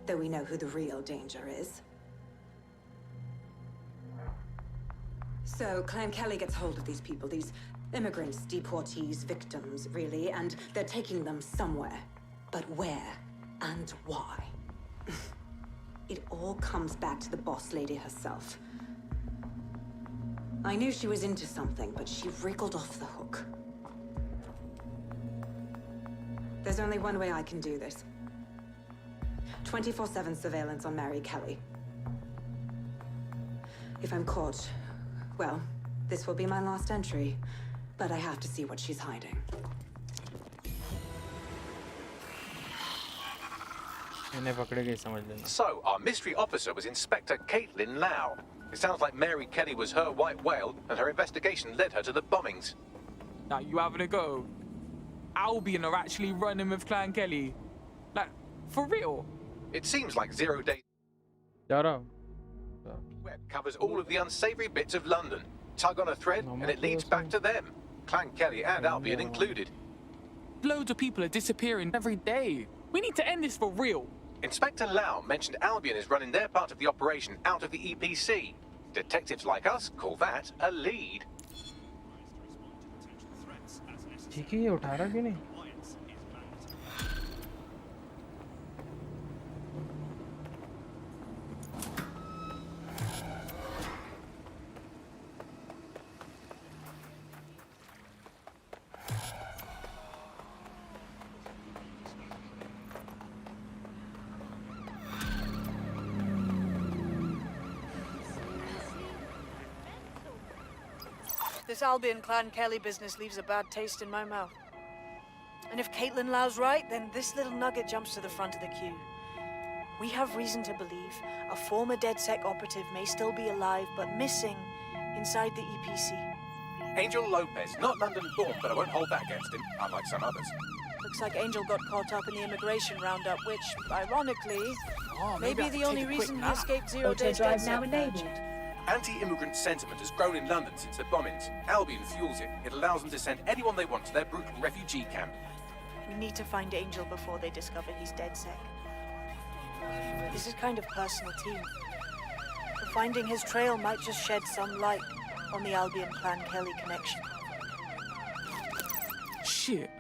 Though we know who the real danger is. So, Clan Kelly gets hold of these people, these immigrants, deportees, victims, really, and they're taking them somewhere. But where and why? It all comes back to the boss lady herself. I knew she was into something, but she wriggled off the hook. There's only one way I can do this. 24/7 surveillance on Mary Kelly. If I'm caught, well, this will be my last entry. But I have to see what she's hiding. So, our mystery officer was Inspector Caitlin Lau. It sounds like Mary Kelly was her white whale, and her investigation led her to the bombings. Now you having a go? Albion are actually running with Clan Kelly. Like, for real? It seems like 0 Day Web covers all of the unsavory bits of London. Tug on a thread, and it leads back to them. Clan Kelly and Albion included. Loads of people are disappearing every day. We need to end this for real. Inspector Lau mentioned Albion is running their part of the operation out of the EPC. Detectives like us call that a lead. This Albion Clan Kelly business leaves a bad taste in my mouth. And if Caitlin Lau's right, then this little nugget jumps to the front of the queue. We have reason to believe a former DedSec operative may still be alive, but missing inside the EPC. Angel Lopez, not London-born, but I won't hold that against him, unlike some others. Looks like Angel got caught up in the immigration roundup, which, ironically, may be the only reason he escaped 0 Days Auto-drive now DedSec enabled. badge. Anti-immigrant sentiment has grown in London since the bombings. Albion fuels it. It allows them to send anyone they want to their brutal refugee camp. We need to find Angel before they discover he's DedSec. This is kind of personal team. But finding his trail might just shed some light on the Albion Clan Kelly connection. Shit.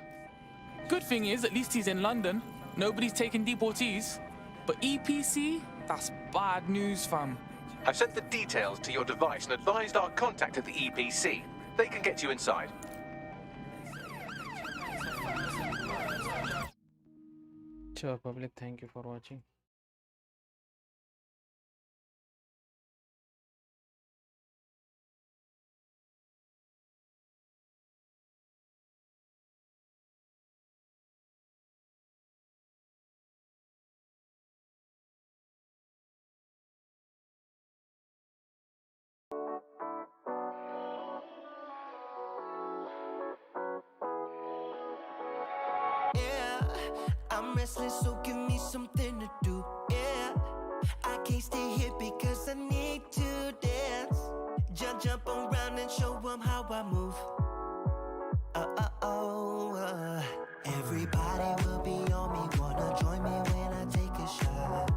Good thing is, at least he's in London. Nobody's taking deportees. But EPC? That's bad news, fam. I've sent the details to your device and advised our contact at the EPC. They can get you inside. Sure, public, thank you for watching. I'm restless, so give me something to do. Yeah, I can't stay here because I need to dance. Jump around and show them how I move. Everybody will be on me, wanna join me when I take a shot.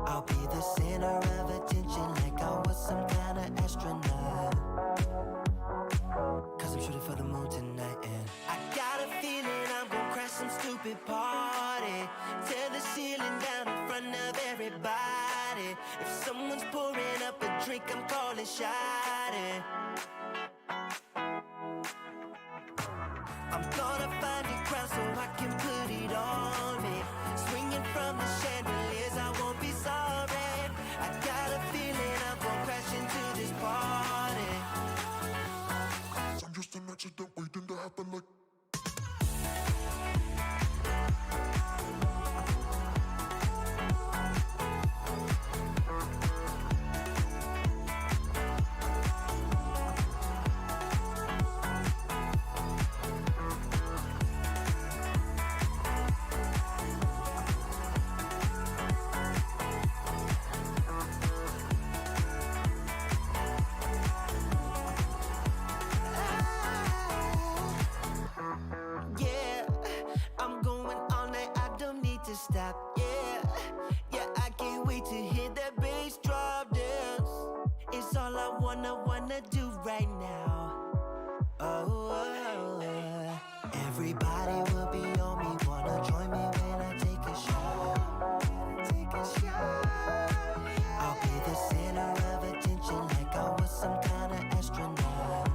I'll be the center of attention like I was some kind of astronaut. Cause I'm shooting for the moon tonight and I got a feeling I'm gonna crash some stupid party. Tear the ceiling down in front of everybody. If someone's pouring up a drink, I'm calling shawty. I'm gonna find a crowd so I can put it on me. Swinging from the chandeliers, I won't be sorry. I got a feeling I'm gonna crash into this party. I'm just an accident waiting to happen like. Stop, yeah, I can't wait to hear that bass drop dance. It's all I wanna do right now. Everybody will be on me, wanna join me when I take a shot. I'll be the center of attention like I was some kind of astronaut.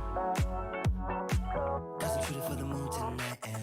Cause I'm shooting for the moon tonight and